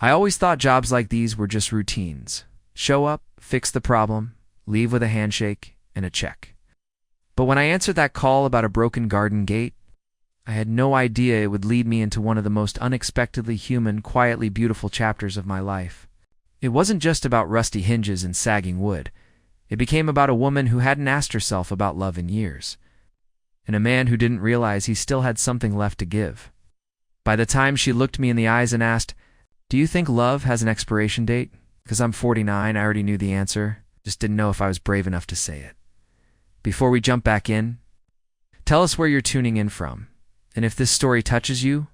I always thought jobs like these were just routines. Show up, fix the problem, leave with a handshake and a check. But when I answered that call about a broken garden gate, I had no idea it would lead me into one of the most unexpectedly human, quietly beautiful chapters of my life. It wasn't just about rusty hinges and sagging wood. It became about a woman who hadn't asked herself about love in years, and a man who didn't realize he still had something left to give. By the time she looked me in the eyes and asked, "Do you think love has an expiration date?" Because I'm 49, I already knew the answer, just didn't know if I was brave enough to say it. Before we jump back in, tell us where you're tuning in from. And if this story touches you,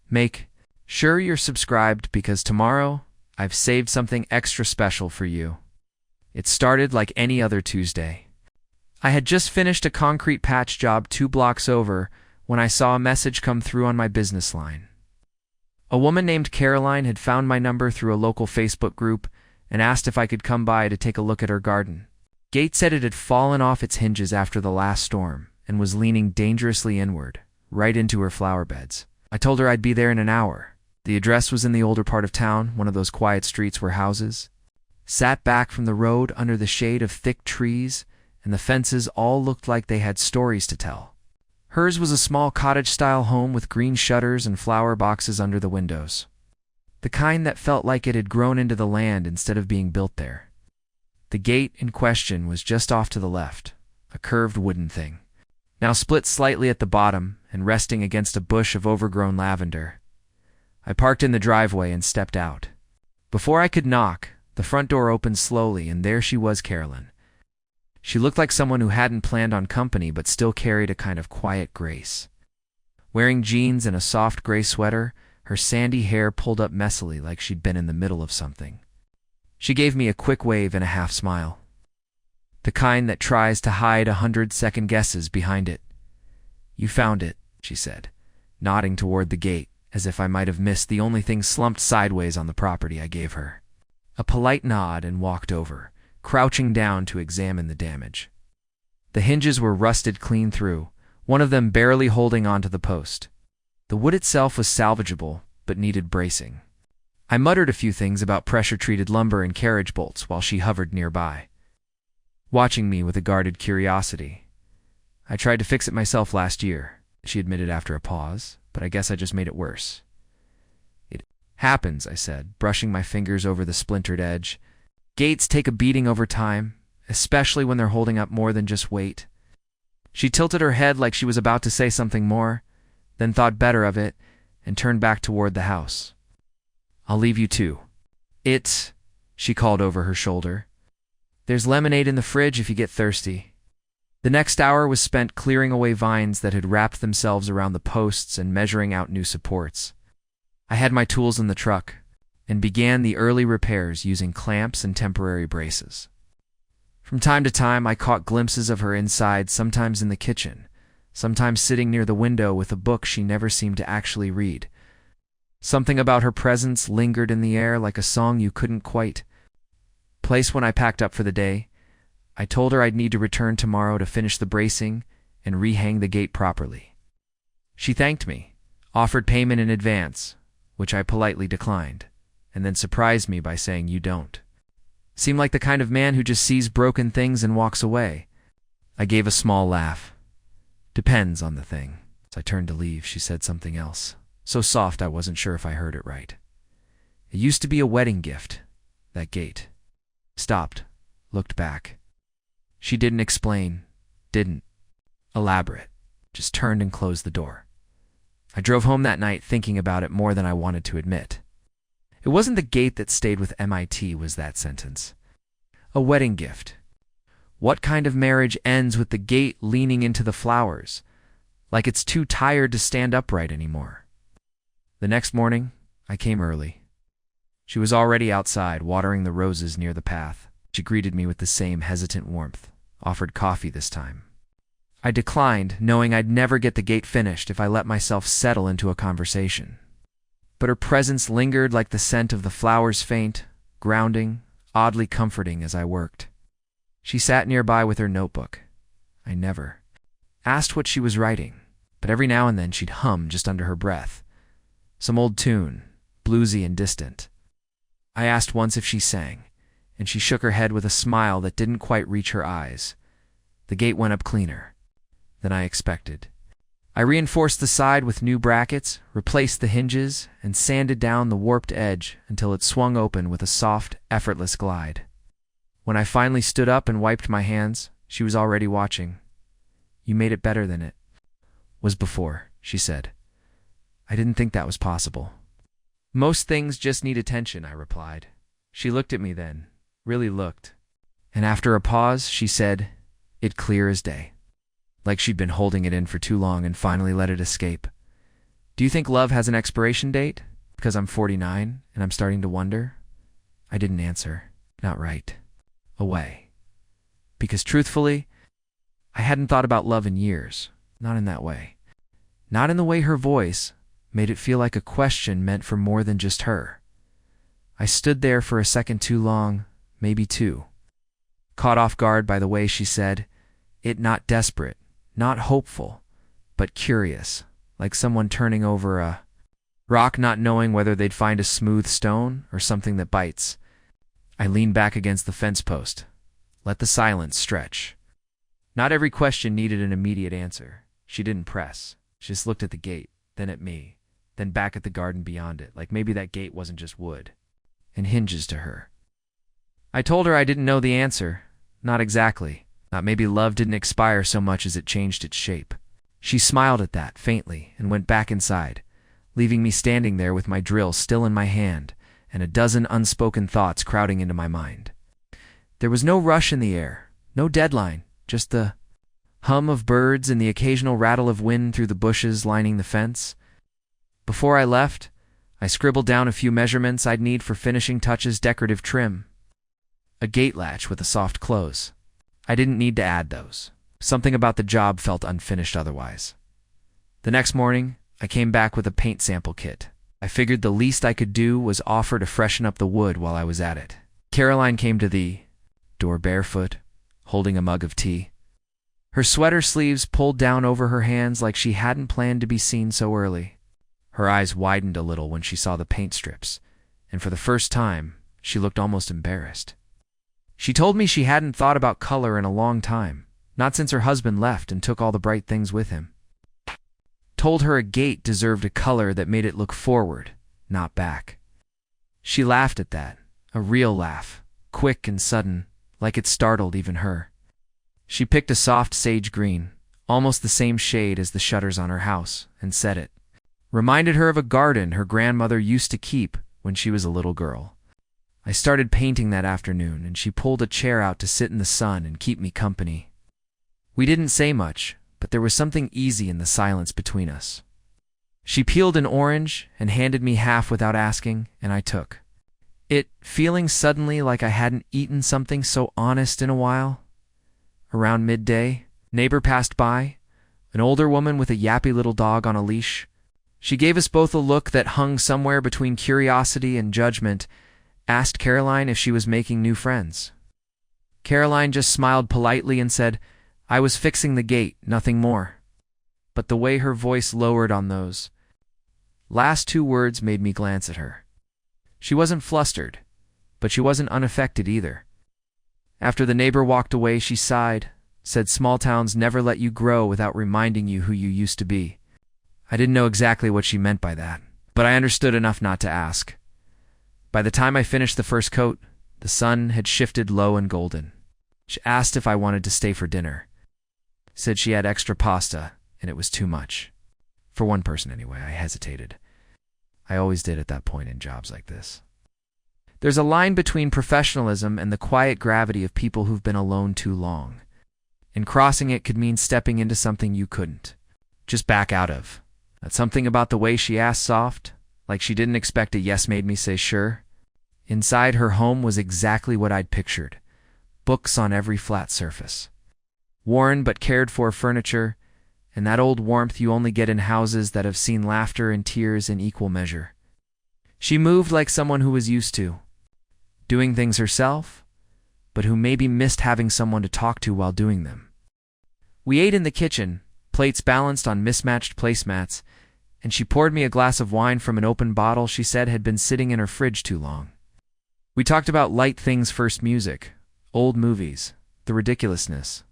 make sure you're subscribed, because tomorrow I've saved something extra special for you. It started like any other Tuesday. I had just finished a concrete patch job 2 blocks over when I saw a message come through on my business line. A woman named Caroline had found my number through a local Facebook group and asked if I could come by to take a look at her garden. Gate said it had fallen off its hinges after the last storm and was leaning dangerously inward, right into her flower beds. I told her I'd be there in an hour. The address was in the older part of town, one of those quiet streets where houses sat back from the road under the shade of thick trees, and the fences all looked like they had stories to tell. Hers was a small cottage-style home with green shutters and flower boxes under the windows, the kind that felt like it had grown into the land instead of being built there. The gate in question was just off to the left, a curved wooden thing, now split slightly at the bottom and resting against a bush of overgrown lavender. I parked in the driveway and stepped out. Before I could knock, the front door opened slowly, and there she was, Carolyn. She looked like someone who hadn't planned on company but still carried a kind of quiet grace. Wearing jeans and a soft gray sweater, her sandy hair pulled up messily like she'd been in the middle of something. She gave me a quick wave and a half smile, the kind that tries to hide 100 second guesses behind it. "You found it," she said, nodding toward the gate, as if I might have missed the only thing slumped sideways on the property. I gave her a polite nod and walked over, crouching down to examine the damage. The hinges were rusted clean through, one of them barely holding onto the post. The wood itself was salvageable, but needed bracing. I muttered a few things about pressure-treated lumber and carriage bolts while she hovered nearby, watching me with a guarded curiosity. "I tried to fix it myself last year," she admitted after a pause, "but I guess I just made it worse." "It happens," I said, brushing my fingers over the splintered edge. "Gates take a beating over time, especially when they're holding up more than just weight." She tilted her head like she was about to say something more, then thought better of it and turned back toward the house. "I'll leave you too." "It's," she called over her shoulder, "there's lemonade in the fridge if you get thirsty." The next hour was spent clearing away vines that had wrapped themselves around the posts and measuring out new supports. I had my tools in the truck and began the early repairs using clamps and temporary braces. From time to time, I caught glimpses of her inside, sometimes in the kitchen, sometimes sitting near the window with a book she never seemed to actually read. Something about her presence lingered in the air like a song you couldn't quite place. When I packed up for the day, I told her I'd need to return tomorrow to finish the bracing and rehang the gate properly. She thanked me, offered payment in advance, which I politely declined, and then surprised me by saying, "You don't seem like the kind of man who just sees broken things and walks away." I gave a small laugh. "Depends on the thing." As I turned to leave, she said something else, so soft I wasn't sure if I heard it right. "It used to be a wedding gift, that gate." Stopped, looked back. She didn't explain, didn't elaborate, just turned and closed the door. I drove home that night thinking about it more than I wanted to admit. It wasn't the gate that stayed with MIT, was that sentence. A wedding gift. What kind of marriage ends with the gate leaning into the flowers, like it's too tired to stand upright anymore? The next morning, I came early. She was already outside, watering the roses near the path. She greeted me with the same hesitant warmth, offered coffee this time. I declined, knowing I'd never get the gate finished if I let myself settle into a conversation. But her presence lingered like the scent of the flowers, faint, grounding, oddly comforting as I worked. She sat nearby with her notebook. I never asked what she was writing, but every now and then she'd hum just under her breath. Some old tune, bluesy and distant, I asked once if she sang, and she shook her head with a smile that didn't quite reach her eyes. The gate went up cleaner than I expected. I reinforced the side with new brackets, replaced the hinges, and sanded down the warped edge until it swung open with a soft, effortless glide. When I finally stood up and wiped my hands, she was already watching. "You made it better than it was before," she said. "I didn't think that was possible." "Most things just need attention," I replied. She looked at me then, really looked. And after a pause, she said, it clear as day, like she'd been holding it in for too long and finally let it escape. "Do you think love has an expiration date? Because I'm 49 and I'm starting to wonder." I didn't answer. Not right away. Because truthfully, I hadn't thought about love in years. Not in that way. Not in the way her voice made it feel like a question meant for more than just her. I stood there for a second too long, maybe two, caught off guard by the way she said it, not desperate, not hopeful, but curious, like someone turning over a rock not knowing whether they'd find a smooth stone or something that bites. I leaned back against the fence post, let the silence stretch. Not every question needed an immediate answer. She didn't press. She just looked at the gate, then at me, then back at the garden beyond it, like maybe that gate wasn't just wood and hinges to her. I told her I didn't know the answer. Not exactly. Not maybe love didn't expire so much as it changed its shape. She smiled at that, faintly, and went back inside, leaving me standing there with my drill still in my hand and a dozen unspoken thoughts crowding into my mind. There was no rush in the air, no deadline, just the hum of birds and the occasional rattle of wind through the bushes lining the fence. Before I left, I scribbled down a few measurements I'd need for finishing touches, decorative trim. A gate latch with a soft close. I didn't need to add those. Something about the job felt unfinished otherwise. The next morning, I came back with a paint sample kit. I figured the least I could do was offer to freshen up the wood while I was at it. Caroline came to the door barefoot, holding a mug of tea. Her sweater sleeves pulled down over her hands like she hadn't planned to be seen so early. Her eyes widened a little when she saw the paint strips, and for the first time, she looked almost embarrassed. She told me she hadn't thought about color in a long time, not since her husband left and took all the bright things with him. Told her a gate deserved a color that made it look forward, not back. She laughed at that, a real laugh, quick and sudden, like it startled even her. She picked a soft sage green, almost the same shade as the shutters on her house, and set it. Reminded her of a garden her grandmother used to keep when she was a little girl. I started painting that afternoon, and she pulled a chair out to sit in the sun and keep me company. We didn't say much, but there was something easy in the silence between us. She peeled an orange and handed me half without asking, and I took it, feeling suddenly like I hadn't eaten something so honest in a while. Around midday, neighbor passed by, an older woman with a yappy little dog on a leash. She gave us both a look that hung somewhere between curiosity and judgment, asked Caroline if she was making new friends. Caroline just smiled politely and said, "I was fixing the gate, nothing more." But the way her voice lowered on those last two words made me glance at her. She wasn't flustered, but she wasn't unaffected either. After the neighbor walked away, she sighed, said small towns never let you grow without reminding you who you used to be. I didn't know exactly what she meant by that, but I understood enough not to ask. By the time I finished the first coat, the sun had shifted low and golden. She asked if I wanted to stay for dinner. Said she had extra pasta, and it was too much. For one person anyway. I hesitated. I always did at that point in jobs like this. There's a line between professionalism and the quiet gravity of people who've been alone too long. And crossing it could mean stepping into something you couldn't just back out of. That something about the way she asked soft, like she didn't expect a yes, made me say sure. Inside her home was exactly what I'd pictured. Books on every flat surface. Worn but cared for furniture, and that old warmth you only get in houses that have seen laughter and tears in equal measure. She moved like someone who was used to doing things herself, but who maybe missed having someone to talk to while doing them. We ate in the kitchen, plates balanced on mismatched placemats, and she poured me a glass of wine from an open bottle she said had been sitting in her fridge too long. We talked about light things, first music, old movies, the ridiculousness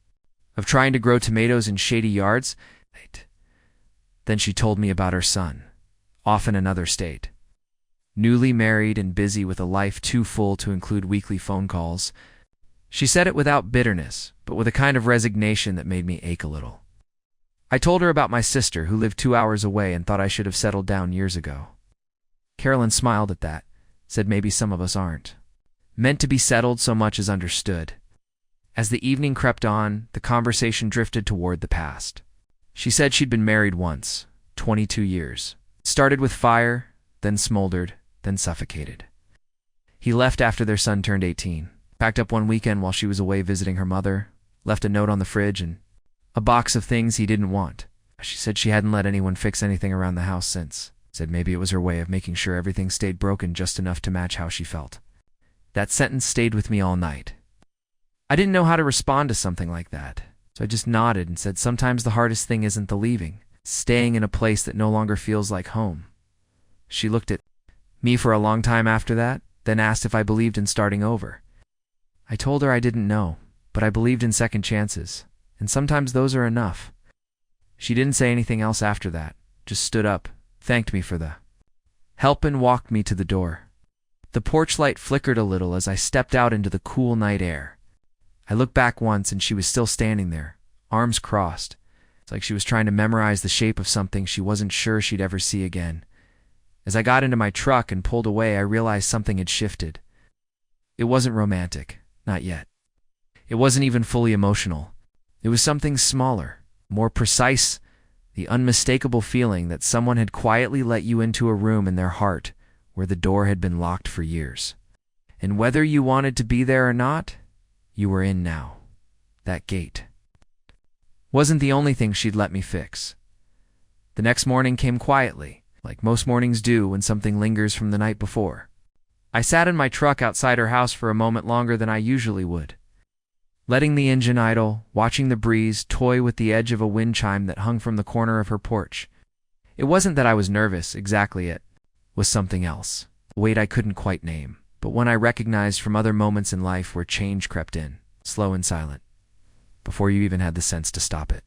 of trying to grow tomatoes in shady yards. Then she told me about her son, off in another state. Newly married and busy with a life too full to include weekly phone calls. She said it without bitterness, but with a kind of resignation that made me ache a little. I told her about my sister who lived 2 hours away and thought I should have settled down years ago. Carolyn smiled at that, said maybe some of us aren't meant to be settled so much as understood. As the evening crept on, the conversation drifted toward the past. She said she'd been married once, 22 years. Started with fire, then smoldered, then suffocated. He left after their son turned 18, packed up one weekend while she was away visiting her mother, left a note on the fridge and a box of things he didn't want. She said she hadn't let anyone fix anything around the house since. Said maybe it was her way of making sure everything stayed broken just enough to match how she felt. That sentence stayed with me all night. I didn't know how to respond to something like that, so I just nodded and said sometimes the hardest thing isn't the leaving, staying in a place that no longer feels like home. She looked at me for a long time after that, then asked if I believed in starting over. I told her I didn't know, but I believed in second chances, and sometimes those are enough. She didn't say anything else after that, just stood up, thanked me for the help and walked me to the door. The porch light flickered a little as I stepped out into the cool night air. I looked back once and she was still standing there, arms crossed. It's like she was trying to memorize the shape of something she wasn't sure she'd ever see again. As I got into my truck and pulled away, I realized something had shifted. It wasn't romantic, not yet. It wasn't even fully emotional. It was something smaller, more precise, the unmistakable feeling that someone had quietly let you into a room in their heart where the door had been locked for years. And whether you wanted to be there or not, you were in now. That gate wasn't the only thing she'd let me fix. The next morning came quietly, like most mornings do when something lingers from the night before. I sat in my truck outside her house for a moment longer than I usually would, letting the engine idle, watching the breeze toy with the edge of a wind chime that hung from the corner of her porch. It wasn't that I was nervous, exactly, it was something else, a weight I couldn't quite name, but one I recognized from other moments in life where change crept in, slow and silent, before you even had the sense to stop it.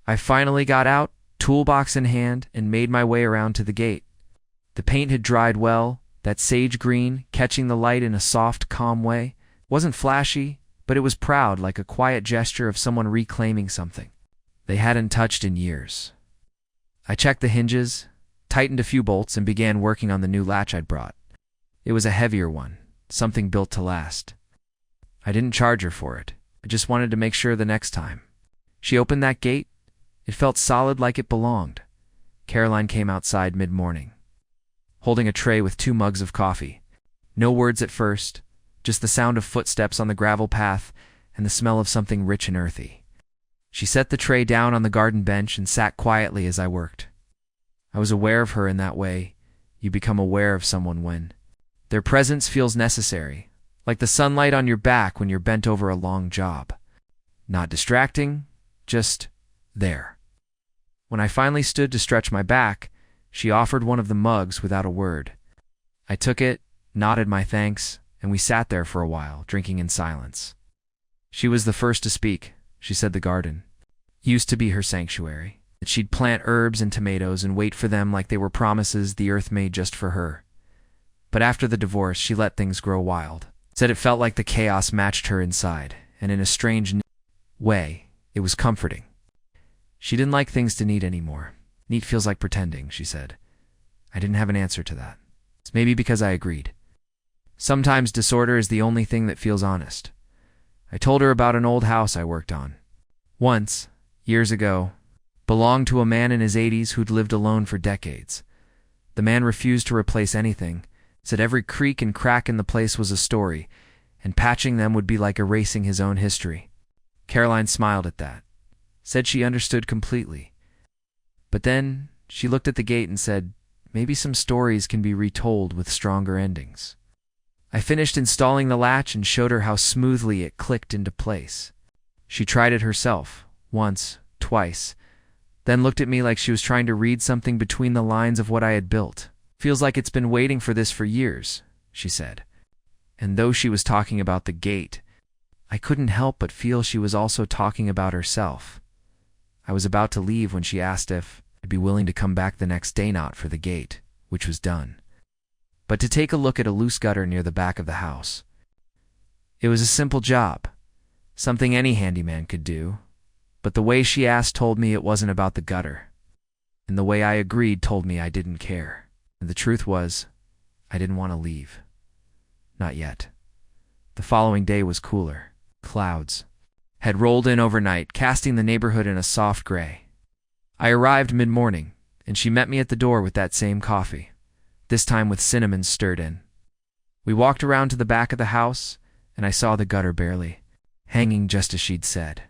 I finally got out, toolbox in hand, and made my way around to the gate. The paint had dried well, that sage green, catching the light in a soft, calm way. Wasn't flashy, but it was proud, like a quiet gesture of someone reclaiming something they hadn't touched in years. I checked the hinges, tightened a few bolts, and began working on the new latch I'd brought. It was a heavier one, something built to last. I didn't charge her for it. I just wanted to make sure the next time she opened that gate, it felt solid, like it belonged. Caroline came outside mid-morning, holding a tray with 2 mugs of coffee. No words at first, just the sound of footsteps on the gravel path and the smell of something rich and earthy. She set the tray down on the garden bench and sat quietly as I worked. I was aware of her in that way you become aware of someone when their presence feels necessary, like the sunlight on your back when you're bent over a long job. Not distracting, just there. When I finally stood to stretch my back, she offered one of the mugs without a word. I took it, nodded my thanks, and we sat there for a while, drinking in silence. She was the first to speak. She said the garden used to be her sanctuary, that she'd plant herbs and tomatoes and wait for them like they were promises the earth made just for her. But after the divorce, she let things grow wild. Said it felt like the chaos matched her inside, and in a strange way, it was comforting. She didn't like things to need anymore. Neat feels like pretending, she said. I didn't have an answer to that. It's maybe because I agreed. Sometimes disorder is the only thing that feels honest. I told her about an old house I worked on. Once, years ago, belonged to a man in his 80s who'd lived alone for decades. The man refused to replace anything, said every creak and crack in the place was a story, and patching them would be like erasing his own history. Caroline smiled at that, said she understood completely. But then she looked at the gate and said, maybe some stories can be retold with stronger endings. I finished installing the latch and showed her how smoothly it clicked into place. She tried it herself, once, twice, then looked at me like she was trying to read something between the lines of what I had built. Feels like it's been waiting for this for years, she said. and though she was talking about the gate, I couldn't help but feel she was also talking about herself. I was about to leave when she asked if I'd be willing to come back the next day, not for the gate, which was done, but to take a look at a loose gutter near the back of the house. It was a simple job, something any handyman could do, but the way she asked told me it wasn't about the gutter, and the way I agreed told me I didn't care. And the truth was, I didn't want to leave. Not yet. The following day was cooler. Clouds had rolled in overnight, casting the neighborhood in a soft gray. I arrived mid-morning, and she met me at the door with that same coffee, this time with cinnamon stirred in. We walked around to the back of the house, and I saw the gutter barely hanging just as she'd said.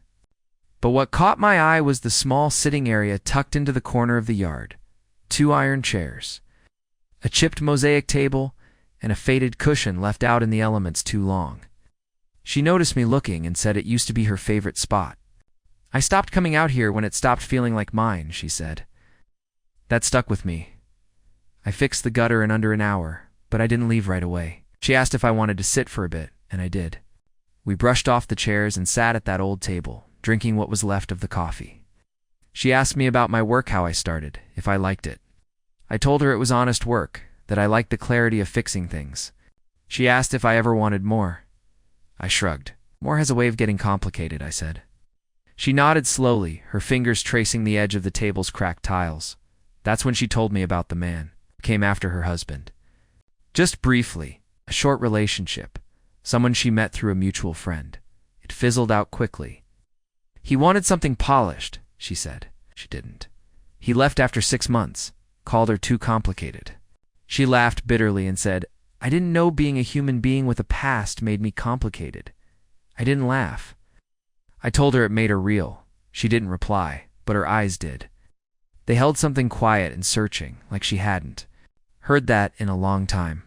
But what caught my eye was the small sitting area tucked into the corner of the yard. 2 iron chairs, a chipped mosaic table, and a faded cushion left out in the elements too long. She noticed me looking and said it used to be her favorite spot. I stopped coming out here when it stopped feeling like mine, she said. That stuck with me. I fixed the gutter in under an hour, but I didn't leave right away. She asked if I wanted to sit for a bit, and I did. We brushed off the chairs and sat at that old table, drinking what was left of the coffee. She asked me about my work, how I started, if I liked it. I told her it was honest work, that I liked the clarity of fixing things. She asked if I ever wanted more. I shrugged. More has a way of getting complicated, I said. She nodded slowly, her fingers tracing the edge of the table's cracked tiles. That's when she told me about the man who came after her husband. Just briefly, a short relationship, someone she met through a mutual friend. It fizzled out quickly. He wanted something polished, she said. She didn't. He left after 6 months, called her too complicated. She laughed bitterly and said, I didn't know being a human being with a past made me complicated. I didn't laugh. I told her it made her real. She didn't reply, but her eyes did. They held something quiet and searching, like she hadn't heard that in a long time.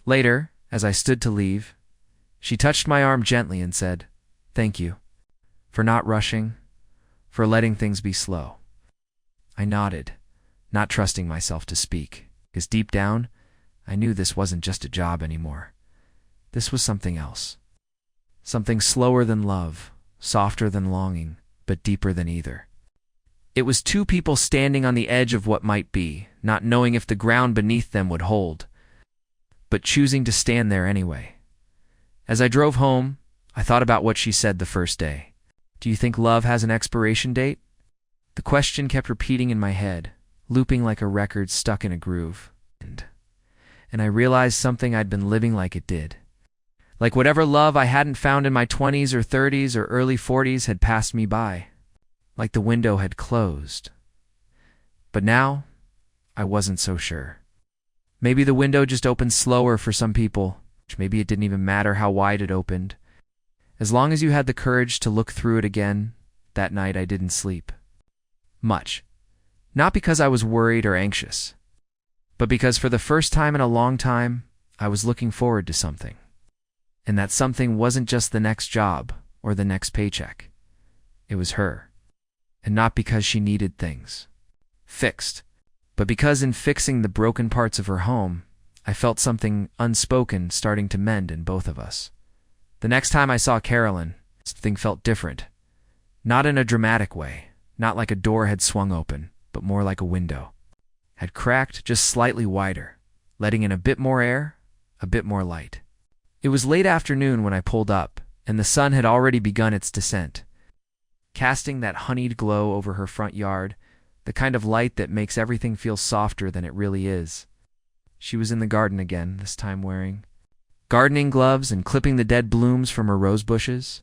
Later, as I stood to leave, she touched my arm gently and said, Thank you, for not rushing, for letting things be slow. I nodded, not trusting myself to speak, because deep down, I knew this wasn't just a job anymore. This was something else. Something slower than love, softer than longing, but deeper than either. It was 2 people standing on the edge of what might be, not knowing if the ground beneath them would hold, but choosing to stand there anyway. As I drove home, I thought about what she said the first day. Do you think love has an expiration date? The question kept repeating in my head, looping like a record stuck in a groove. And I realized something I'd been living like it did. Like whatever love I hadn't found in my 20s or 30s or early 40s had passed me by. Like the window had closed. But now, I wasn't so sure. Maybe the window just opened slower for some people. Maybe it didn't even matter how wide it opened. As long as you had the courage to look through it again, that night I didn't sleep. Much. Not because I was worried or anxious, but because for the first time in a long time, I was looking forward to something. And that something wasn't just the next job or the next paycheck. It was her. And not because she needed things fixed, but because in fixing the broken parts of her home, I felt something unspoken starting to mend in both of us. The next time I saw Carolyn, something felt different. Not in a dramatic way, not like a door had swung open, but more like a window had cracked just slightly wider, letting in a bit more air, a bit more light. It was late afternoon when I pulled up, and the sun had already begun its descent, casting that honeyed glow over her front yard, the kind of light that makes everything feel softer than it really is. She was in the garden again, this time wearing gardening gloves and clipping the dead blooms from her rose bushes.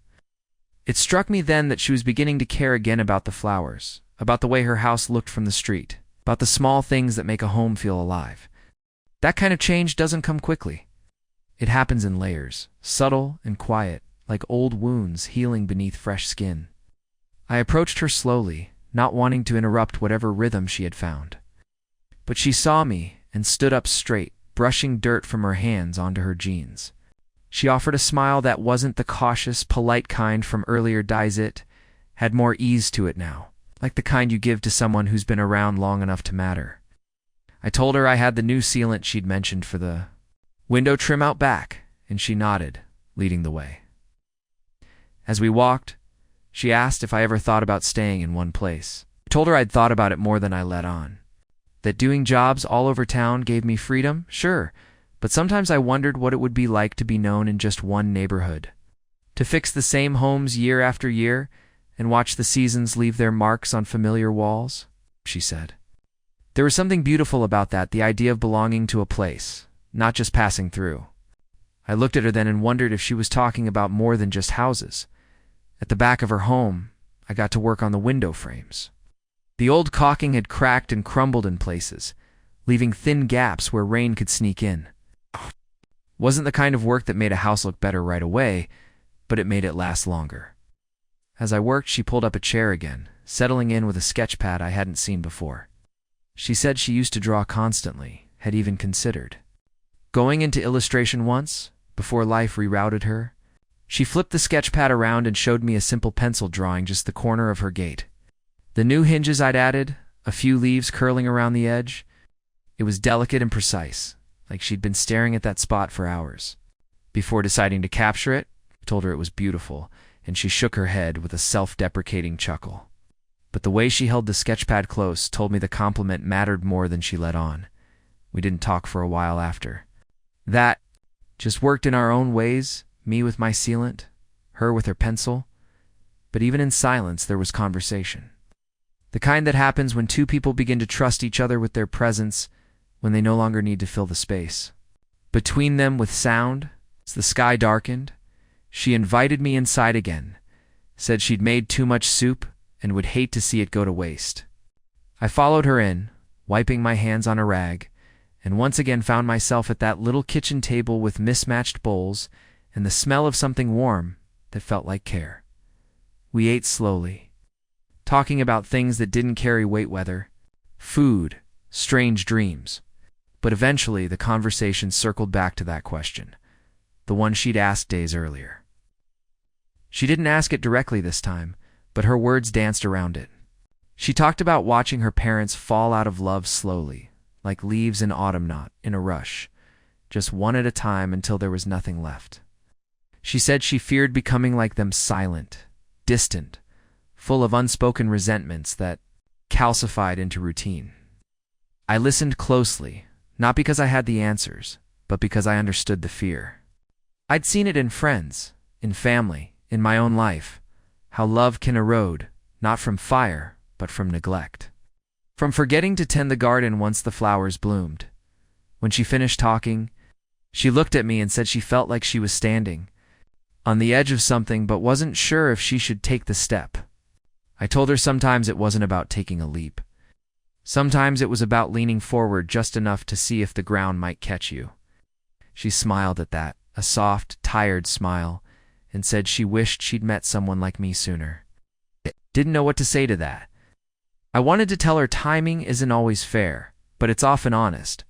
It struck me then that she was beginning to care again about the flowers, about the way her house looked from the street, about the small things that make a home feel alive. That kind of change doesn't come quickly. It happens in layers, subtle and quiet, like old wounds healing beneath fresh skin. I approached her slowly, not wanting to interrupt whatever rhythm she had found. But she saw me and stood up straight, brushing dirt from her hands onto her jeans. She offered a smile that wasn't the cautious, polite kind from earlier days. It had more ease to it now, like the kind you give to someone who's been around long enough to matter. I told her I had the new sealant she'd mentioned for the window trim out back, and she nodded, leading the way. As we walked, she asked if I ever thought about staying in one place. I told her I'd thought about it more than I let on. That doing jobs all over town gave me freedom, sure, but sometimes I wondered what it would be like to be known in just one neighborhood. To fix the same homes year after year and watch the seasons leave their marks on familiar walls, she said. There was something beautiful about that, the idea of belonging to a place, not just passing through. I looked at her then and wondered if she was talking about more than just houses. At the back of her home, I got to work on the window frames. The old caulking had cracked and crumbled in places, leaving thin gaps where rain could sneak in. Wasn't the kind of work that made a house look better right away, but it made it last longer. As I worked, she pulled up a chair again, settling in with a sketch pad I hadn't seen before. She said she used to draw constantly, had even considered going into illustration once, before life rerouted her. She flipped the sketch pad around and showed me a simple pencil drawing just the corner of her gate. The new hinges I'd added, a few leaves curling around the edge. It was delicate and precise, like she'd been staring at that spot for hours. Before deciding to capture it, I told her it was beautiful, and she shook her head with a self-deprecating chuckle. But the way she held the sketchpad close told me the compliment mattered more than she let on. We didn't talk for a while after. That just worked in our own ways, me with my sealant, her with her pencil. But even in silence, there was conversation. The kind that happens when two people begin to trust each other with their presence when they no longer need to fill the space. Between them, with sound, as the sky darkened, she invited me inside again, said she'd made too much soup and would hate to see it go to waste. I followed her in, wiping my hands on a rag, and once again found myself at that little kitchen table with mismatched bowls and the smell of something warm that felt like care. We ate slowly, talking about things that didn't carry weight, weather, food, strange dreams. But eventually the conversation circled back to that question, the one she'd asked days earlier. She didn't ask it directly this time, but her words danced around it. She talked about watching her parents fall out of love slowly, like leaves in autumn, not in a rush, just one at a time until there was nothing left. She said she feared becoming like them, silent, distant, full of unspoken resentments that calcified into routine. I listened closely, not because I had the answers, but because I understood the fear. I'd seen it in friends, in family, in my own life, how love can erode, not from fire, but from neglect. From forgetting to tend the garden once the flowers bloomed. When she finished talking, she looked at me and said she felt like she was standing on the edge of something but wasn't sure if she should take the step. I told her sometimes it wasn't about taking a leap. Sometimes it was about leaning forward just enough to see if the ground might catch you. She smiled at that, a soft, tired smile, and said she wished she'd met someone like me sooner. Didn't know what to say to that. I wanted to tell her timing isn't always fair, but it's often honest.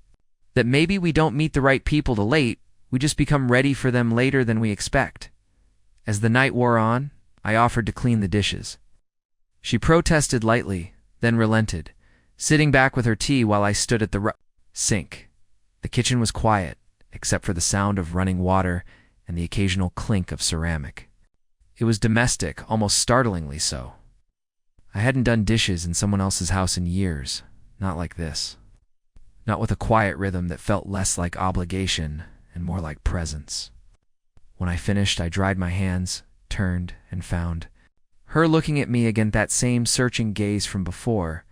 That maybe we don't meet the right people till late, we just become ready for them later than we expect. As the night wore on, I offered to clean the dishes. She protested lightly, then relented, sitting back with her tea while I stood at the sink. The kitchen was quiet, except for the sound of running water and the occasional clink of ceramic. It was domestic, almost startlingly so. I hadn't done dishes in someone else's house in years, not like this. Not with a quiet rhythm that felt less like obligation and more like presence. When I finished, I dried my hands, turned, and found her looking at me again, that same searching gaze from before,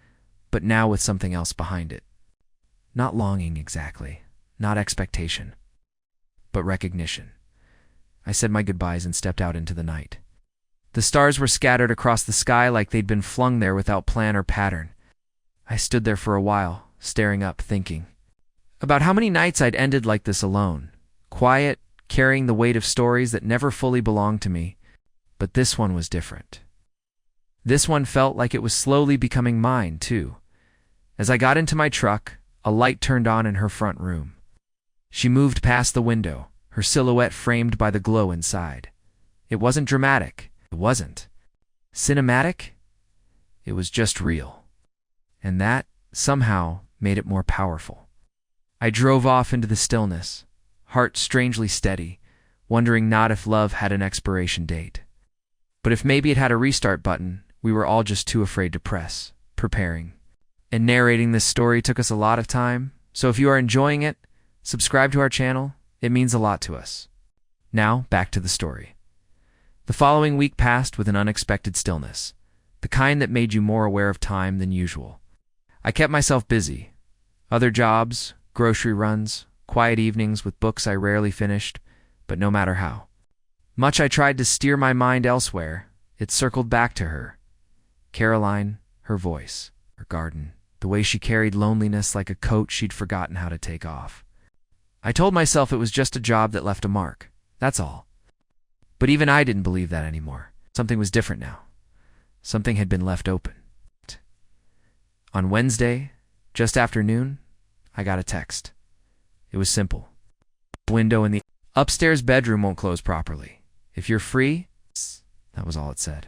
but now with something else behind it. Not longing exactly, not expectation, but recognition. I said my goodbyes and stepped out into the night. The stars were scattered across the sky like they'd been flung there without plan or pattern. I stood there for a while, staring up, thinking about how many nights I'd ended like this alone, quiet, carrying the weight of stories that never fully belonged to me. But this one was different. This one felt like it was slowly becoming mine, too. As I got into my truck, a light turned on in her front room. She moved past the window, her silhouette framed by the glow inside. It wasn't dramatic. It wasn't cinematic. It was just real. And that, somehow, made it more powerful. I drove off into the stillness, heart strangely steady, wondering not if love had an expiration date, but if maybe it had a restart button we were all just too afraid to press. Preparing and narrating this story took us a lot of time, so if you are enjoying it, subscribe to our channel. It means a lot to us. Now, back to the story. The following week passed with an unexpected stillness, the kind that made you more aware of time than usual. I kept myself busy. Other jobs, grocery runs, quiet evenings with books I rarely finished, but no matter how much I tried to steer my mind elsewhere, it circled back to her. Caroline, her voice, her garden, the way she carried loneliness like a coat she'd forgotten how to take off. I told myself it was just a job that left a mark, that's all. But even I didn't believe that anymore. Something was different now. Something had been left open. On Wednesday, just after noon, I got a text. It was simple. The window in the upstairs bedroom won't close properly. If you're free, that was all it said.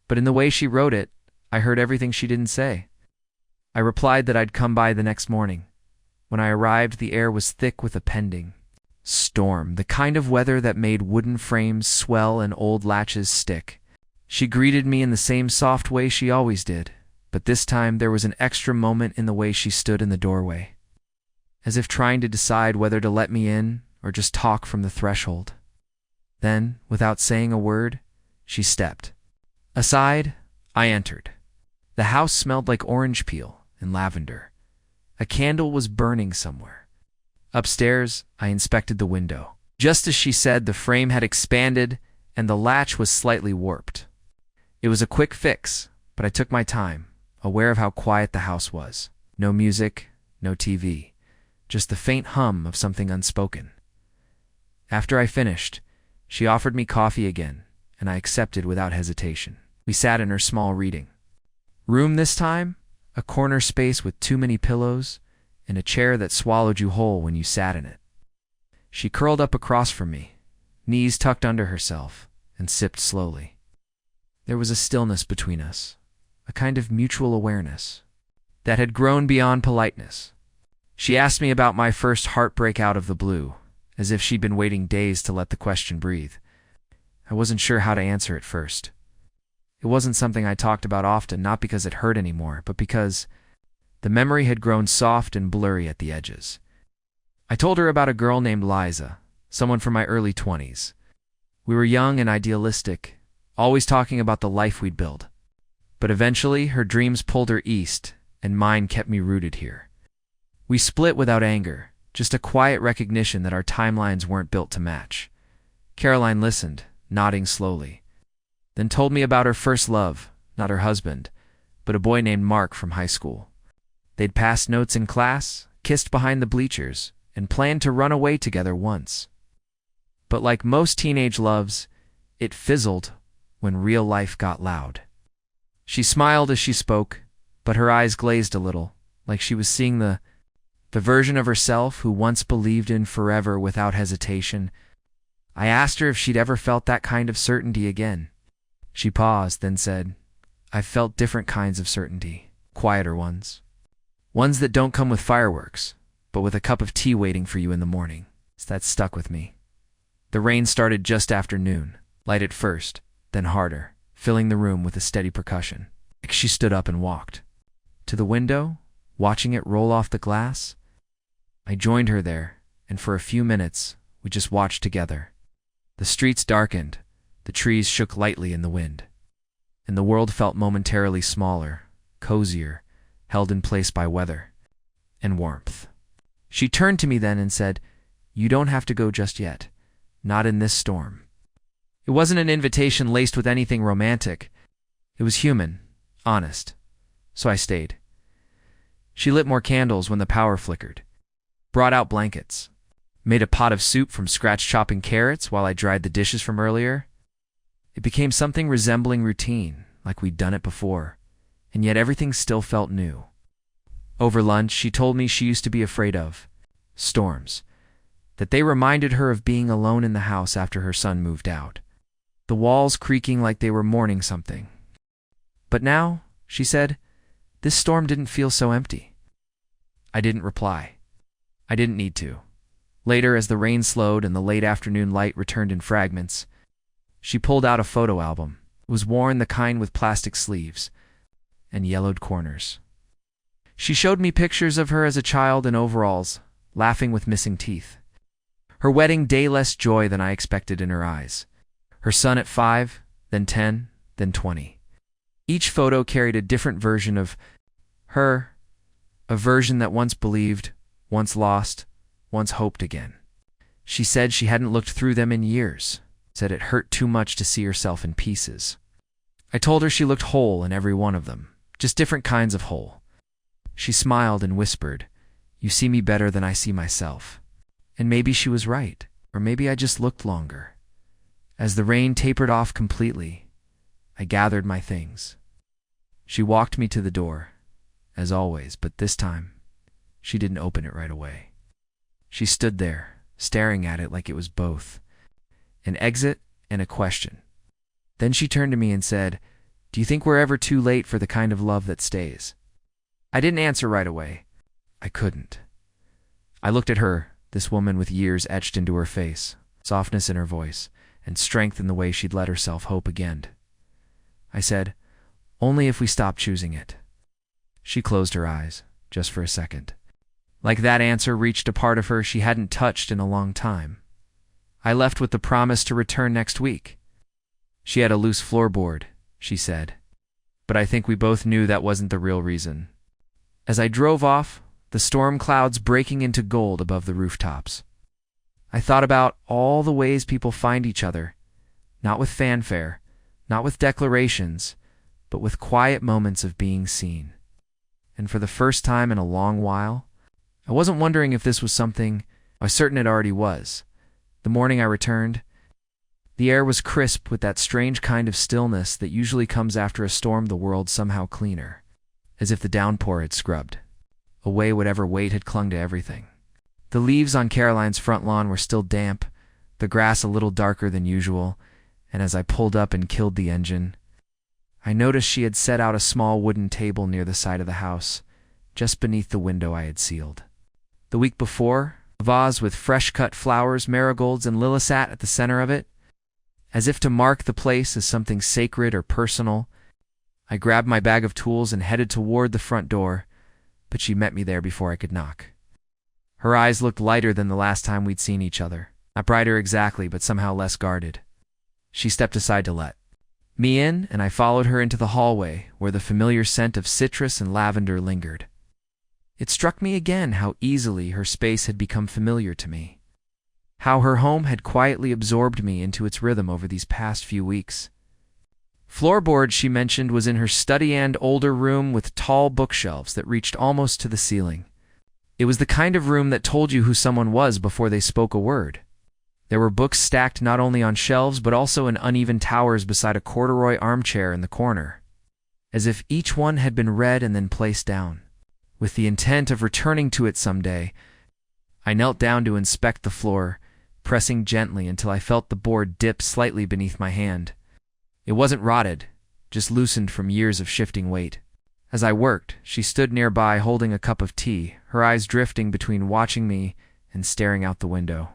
But in the way she wrote it, I heard everything she didn't say. I replied that I'd come by the next morning. When I arrived, the air was thick with a pending storm, the kind of weather that made wooden frames swell and old latches stick. She greeted me in the same soft way she always did, but this time there was an extra moment in the way she stood in the doorway, as if trying to decide whether to let me in or just talk from the threshold. Then, without saying a word, she stepped aside. I entered. The house smelled like orange peel and lavender. A candle was burning somewhere. Upstairs, I inspected the window. Just as she said, the frame had expanded and the latch was slightly warped. It was a quick fix, but I took my time, aware of how quiet the house was. No music, no TV, just the faint hum of something unspoken. After I finished, she offered me coffee again, and I accepted without hesitation. We sat in her small reading room this time, a corner space with too many pillows, and a chair that swallowed you whole when you sat in it. She curled up across from me, knees tucked under herself, and sipped slowly. There was a stillness between us, a kind of mutual awareness that had grown beyond politeness. She asked me about my first heartbreak out of the blue, as if she'd been waiting days to let the question breathe. I wasn't sure how to answer at first. It wasn't something I talked about often, not because it hurt anymore, but because the memory had grown soft and blurry at the edges. I told her about a girl named Liza, someone from my early 20s. We were young and idealistic, always talking about the life we'd build. But eventually, her dreams pulled her east, and mine kept me rooted here. We split without anger, just a quiet recognition that our timelines weren't built to match. Caroline listened, nodding slowly, then told me about her first love, not her husband, but a boy named Mark from high school. They'd passed notes in class, kissed behind the bleachers, and planned to run away together once. But like most teenage loves, it fizzled when real life got loud. She smiled as she spoke, but her eyes glazed a little, like she was seeing the version of herself who once believed in forever without hesitation. I asked her if she'd ever felt that kind of certainty again. She paused, then said, "I've felt different kinds of certainty, quieter ones. Ones that don't come with fireworks, but with a cup of tea waiting for you in the morning." That stuck with me. The rain started just after noon, light at first, then harder, filling the room with a steady percussion. She stood up and walked to the window, watching it roll off the glass. I joined her there, and for a few minutes, we just watched together. The streets darkened, the trees shook lightly in the wind, and the world felt momentarily smaller, cozier, held in place by weather and warmth. She turned to me then and said, "You don't have to go just yet, not in this storm." It wasn't an invitation laced with anything romantic. It was human, honest, so I stayed. She lit more candles when the power flickered, brought out blankets, made a pot of soup from scratch chopping carrots while I dried the dishes from earlier. It became something resembling routine, like we'd done it before, and yet everything still felt new. Over lunch, she told me she used to be afraid of storms, that they reminded her of being alone in the house after her son moved out, the walls creaking like they were mourning something. But now, she said, this storm didn't feel so empty. I didn't reply. I didn't need to. Later, as the rain slowed and the late afternoon light returned in fragments, she pulled out a photo album. It was worn, the kind with plastic sleeves and yellowed corners. She showed me pictures of her as a child in overalls, laughing with missing teeth. Her wedding day, less joy than I expected in her eyes. Her son at 5, then 10, then 20. Each photo carried a different version of her, a version that once believed, once lost, once hoped again. She said she hadn't looked through them in years, said it hurt too much to see herself in pieces. I told her she looked whole in every one of them, just different kinds of whole. She smiled and whispered, "You see me better than I see myself." And maybe she was right, or maybe I just looked longer. As the rain tapered off completely, I gathered my things. She walked me to the door, as always, but this time, she didn't open it right away. She stood there, staring at it like it was both an exit and a question. Then she turned to me and said, "Do you think we're ever too late for the kind of love that stays?" I didn't answer right away. I couldn't. I looked at her, this woman with years etched into her face, softness in her voice, and strength in the way she'd let herself hope again. I said, "Only if we stop choosing it." She closed her eyes, just for a second. Like that answer reached a part of her she hadn't touched in a long time. I left with the promise to return next week. She had a loose floorboard, she said, but I think we both knew that wasn't the real reason. As I drove off, the storm clouds breaking into gold above the rooftops, I thought about all the ways people find each other, not with fanfare, not with declarations, but with quiet moments of being seen. And for the first time in a long while, I wasn't wondering if this was something. I was certain it already was. The morning I returned, the air was crisp with that strange kind of stillness that usually comes after a storm, the world somehow cleaner, as if the downpour had scrubbed away whatever weight had clung to everything. The leaves on Caroline's front lawn were still damp, the grass a little darker than usual, and as I pulled up and killed the engine, I noticed she had set out a small wooden table near the side of the house, just beneath the window I had sealed. The week before, a vase with fresh-cut flowers, marigolds, and lillisat at the center of it. As if to mark the place as something sacred or personal, I grabbed my bag of tools and headed toward the front door, but she met me there before I could knock. Her eyes looked lighter than the last time we'd seen each other. Not brighter exactly, but somehow less guarded. She stepped aside to let me in, and I followed her into the hallway, where the familiar scent of citrus and lavender lingered. It struck me again how easily her space had become familiar to me, how her home had quietly absorbed me into its rhythm over these past few weeks. Floorboard, she mentioned, was in her study and older room with tall bookshelves that reached almost to the ceiling. It was the kind of room that told you who someone was before they spoke a word. There were books stacked not only on shelves but also in uneven towers beside a corduroy armchair in the corner, as if each one had been read and then placed down, with the intent of returning to it someday. I knelt down to inspect the floor, pressing gently until I felt the board dip slightly beneath my hand. It wasn't rotted, just loosened from years of shifting weight. As I worked, she stood nearby holding a cup of tea, her eyes drifting between watching me and staring out the window.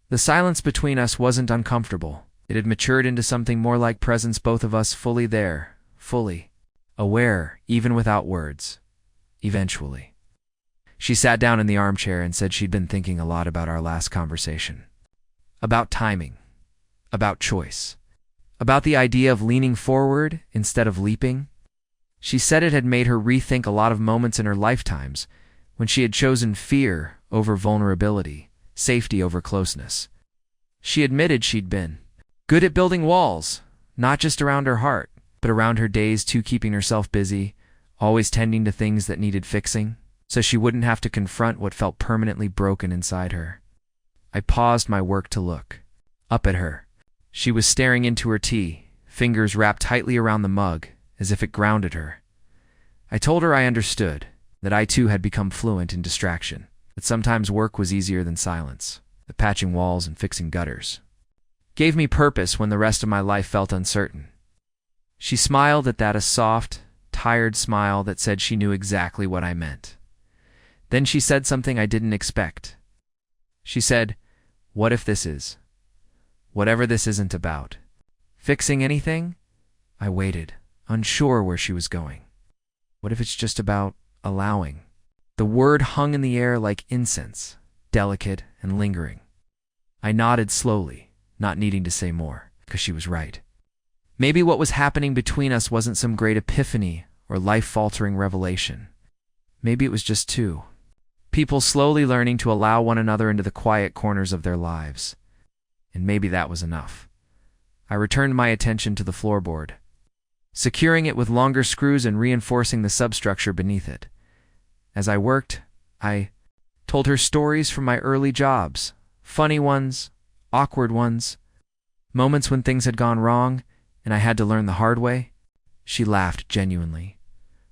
The silence between us wasn't uncomfortable. It had matured into something more like presence, both of us fully there, fully aware, even without words. Eventually. She sat down in the armchair and said she'd been thinking a lot about our last conversation. About timing. About choice. About the idea of leaning forward instead of leaping. She said it had made her rethink a lot of moments in her lifetimes when she had chosen fear over vulnerability, safety over closeness. She admitted she'd been good at building walls, not just around her heart, but around her days too, keeping herself busy, always tending to things that needed fixing, so she wouldn't have to confront what felt permanently broken inside her. I paused my work to look up at her. She was staring into her tea, fingers wrapped tightly around the mug, as if it grounded her. I told her I understood, that I too had become fluent in distraction, that sometimes work was easier than silence, that patching walls and fixing gutters gave me purpose when the rest of my life felt uncertain. She smiled at that, a soft, tired smile that said she knew exactly what I meant. Then she said something I didn't expect. She said, "What if this is? Whatever this isn't about. Fixing anything?" I waited, unsure where she was going. What if it's just about allowing? The word hung in the air like incense, delicate and lingering. I nodded slowly, not needing to say more, because she was right. Maybe what was happening between us wasn't some great epiphany or life-altering revelation. Maybe it was just two people slowly learning to allow one another into the quiet corners of their lives. And maybe that was enough. I returned my attention to the floorboard, securing it with longer screws and reinforcing the substructure beneath it. As I worked, I told her stories from my early jobs, funny ones, awkward ones, moments when things had gone wrong and I had to learn the hard way. She laughed genuinely,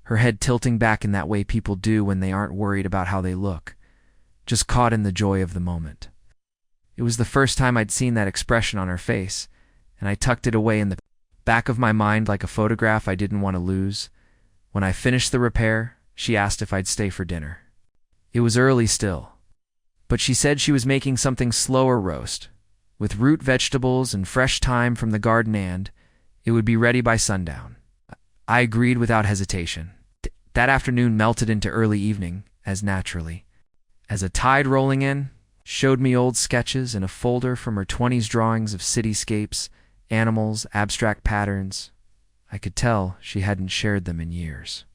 her head tilting back in that way people do when they aren't worried about how they look, just caught in the joy of the moment. It was the first time I'd seen that expression on her face, and I tucked it away in the back of my mind like a photograph I didn't want to lose. When I finished the repair, she asked if I'd stay for dinner. It was early still, but she said she was making something slower roast, with root vegetables and fresh thyme from the garden, and it would be ready by sundown. I agreed without hesitation. That afternoon melted into early evening, as naturally as a tide rolling in showed me old sketches in a folder from her 20s drawings of cityscapes, animals, abstract patterns. I could tell she hadn't shared them in years.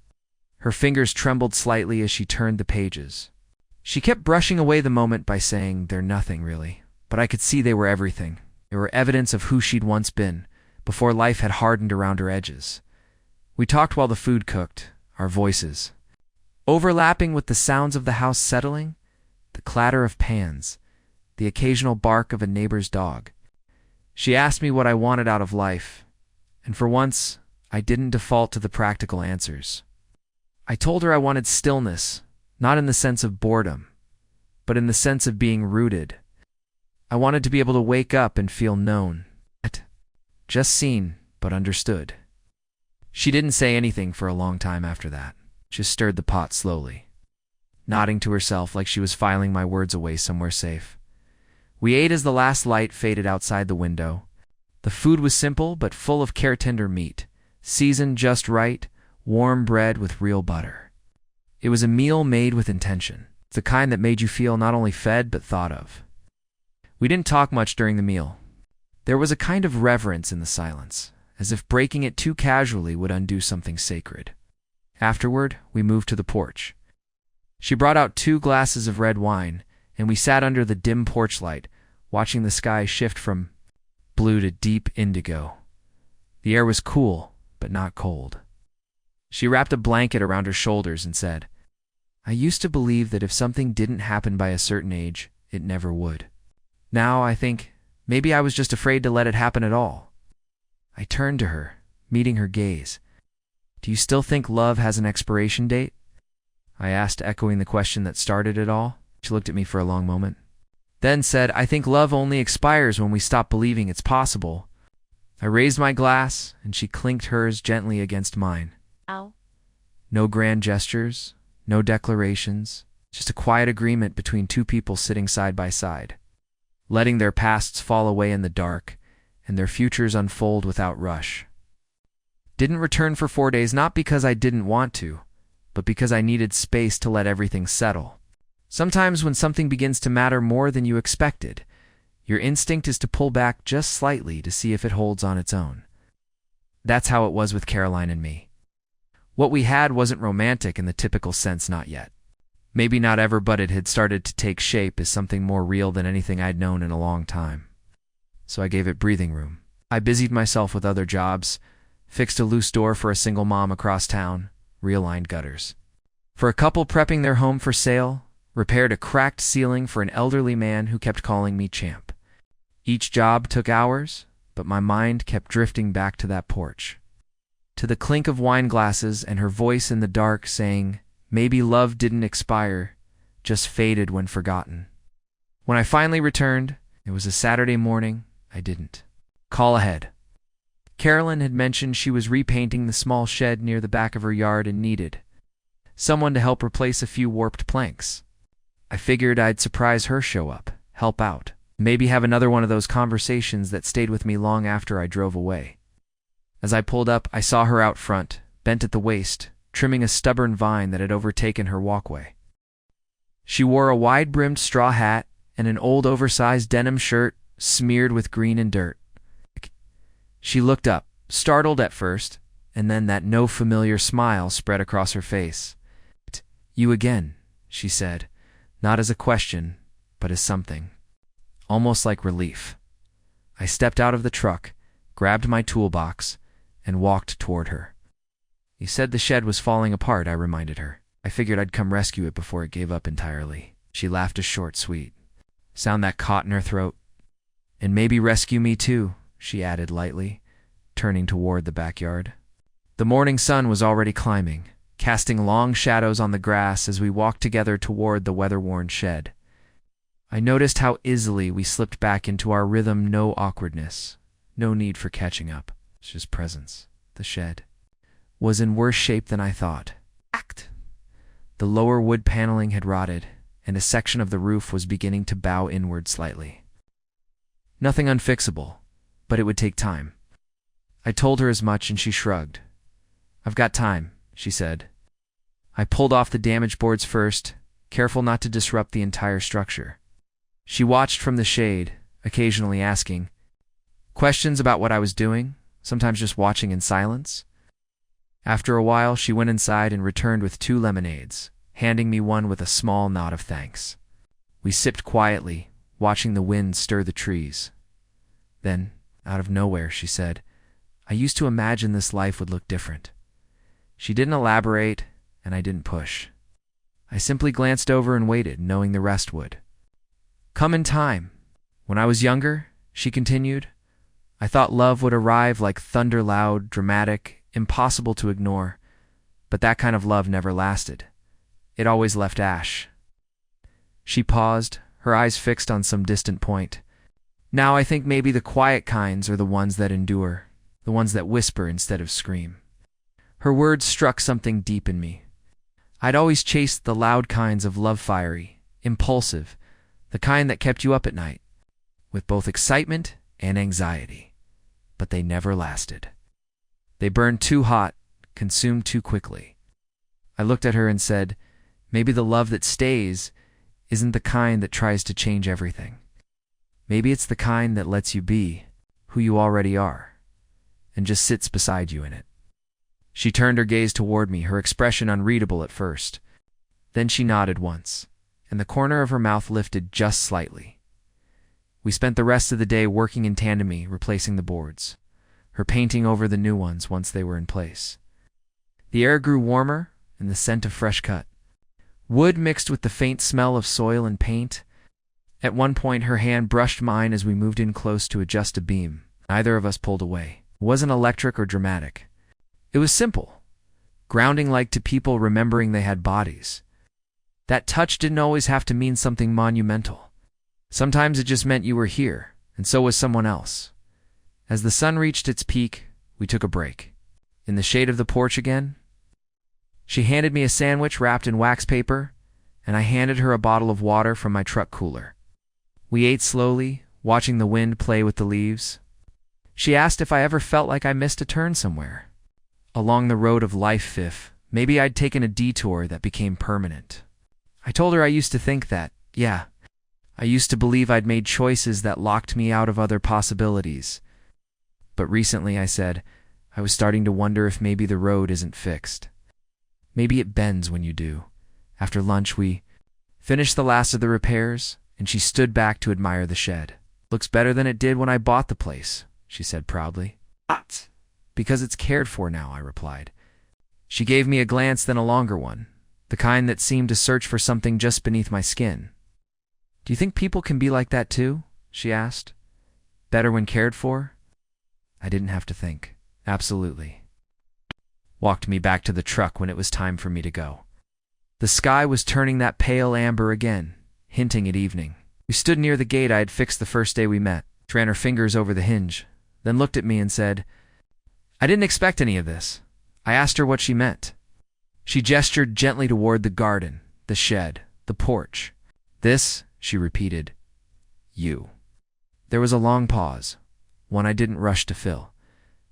Her fingers trembled slightly as she turned the pages. She kept brushing away the moment by saying, "They're nothing, really." But I could see they were everything. They were evidence of who she'd once been, before life had hardened around her edges. We talked while the food cooked, our voices overlapping with the sounds of the house settling, the clatter of pans, the occasional bark of a neighbor's dog. She asked me what I wanted out of life, and for once, I didn't default to the practical answers. I told her I wanted stillness, not in the sense of boredom, but in the sense of being rooted. I wanted to be able to wake up and feel known, just seen, but understood. She didn't say anything for a long time after that, just stirred the pot slowly, nodding to herself like she was filing my words away somewhere safe. We ate as the last light faded outside the window. The food was simple but full of care-tender meat, seasoned just right, warm bread with real butter. It was a meal made with intention, the kind that made you feel not only fed but thought of. We didn't talk much during the meal. There was a kind of reverence in the silence, as if breaking it too casually would undo something sacred. Afterward, we moved to the porch. She brought out 2 glasses of red wine, and we sat under the dim porch light, watching the sky shift from blue to deep indigo. The air was cool, but not cold. She wrapped a blanket around her shoulders and said, "I used to believe that if something didn't happen by a certain age, it never would. Now I think maybe I was just afraid to let it happen at all." I turned to her, meeting her gaze. "Do you still think love has an expiration date?" I asked, echoing the question that started it all. She looked at me for a long moment, then said, "I think love only expires when we stop believing it's possible." I raised my glass, and she clinked hers gently against mine. Ow. No grand gestures, no declarations, just a quiet agreement between 2 people sitting side by side, letting their pasts fall away in the dark and their futures unfold without rush. Didn't return for 4 days, not because I didn't want to, but because I needed space to let everything settle. Sometimes when something begins to matter more than you expected, your instinct is to pull back just slightly to see if it holds on its own. That's how it was with Caroline and me. What we had wasn't romantic in the typical sense, not yet. Maybe not ever, but it had started to take shape as something more real than anything I'd known in a long time. So I gave it breathing room. I busied myself with other jobs, fixed a loose door for a single mom across town, realigned gutters for a couple prepping their home for sale, repaired a cracked ceiling for an elderly man who kept calling me champ. Each job took hours, but my mind kept drifting back to that porch, to the clink of wine glasses and her voice in the dark saying, maybe love didn't expire, just faded when forgotten. When I finally returned, it was a Saturday morning. I didn't call ahead. Carolyn had mentioned she was repainting the small shed near the back of her yard and needed someone to help replace a few warped planks. I figured I'd surprise her, show up, help out, maybe have another one of those conversations that stayed with me long after I drove away. As I pulled up, I saw her out front, bent at the waist, trimming a stubborn vine that had overtaken her walkway. She wore a wide-brimmed straw hat and an old oversized denim shirt smeared with green and dirt. She looked up, startled at first, and then that no familiar smile spread across her face. "You again," she said, not as a question, but as something, almost like relief. I stepped out of the truck, grabbed my toolbox, and walked toward her. "You said the shed was falling apart," I reminded her. "I figured I'd come rescue it before it gave up entirely." She laughed a short, sweet sound that caught in her throat. "And maybe rescue me too," she added lightly, turning toward the backyard. The morning sun was already climbing, casting long shadows on the grass as we walked together toward the weather-worn shed. I noticed how easily we slipped back into our rhythm, no awkwardness, no need for catching up. Just presence. The shed was in worse shape than I thought. The lower wood paneling had rotted, and a section of the roof was beginning to bow inward slightly. Nothing unfixable, but it would take time. I told her as much, and she shrugged. "I've got time," she said. I pulled off the damaged boards first, careful not to disrupt the entire structure. She watched from the shade, occasionally asking questions about what I was doing, sometimes just watching in silence. After a while, she went inside and returned with 2 lemonades, handing me one with a small nod of thanks. We sipped quietly, watching the wind stir the trees. Then, out of nowhere, she said, "I used to imagine this life would look different." She didn't elaborate, and I didn't push. I simply glanced over and waited, knowing the rest would come in time. "When I was younger," she continued, "I thought love would arrive like thunder, loud, dramatic, impossible to ignore, but that kind of love never lasted. It always left ash." She paused, her eyes fixed on some distant point. "Now I think maybe the quiet kinds are the ones that endure, the ones that whisper instead of scream." Her words struck something deep in me. I'd always chased the loud kinds of love, fiery, impulsive, the kind that kept you up at night, with both excitement and anxiety. But they never lasted. They burned too hot, consumed too quickly. I looked at her and said, maybe the love that stays isn't the kind that tries to change everything. Maybe it's the kind that lets you be who you already are, and just sits beside you in it. She turned her gaze toward me, her expression unreadable at first. Then she nodded once, and the corner of her mouth lifted just slightly. We spent the rest of the day working in tandem, replacing the boards, her painting over the new ones once they were in place. The air grew warmer, and the scent of fresh cut wood mixed with the faint smell of soil and paint. At one point, her hand brushed mine as we moved in close to adjust a beam. Neither of us pulled away. It wasn't electric or dramatic. It was simple, grounding, like to people remembering they had bodies. That touch didn't always have to mean something monumental. Sometimes it just meant you were here, and so was someone else. As the sun reached its peak, we took a break. In the shade of the porch again, she handed me a sandwich wrapped in wax paper, and I handed her a bottle of water from my truck cooler. We ate slowly, watching the wind play with the leaves. She asked if I ever felt like I missed a turn somewhere along the road of life, if maybe I'd taken a detour that became permanent. I told her I used to think that, yeah, I used to believe I'd made choices that locked me out of other possibilities. But recently, I said, I was starting to wonder if maybe the road isn't fixed. Maybe it bends when you do. After lunch, we finished the last of the repairs, and she stood back to admire the shed. "Looks better than it did when I bought the place," she said proudly. "Because it's cared for now," I replied. She gave me a glance, then a longer one, the kind that seemed to search for something just beneath my skin. "Do you think people can be like that too?" she asked. "Better when cared for?" I didn't have to think. Absolutely. Walked me back to the truck when it was time for me to go. The sky was turning that pale amber again, hinting at evening. We stood near the gate I had fixed the first day we met. She ran her fingers over the hinge, then looked at me and said, "I didn't expect any of this." I asked her what she meant. She gestured gently toward the garden, the shed, the porch. "This," she repeated, You. There was a long pause, one I didn't rush to fill.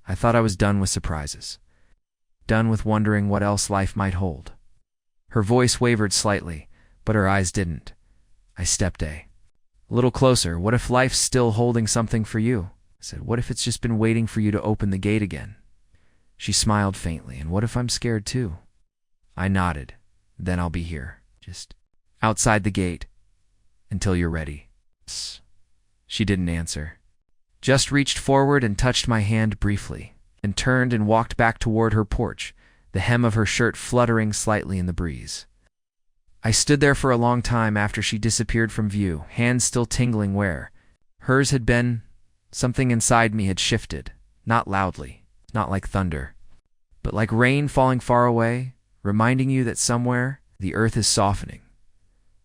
I thought I was done with surprises. Done with wondering what else life might hold. Her voice wavered slightly, but her eyes didn't. I stepped a little closer. What if life's still holding something for you? I said, what if it's just been waiting for you to open the gate again? She smiled faintly. And what if I'm scared too? I nodded. Then I'll be here, just outside the gate, until you're ready. She didn't answer. Just reached forward and touched my hand briefly, and turned and walked back toward her porch, the hem of her shirt fluttering slightly in the breeze. I stood there for a long time after she disappeared from view, hands still tingling where hers had been. Something inside me had shifted, not loudly, not like thunder, but like rain falling far away, reminding you that somewhere the earth is softening.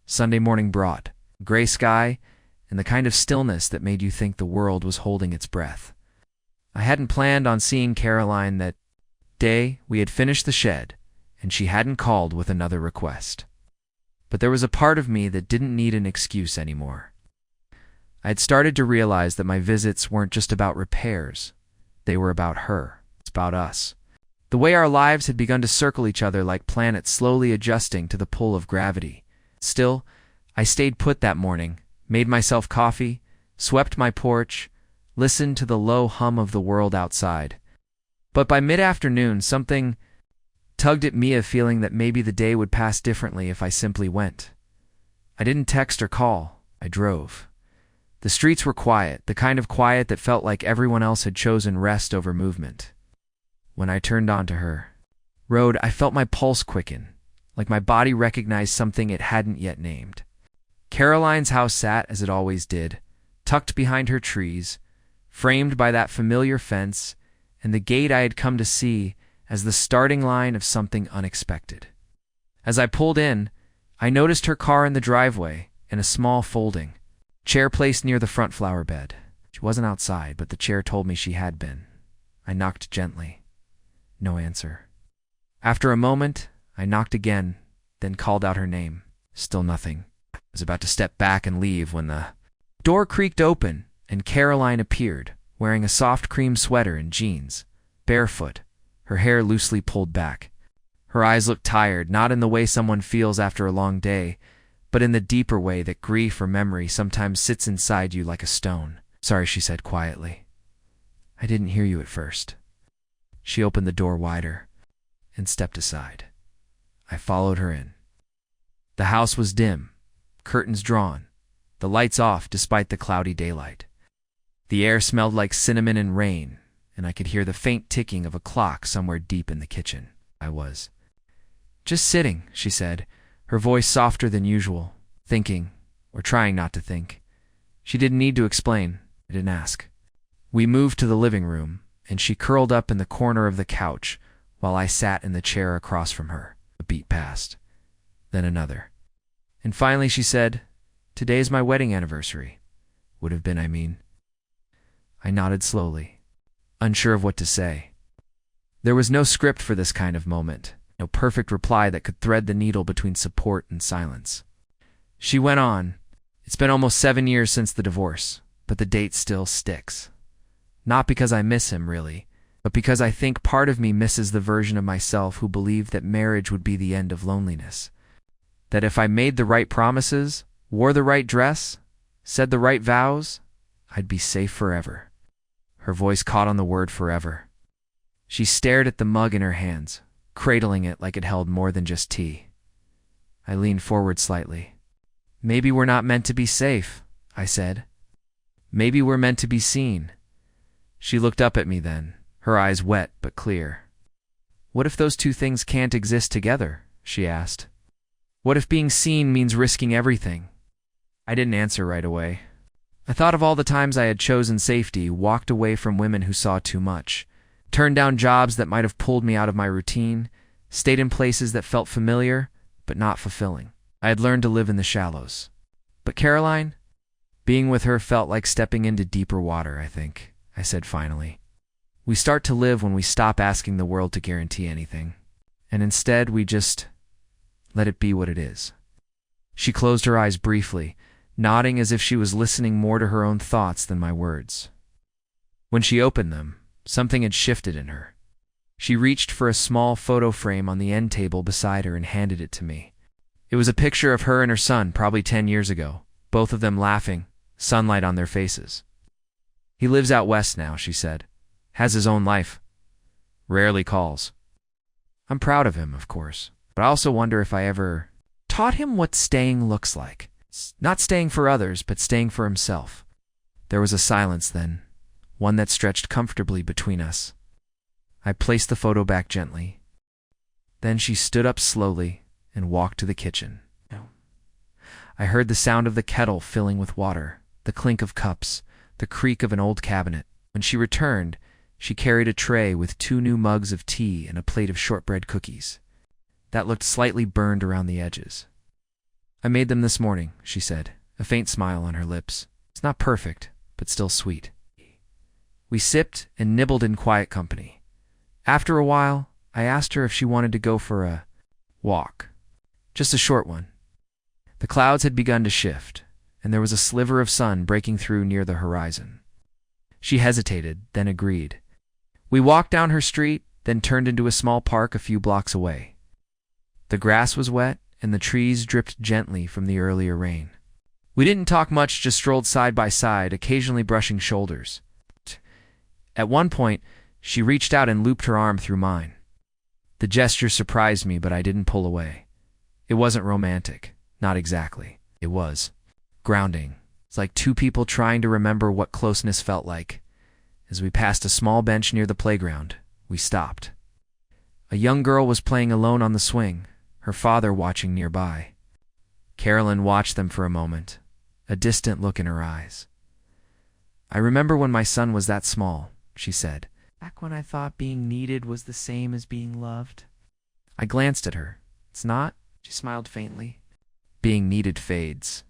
Sunday morning brought gray sky and the kind of stillness that made you think the world was holding its breath. I hadn't planned on seeing Caroline that day. We had finished the shed, and she hadn't called with another request. But there was a part of me that didn't need an excuse anymore. I had started to realize that my visits weren't just about repairs. They were about her. It's about us. The way our lives had begun to circle each other like planets slowly adjusting to the pull of gravity. Still, I stayed put that morning, made myself coffee, swept my porch, listened to the low hum of the world outside. But by mid-afternoon, something tugged at me, a feeling that maybe the day would pass differently if I simply went. I didn't text or call. I drove. The streets were quiet, the kind of quiet that felt like everyone else had chosen rest over movement. When I turned onto her road, I felt my pulse quicken, like my body recognized something it hadn't yet named. Caroline's house sat as it always did, tucked behind her trees, framed by that familiar fence and the gate I had come to see as the starting line of something unexpected. As I pulled in, I noticed her car in the driveway and a small folding chair placed near the front flower bed. She wasn't outside, but the chair told me she had been. I knocked gently. No answer. After a moment, I knocked again, then called out her name. Still nothing. I was about to step back and leave when the door creaked open and Caroline appeared, wearing a soft cream sweater and jeans, barefoot, her hair loosely pulled back. Her eyes looked tired, not in the way someone feels after a long day, but in the deeper way that grief or memory sometimes sits inside you like a stone. Sorry, she said quietly. I didn't hear you at first. She opened the door wider and stepped aside. I followed her in. The house was dim, curtains drawn, the lights off despite the cloudy daylight. The air smelled like cinnamon and rain, and I could hear the faint ticking of a clock somewhere deep in the kitchen. I was just sitting, she said, her voice softer than usual, thinking, or trying not to think. She didn't need to explain. I didn't ask. We moved to the living room, and she curled up in the corner of the couch while I sat in the chair across from her. A beat passed, then another. And finally she said, "Today's my wedding anniversary." Would have been, I mean. I nodded slowly, unsure of what to say. There was no script for this kind of moment, no perfect reply that could thread the needle between support and silence. She went on, "It's been almost 7 years since the divorce, but the date still sticks. Not because I miss him, really, but because I think part of me misses the version of myself who believed that marriage would be the end of loneliness. That if I made the right promises, wore the right dress, said the right vows, I'd be safe forever." Her voice caught on the word forever. She stared at the mug in her hands, cradling it like it held more than just tea. I leaned forward slightly. "Maybe we're not meant to be safe," I said. "Maybe we're meant to be seen." She looked up at me then, her eyes wet but clear. "What if those two things can't exist together?" she asked. "What if being seen means risking everything?" I didn't answer right away. I thought of all the times I had chosen safety, walked away from women who saw too much, turned down jobs that might have pulled me out of my routine, stayed in places that felt familiar but not fulfilling. I had learned to live in the shallows. But Caroline? Being with her felt like stepping into deeper water, I think, I said finally. We start to live when we stop asking the world to guarantee anything, and instead we just let it be what it is. She closed her eyes briefly, nodding as if she was listening more to her own thoughts than my words. When she opened them, something had shifted in her. She reached for a small photo frame on the end table beside her and handed it to me. It was a picture of her and her son, probably 10 years ago, both of them laughing, sunlight on their faces. "He lives out west now," she said. "Has his own life. Rarely calls." I'm proud of him, of course, but I also wonder if I ever taught him what staying looks like. Not staying for others, but staying for himself. There was a silence then, one that stretched comfortably between us. I placed the photo back gently. Then she stood up slowly and walked to the kitchen. I heard the sound of the kettle filling with water, the clink of cups, the creak of an old cabinet. When she returned, she carried a tray with 2 new mugs of tea and a plate of shortbread cookies that looked slightly burned around the edges. "I made them this morning," she said, a faint smile on her lips. "It's not perfect, but still sweet." We sipped and nibbled in quiet company. After a while, I asked her if she wanted to go for a walk. Just a short one. The clouds had begun to shift, and there was a sliver of sun breaking through near the horizon. She hesitated, then agreed. We walked down her street, then turned into a small park a few blocks away. The grass was wet, and the trees dripped gently from the earlier rain. We didn't talk much, just strolled side by side, occasionally brushing shoulders. At one point, she reached out and looped her arm through mine. The gesture surprised me, but I didn't pull away. It wasn't romantic. Not exactly. It was grounding. It's like 2 people trying to remember what closeness felt like. As we passed a small bench near the playground, we stopped. A young girl was playing alone on the swing, her father watching nearby. Carolyn watched them for a moment, a distant look in her eyes. "I remember when my son was that small," she said. "Back when I thought being needed was the same as being loved." I glanced at her. "It's not?" She smiled faintly. "Being needed fades.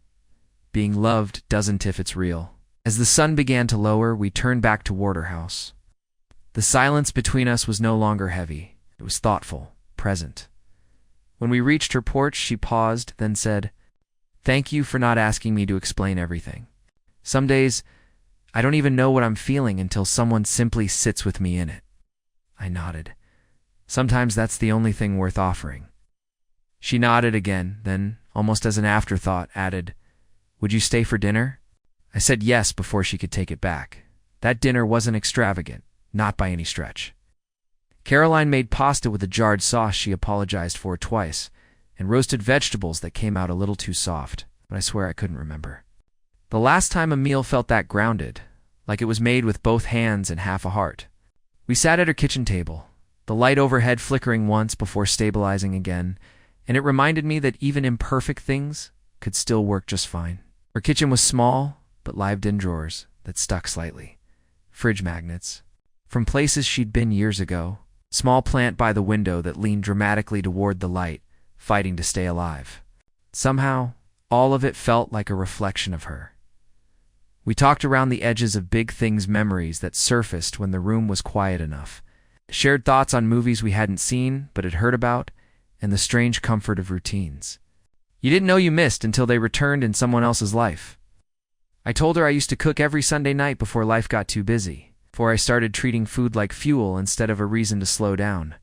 Being loved doesn't if it's real." As the sun began to lower, we turned back toward her house. The silence between us was no longer heavy. It was thoughtful, present. When we reached her porch, she paused, then said, "Thank you for not asking me to explain everything. Some days, I don't even know what I'm feeling until someone simply sits with me in it." I nodded. Sometimes that's the only thing worth offering. She nodded again, then, almost as an afterthought, added, "Would you stay for dinner?" I said yes before she could take it back. That dinner wasn't extravagant, not by any stretch. Caroline made pasta with a jarred sauce she apologized for twice, and roasted vegetables that came out a little too soft, but I swear I couldn't remember. The last time a meal felt that grounded, like it was made with both hands and half a heart. We sat at her kitchen table, the light overhead flickering once before stabilizing again, and it reminded me that even imperfect things could still work just fine. Her kitchen was small, but lived-in drawers that stuck slightly. Fridge magnets. From places she'd been years ago. Small plant by the window that leaned dramatically toward the light, fighting to stay alive. Somehow, all of it felt like a reflection of her. We talked around the edges of big things, memories that surfaced when the room was quiet enough. Shared thoughts on movies we hadn't seen but had heard about, and the strange comfort of routines. You didn't know you missed until they returned in someone else's life. I told her I used to cook every Sunday night before life got too busy, before I started treating food like fuel instead of a reason to slow down.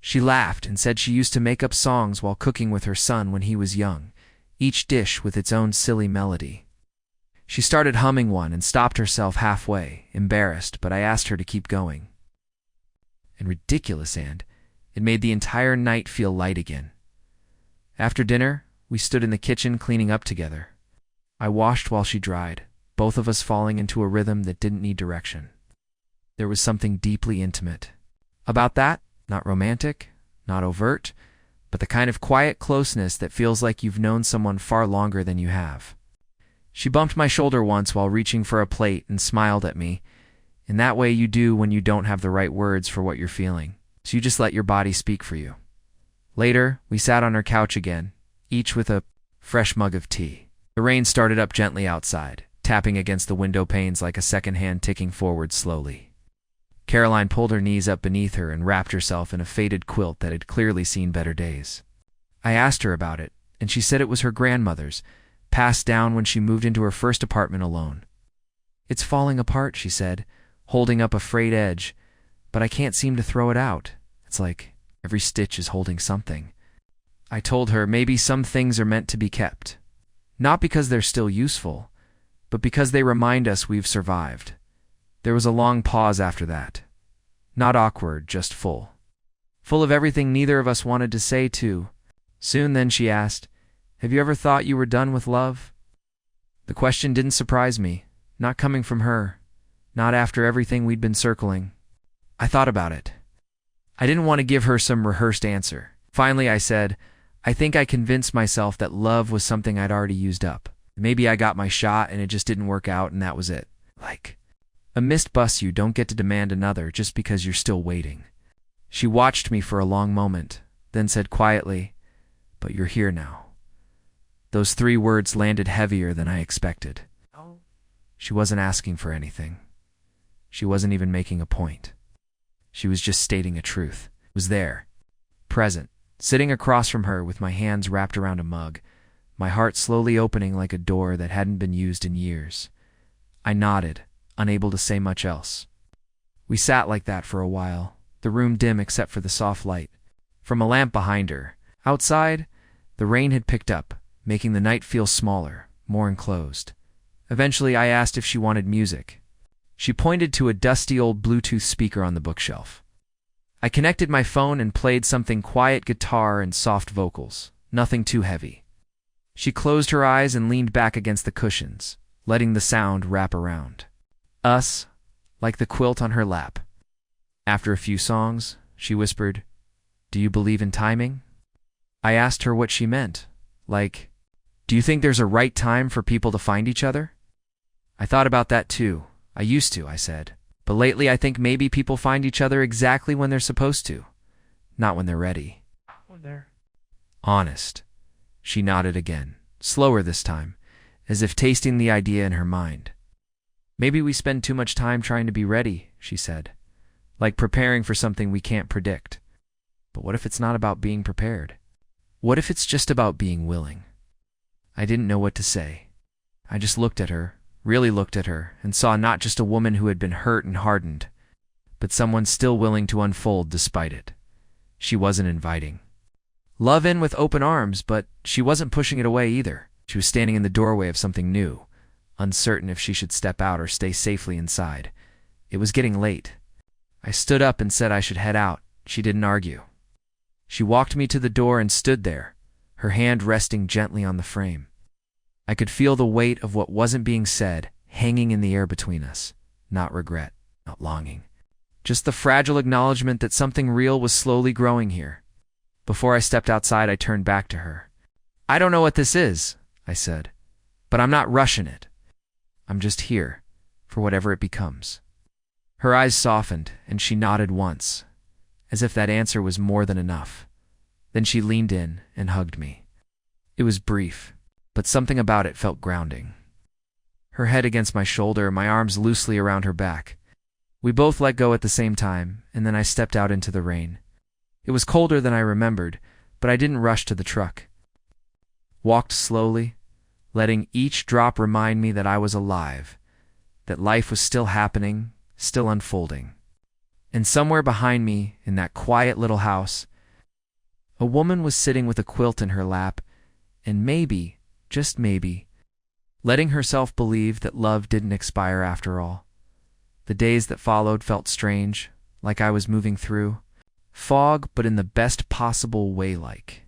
She laughed and said she used to make up songs while cooking with her son when he was young, each dish with its own silly melody. She started humming one and stopped herself halfway, embarrassed, but I asked her to keep going. And ridiculous, and it made the entire night feel light again. After dinner, we stood in the kitchen cleaning up together. I washed while she dried, both of us falling into a rhythm that didn't need direction. There was something deeply intimate about that, not romantic, not overt, but the kind of quiet closeness that feels like you've known someone far longer than you have. She bumped my shoulder once while reaching for a plate and smiled at me, in that way you do when you don't have the right words for what you're feeling, so you just let your body speak for you. Later, we sat on her couch again, each with a fresh mug of tea. The rain started up gently outside, tapping against the window panes like a second hand ticking forward slowly. Caroline pulled her knees up beneath her and wrapped herself in a faded quilt that had clearly seen better days. I asked her about it, and she said it was her grandmother's, passed down when she moved into her first apartment alone. "It's falling apart," she said, holding up a frayed edge, "but I can't seem to throw it out. It's like every stitch is holding something." I told her maybe some things are meant to be kept. Not because they're still useful, but because they remind us we've survived. There was a long pause after that. Not awkward, just full. Full of everything neither of us wanted to say, too. Soon then she asked, "Have you ever thought you were done with love?" The question didn't surprise me, not coming from her, not after everything we'd been circling. I thought about it. I didn't want to give her some rehearsed answer. Finally, I said, "I think I convinced myself that love was something I'd already used up. Maybe I got my shot and it just didn't work out and that was it. Like a missed bus you don't get to demand another just because you're still waiting." She watched me for a long moment, then said quietly, "But you're here now." Those 3 words landed heavier than I expected. She wasn't asking for anything. She wasn't even making a point. She was just stating a truth. It was there, present, sitting across from her with my hands wrapped around a mug, my heart slowly opening like a door that hadn't been used in years. I nodded, unable to say much else. We sat like that for a while, the room dim except for the soft light from a lamp behind her. Outside, the rain had picked up, making the night feel smaller, more enclosed. Eventually, I asked if she wanted music. She pointed to a dusty old Bluetooth speaker on the bookshelf. I connected my phone and played something quiet guitar and soft vocals, nothing too heavy. She closed her eyes and leaned back against the cushions, letting the sound wrap around us, like the quilt on her lap. After a few songs, she whispered, "Do you believe in timing?" I asked her what she meant. Like, do you think there's a right time for people to find each other? I thought about that too. I used to, I said. But lately I think maybe people find each other exactly when they're supposed to, not when they're ready. When they're honest. She nodded again, slower this time, as if tasting the idea in her mind. "Maybe we spend too much time trying to be ready," she said, "like preparing for something we can't predict. But what if it's not about being prepared? What if it's just about being willing?" I didn't know what to say. I just looked at her, really looked at her, and saw not just a woman who had been hurt and hardened, but someone still willing to unfold despite it. She wasn't inviting love in with open arms, but she wasn't pushing it away either. She was standing in the doorway of something new, uncertain if she should step out or stay safely inside. It was getting late. I stood up and said I should head out. She didn't argue. She walked me to the door and stood there, her hand resting gently on the frame. I could feel the weight of what wasn't being said hanging in the air between us. Not regret, not longing. Just the fragile acknowledgement that something real was slowly growing here. Before I stepped outside, I turned back to her. "I don't know what this is," I said, "but I'm not rushing it. I'm just here, for whatever it becomes." Her eyes softened, and she nodded once, as if that answer was more than enough. Then she leaned in and hugged me. It was brief, but something about it felt grounding. Her head against my shoulder, my arms loosely around her back. We both let go at the same time, and then I stepped out into the rain. It was colder than I remembered, but I didn't rush to the truck. Walked slowly, letting each drop remind me that I was alive, that life was still happening, still unfolding. And somewhere behind me, in that quiet little house, a woman was sitting with a quilt in her lap, and maybe, just maybe, letting herself believe that love didn't expire after all. The days that followed felt strange, like I was moving through fog, but in the best possible way like.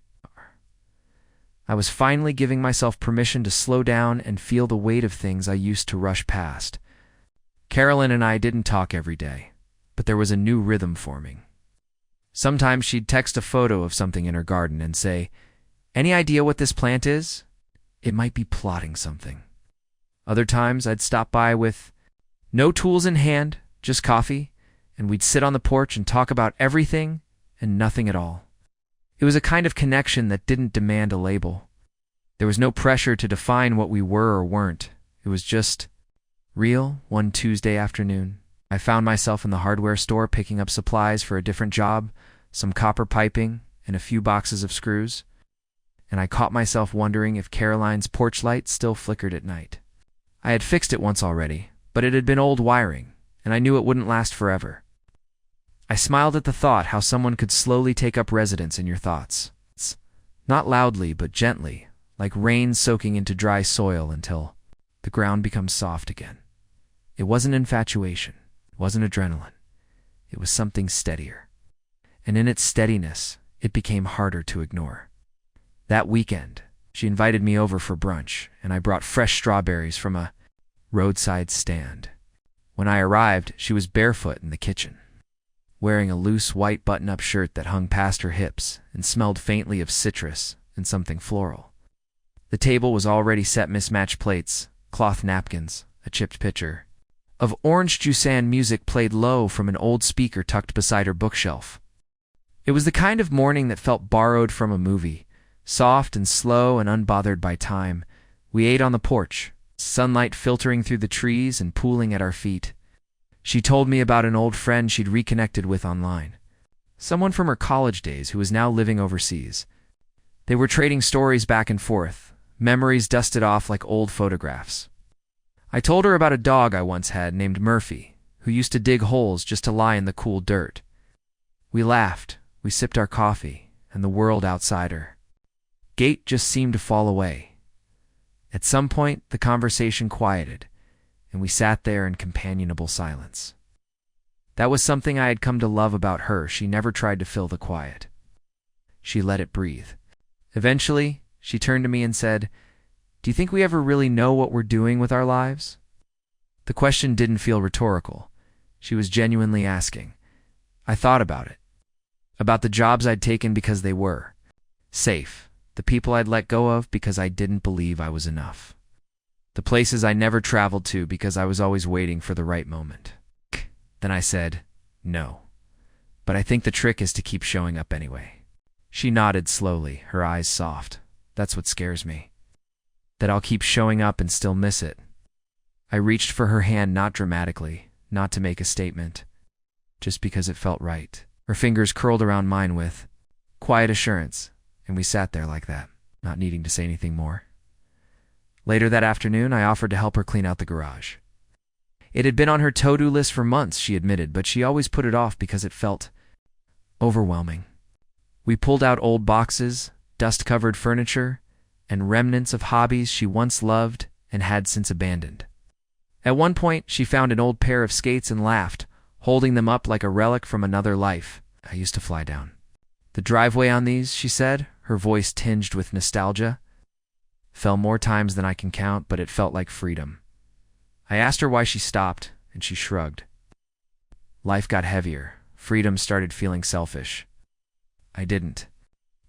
I was finally giving myself permission to slow down and feel the weight of things I used to rush past. Carolyn and I didn't talk every day, but there was a new rhythm forming. Sometimes she'd text a photo of something in her garden and say, "Any idea what this plant is?" It might be plotting something. Other times I'd stop by with no tools in hand, just coffee, and we'd sit on the porch and talk about everything and nothing at all. It was a kind of connection that didn't demand a label. There was no pressure to define what we were or weren't. It was just real. One Tuesday afternoon, I found myself in the hardware store picking up supplies for a different job, some copper piping, and a few boxes of screws. and I caught myself wondering if Caroline's porch light still flickered at night. I had fixed it once already, but it had been old wiring, and I knew it wouldn't last forever. I smiled at the thought how someone could slowly take up residence in your thoughts. Not loudly, but gently, like rain soaking into dry soil until the ground becomes soft again. It wasn't infatuation, it wasn't adrenaline. It was something steadier. And in its steadiness, it became harder to ignore. That weekend, she invited me over for brunch, and I brought fresh strawberries from a roadside stand. When I arrived, she was barefoot in the kitchen, wearing a loose white button-up shirt that hung past her hips and smelled faintly of citrus and something floral. The table was already set mismatched plates, cloth napkins, a chipped pitcher of orange Jusan music played low from an old speaker tucked beside her bookshelf. It was the kind of morning that felt borrowed from a movie, soft and slow and unbothered by time. We ate on the porch, sunlight filtering through the trees and pooling at our feet. She told me about an old friend she'd reconnected with online, someone from her college days who was now living overseas. They were trading stories back and forth, memories dusted off like old photographs. I told her about a dog I once had named Murphy, who used to dig holes just to lie in the cool dirt. We laughed, we sipped our coffee, and the world outside her gate just seemed to fall away. At some point, the conversation quieted, and we sat there in companionable silence. That was something I had come to love about her. She never tried to fill the quiet. She let it breathe. Eventually, she turned to me and said, "Do you think we ever really know what we're doing with our lives?" The question didn't feel rhetorical. She was genuinely asking. I thought about it. About the jobs I'd taken because they were safe. The people I'd let go of because I didn't believe I was enough. The places I never traveled to because I was always waiting for the right moment. Then I said, "No. But I think the trick is to keep showing up anyway." She nodded slowly, her eyes soft. "That's what scares me. That I'll keep showing up and still miss it." I reached for her hand, not dramatically, not to make a statement, just because it felt right. Her fingers curled around mine with quiet assurance, and we sat there like that, not needing to say anything more. Later that afternoon, I offered to help her clean out the garage. It had been on her to-do list for months, she admitted, but she always put it off because it felt overwhelming. We pulled out old boxes, dust-covered furniture, and remnants of hobbies she once loved and had since abandoned. At one point, she found an old pair of skates and laughed, holding them up like a relic from another life. I used to fly down the driveway on these, she said, her voice tinged with nostalgia. Fell more times than I can count, but it felt like freedom. I asked her why she stopped, and she shrugged. Life got heavier. Freedom started feeling selfish. I didn't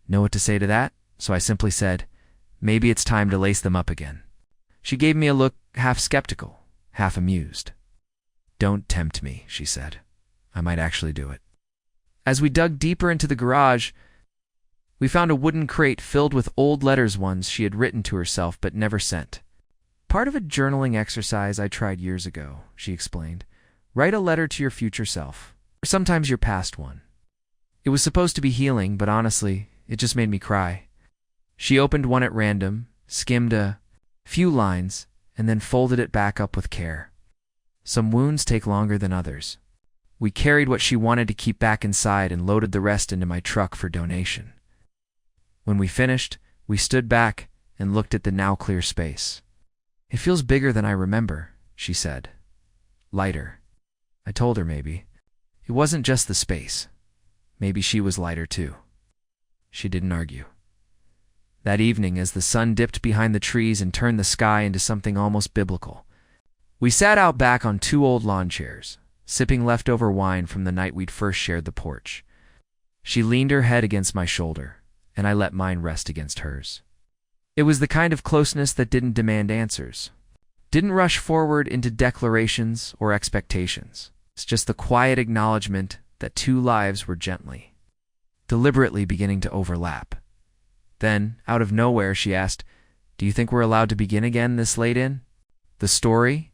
know what to say to that, so I simply said, "Maybe it's time to lace them up again." She gave me a look, half skeptical, half amused. "Don't tempt me," she said. "I might actually do it." As we dug deeper into the garage, we found a wooden crate filled with old letters, ones she had written to herself but never sent. "Part of a journaling exercise I tried years ago," she explained. "Write a letter to your future self, or sometimes your past one. It was supposed to be healing, but honestly, it just made me cry." She opened one at random, skimmed a few lines, and then folded it back up with care. Some wounds take longer than others. We carried what she wanted to keep back inside and loaded the rest into my truck for donation. When we finished, we stood back and looked at the now clear space. "It feels bigger than I remember," she said. "Lighter." I told her maybe it wasn't just the space. Maybe she was lighter too. She didn't argue. That evening, as the sun dipped behind the trees and turned the sky into something almost biblical, we sat out back on 2 old lawn chairs, sipping leftover wine from the night we'd first shared the porch. She leaned her head against my shoulder, and I let mine rest against hers. It was the kind of closeness that didn't demand answers, didn't rush forward into declarations or expectations. It's just the quiet acknowledgement that 2 lives were gently, deliberately beginning to overlap. Then, out of nowhere, she asked, "Do you think we're allowed to begin again this late in the story?"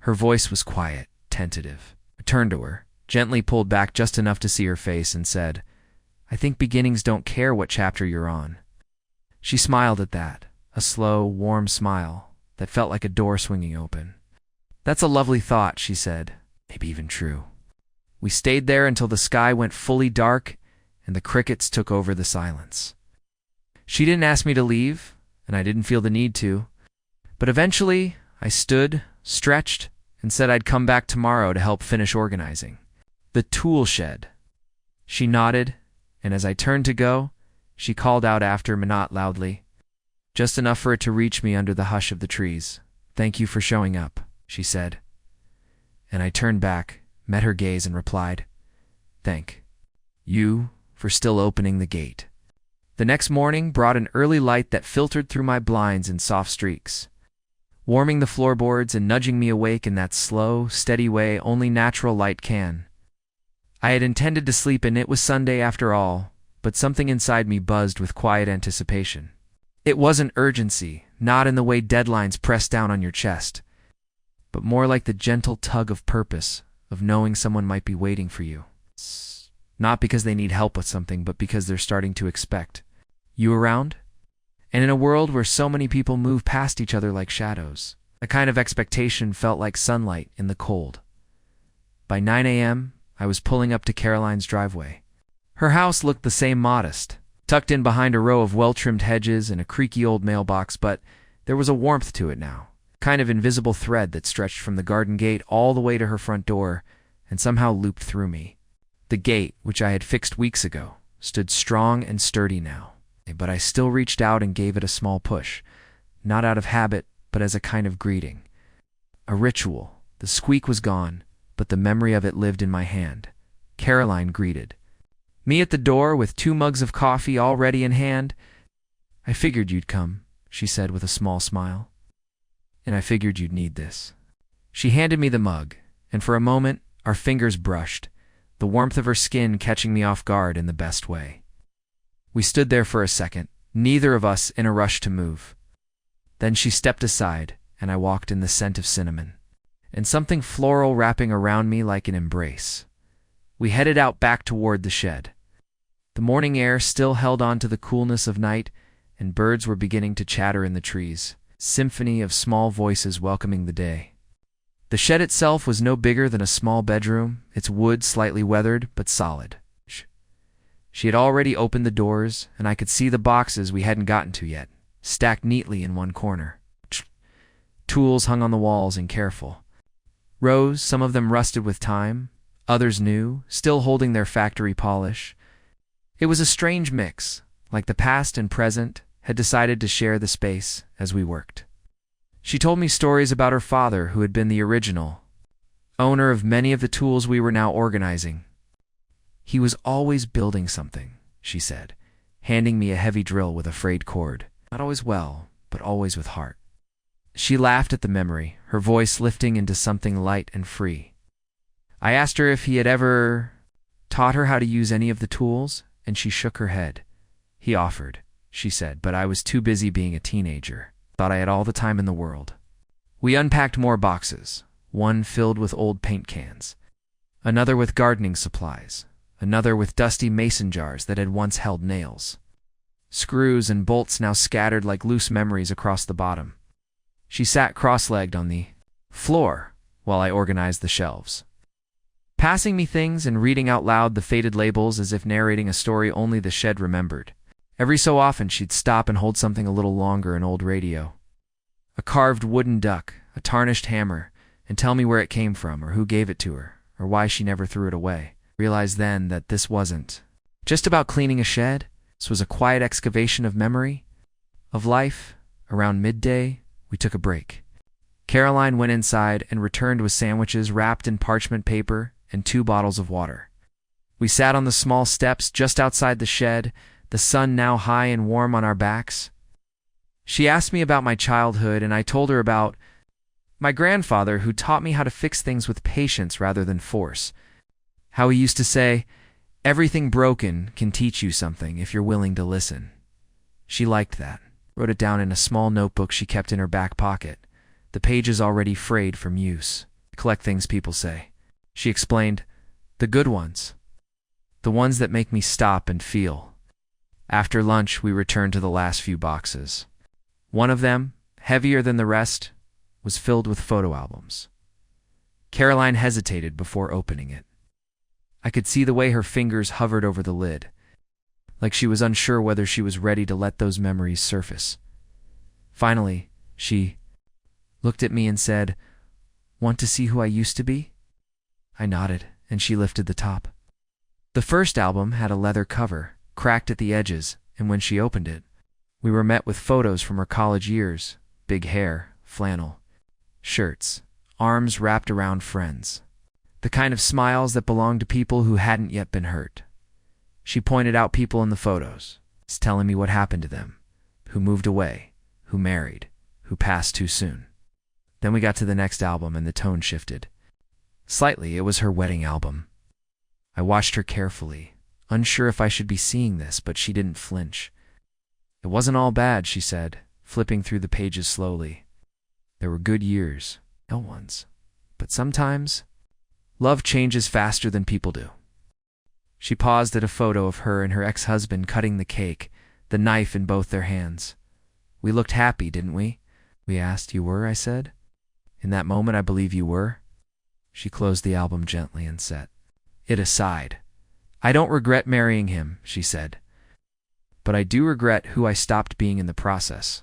Her voice was quiet, tentative. I turned to her, gently pulled back just enough to see her face, and said, "I think beginnings don't care what chapter you're on." She smiled at that, a slow, warm smile that felt like a door swinging open. "That's a lovely thought," she said, "maybe even true." We stayed there until the sky went fully dark and the crickets took over the silence. She didn't ask me to leave, and I didn't feel the need to, but eventually I stood, stretched, and said I'd come back tomorrow to help finish organizing. "The tool shed." She nodded, and as I turned to go, she called out after me, not loudly, just enough for it to reach me under the hush of the trees. "Thank you for showing up," she said. And I turned back, met her gaze, and replied, "Thank you for still opening the gate." The next morning brought an early light that filtered through my blinds in soft streaks, warming the floorboards and nudging me awake in that slow, steady way only natural light can. I had intended to sleep, and it was Sunday after all, but something inside me buzzed with quiet anticipation. It wasn't urgency, not in the way deadlines press down on your chest, but more like the gentle tug of purpose, of knowing someone might be waiting for you. Not because they need help with something, but because they're starting to expect you around. And in a world where so many people move past each other like shadows, a kind of expectation felt like sunlight in the cold. By 9 a.m., I was pulling up to Caroline's driveway. Her house looked the same, modest, tucked in behind a row of well-trimmed hedges and a creaky old mailbox, but there was a warmth to it now, a kind of invisible thread that stretched from the garden gate all the way to her front door and somehow looped through me. The gate, which I had fixed weeks ago, stood strong and sturdy now, but I still reached out and gave it a small push, not out of habit, but as a kind of greeting. A ritual. The squeak was gone, but the memory of it lived in my hand. Caroline greeted me at the door with 2 mugs of coffee all ready in hand. "I figured you'd come," she said with a small smile. "And I figured you'd need this." She handed me the mug, and for a moment our fingers brushed, the warmth of her skin catching me off guard in the best way. We stood there for a second, neither of us in a rush to move. Then she stepped aside, and I walked in the scent of cinnamon, and something floral wrapping around me like an embrace. We headed out back toward the shed. The morning air still held on to the coolness of night, and birds were beginning to chatter in the trees, symphony of small voices welcoming the day. The shed itself was no bigger than a small bedroom, its wood slightly weathered but solid. She had already opened the doors, and I could see the boxes we hadn't gotten to yet, stacked neatly in one corner. Tools hung on the walls and careful. Rows, some of them rusted with time, others new, still holding their factory polish. It was a strange mix, like the past and present had decided to share the space as we worked. She told me stories about her father, who had been the original owner of many of the tools we were now organizing. "He was always building something," she said, handing me a heavy drill with a frayed cord. "Not always well, but always with heart." She laughed at the memory, her voice lifting into something light and free. I asked her if he had ever taught her how to use any of the tools, and she shook her head. "He offered," she said, "but I was too busy being a teenager. Thought I had all the time in the world." We unpacked more boxes, one filled with old paint cans, another with gardening supplies, another with dusty mason jars that had once held nails. Screws and bolts now scattered like loose memories across the bottom. She sat cross-legged on the floor while I organized the shelves, passing me things and reading out loud the faded labels as if narrating a story only the shed remembered. Every so often she'd stop and hold something a little longer, an old radio, a carved wooden duck, a tarnished hammer, and tell me where it came from or who gave it to her or why she never threw it away. Realized then that this wasn't just about cleaning a shed. This was a quiet excavation of memory, of life. Around midday, we took a break. Caroline went inside and returned with sandwiches wrapped in parchment paper and 2 bottles of water. We sat on the small steps just outside the shed, the sun now high and warm on our backs. She asked me about my childhood, and I told her about my grandfather, who taught me how to fix things with patience rather than force. How he used to say, "Everything broken can teach you something if you're willing to listen." She liked that, wrote it down in a small notebook she kept in her back pocket, the pages already frayed from use. "Collect things people say," she explained. "The good ones. The ones that make me stop and feel. After lunch, we returned to the last few boxes. One of them, heavier than the rest, was filled with photo albums. Caroline hesitated before opening it. I could see the way her fingers hovered over the lid, like she was unsure whether she was ready to let those memories surface. Finally, she looked at me and said, "Want to see who I used to be?" I nodded, and she lifted the top. The first album had a leather cover, cracked at the edges, and when she opened it, we were met with photos from her college years: big hair, flannel, shirts, arms wrapped around friends. The kind of smiles that belonged to people who hadn't yet been hurt. She pointed out people in the photos, telling me what happened to them, who moved away, who married, who passed too soon. Then we got to the next album and the tone shifted. Slightly, it was her wedding album. I watched her carefully, unsure if I should be seeing this, but she didn't flinch. "It wasn't all bad," she said, flipping through the pages slowly. "There were good years, ill ones. But sometimes, love changes faster than people do." She paused at a photo of her and her ex-husband cutting the cake, the knife in both their hands. "We looked happy, didn't we?" we asked. "You were," I said. "In that moment, I believe you were." She closed the album gently and set it aside. "I don't regret marrying him," she said. "But I do regret who I stopped being in the process."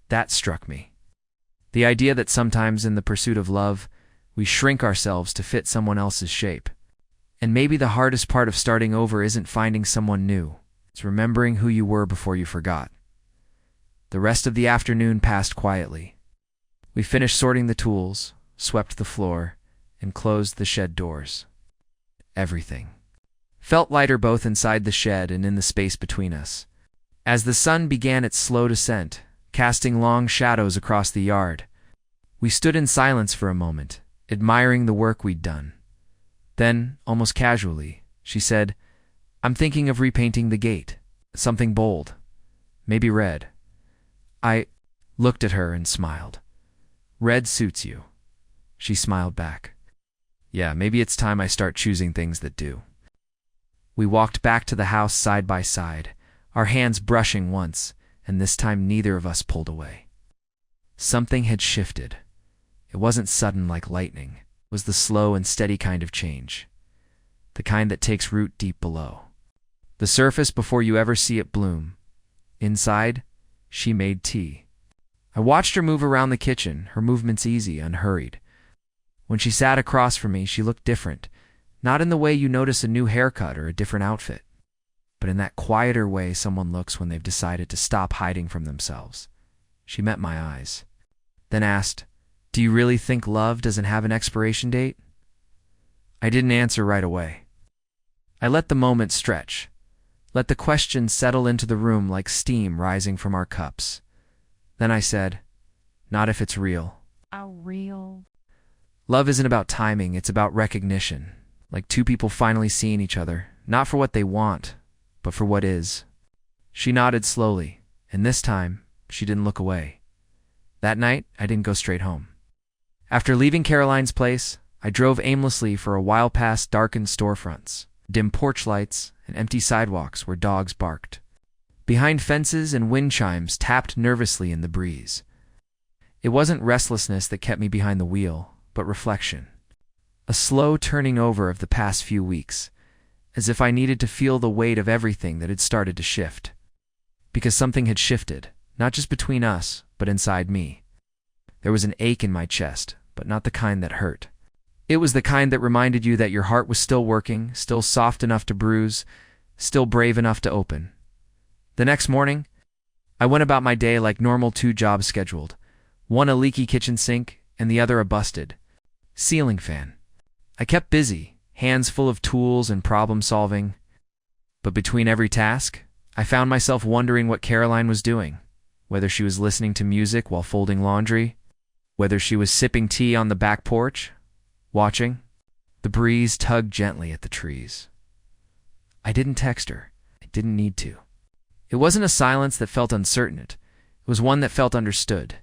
That struck me. The idea that sometimes in the pursuit of love, we shrink ourselves to fit someone else's shape. And maybe the hardest part of starting over isn't finding someone new. It's remembering who you were before you forgot. The rest of the afternoon passed quietly. We finished sorting the tools, swept the floor, and closed the shed doors. Everything felt lighter both inside the shed and in the space between us. As the sun began its slow descent, casting long shadows across the yard, we stood in silence for a moment, admiring the work we'd done. Then, almost casually, she said, "I'm thinking of repainting the gate. Something bold. Maybe red." I looked at her and smiled. "Red suits you." She smiled back. "Yeah, maybe it's time I start choosing things that do." We walked back to the house side by side, our hands brushing once, and this time neither of us pulled away. Something had shifted. It wasn't sudden like lightning. It was the slow and steady kind of change, the kind that takes root deep below. The surface before you ever see it bloom. Inside, she made tea. I watched her move around the kitchen, her movements easy, unhurried. When she sat across from me, she looked different, not in the way you notice a new haircut or a different outfit, but in that quieter way someone looks when they've decided to stop hiding from themselves. She met my eyes, then asked, "Do you really think love doesn't have an expiration date?" I didn't answer right away. I let the moment stretch, let the question settle into the room like steam rising from our cups. Then I said, "Not if it's real." Real. Love isn't about timing, it's about recognition, like two people finally seeing each other, not for what they want, but for what is. She nodded slowly, and this time, she didn't look away. That night, I didn't go straight home. After leaving Caroline's place, I drove aimlessly for a while past darkened storefronts, dim porch lights, and empty sidewalks where dogs barked. Behind fences and wind chimes tapped nervously in the breeze. It wasn't restlessness that kept me behind the wheel, but reflection. A slow turning over of the past few weeks, as if I needed to feel the weight of everything that had started to shift. Because something had shifted, not just between us, but inside me. There was an ache in my chest, but not the kind that hurt. It was the kind that reminded you that your heart was still working, still soft enough to bruise, still brave enough to open. The next morning, I went about my day like normal 2 jobs scheduled, one a leaky kitchen sink and the other a busted ceiling fan. I kept busy, hands full of tools and problem solving. But between every task, I found myself wondering what Caroline was doing, whether she was listening to music while folding laundry, whether she was sipping tea on the back porch, watching. The breeze tugged gently at the trees. I didn't text her. I didn't need to. It wasn't a silence that felt uncertain. It was one that felt understood.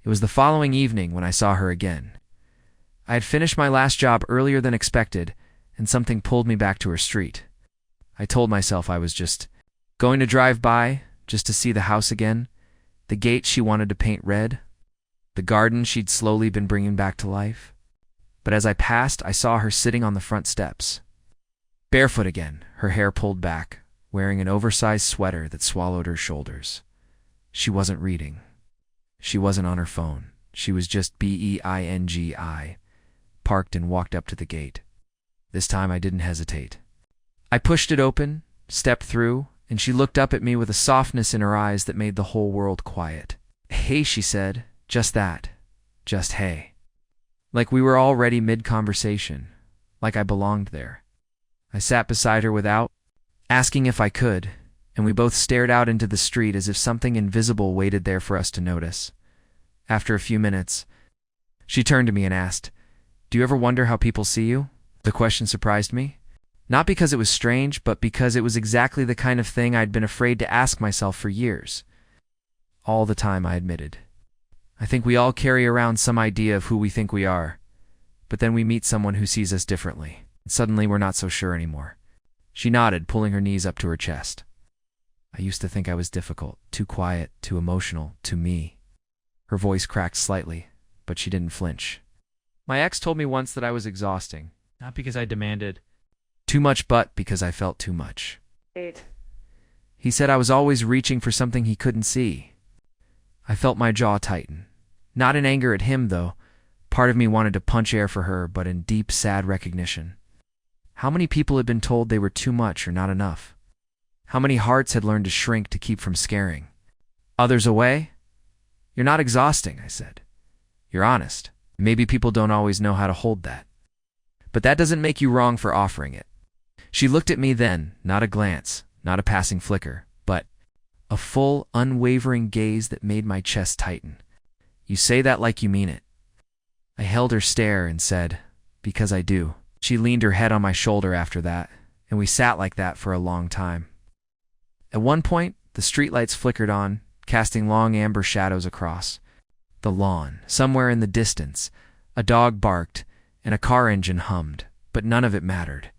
It was the following evening when I saw her again. I had finished my last job earlier than expected, and something pulled me back to her street. I told myself I was just Going to drive by, just to see the house again, the gate she wanted to paint red, the garden she'd slowly been bringing back to life. But as I passed, I saw her sitting on the front steps. Barefoot again, her hair pulled back, wearing an oversized sweater that swallowed her shoulders. She wasn't reading. She wasn't on her phone. She was just BEINGI, parked and walked up to the gate. This time I didn't hesitate. I pushed it open, stepped through, and she looked up at me with a softness in her eyes that made the whole world quiet. "Hey," she said. Just that. Just hey. Like we were already mid-conversation. Like I belonged there. I sat beside her without asking if I could, and we both stared out into the street as if something invisible waited there for us to notice. After a few minutes, she turned to me and asked, "Do you ever wonder how people see you?" The question surprised me. Not because it was strange, but because it was exactly the kind of thing I'd been afraid to ask myself for years. All the time, I admitted. I think we all carry around some idea of who we think we are, but then we meet someone who sees us differently, and suddenly we're not so sure anymore. She nodded, pulling her knees up to her chest. I used to think I was difficult, too quiet, too emotional, too me. Her voice cracked slightly, but she didn't flinch. My ex told me once that I was exhausting, not because I demanded too much, but because I felt too much. He said I was always reaching for something he couldn't see. I felt my jaw tighten. Not in anger at him, though. Part of me wanted to punch air for her, but in deep, sad recognition. How many people had been told they were too much or not enough? How many hearts had learned to shrink to keep from scaring? Others away? "You're not exhausting," I said. "You're honest. Maybe people don't always know how to hold that. But that doesn't make you wrong for offering it." She looked at me then, not a glance, not a passing flicker, but a full, unwavering gaze that made my chest tighten. "You say that like you mean it." I held her stare and said, "Because I do." She leaned her head on my shoulder after that, and we sat like that for a long time. At one point, the streetlights flickered on, casting long amber shadows across the lawn. Somewhere in the distance, a dog barked and a car engine hummed, but none of it mattered.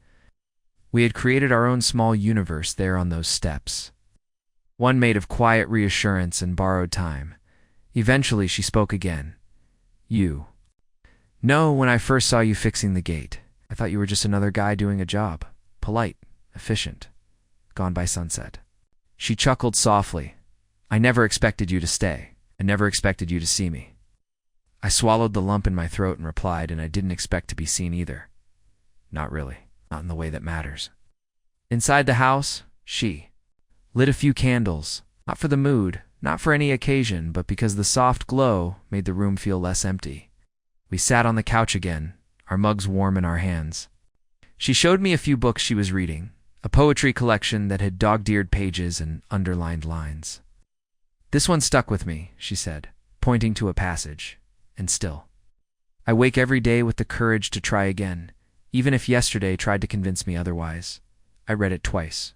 We had created our own small universe there on those steps. One made of quiet reassurance and borrowed time. Eventually, she spoke again. "You. No, when I first saw you fixing the gate, I thought you were just another guy doing a job. Polite, efficient. Gone by sunset." She chuckled softly. "I never expected you to stay. I never expected you to see me." I swallowed the lump in my throat and replied, "And I didn't expect to be seen either. Not really. Not in the way that matters." Inside the house, she lit a few candles, not for the mood, not for any occasion, but because the soft glow made the room feel less empty. We sat on the couch again, our mugs warm in our hands. She showed me a few books she was reading, a poetry collection that had dog-eared pages and underlined lines. "This one stuck with me," she said, pointing to a passage, and still. "I wake every day with the courage to try again, even if yesterday tried to convince me otherwise." I read it twice,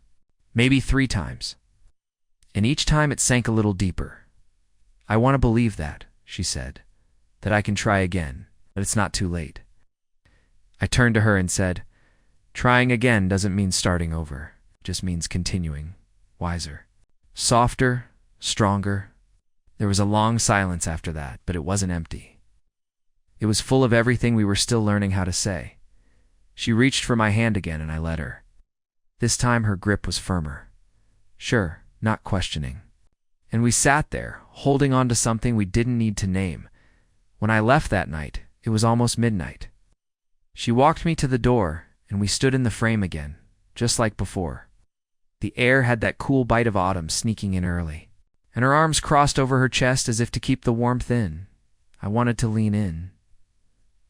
maybe 3 times, and each time it sank a little deeper. "I want to believe that," she said, "that I can try again, that it's not too late." I turned to her and said, "Trying again doesn't mean starting over. It just means continuing, wiser, softer, stronger." There was a long silence after that, but it wasn't empty. It was full of everything we were still learning how to say. She reached for my hand again, and I let her. This time her grip was firmer. Sure, not questioning. And we sat there, holding on to something we didn't need to name. When I left that night, it was almost midnight. She walked me to the door, and we stood in the frame again, just like before. The air had that cool bite of autumn sneaking in early, and her arms crossed over her chest as if to keep the warmth in. I wanted to lean in,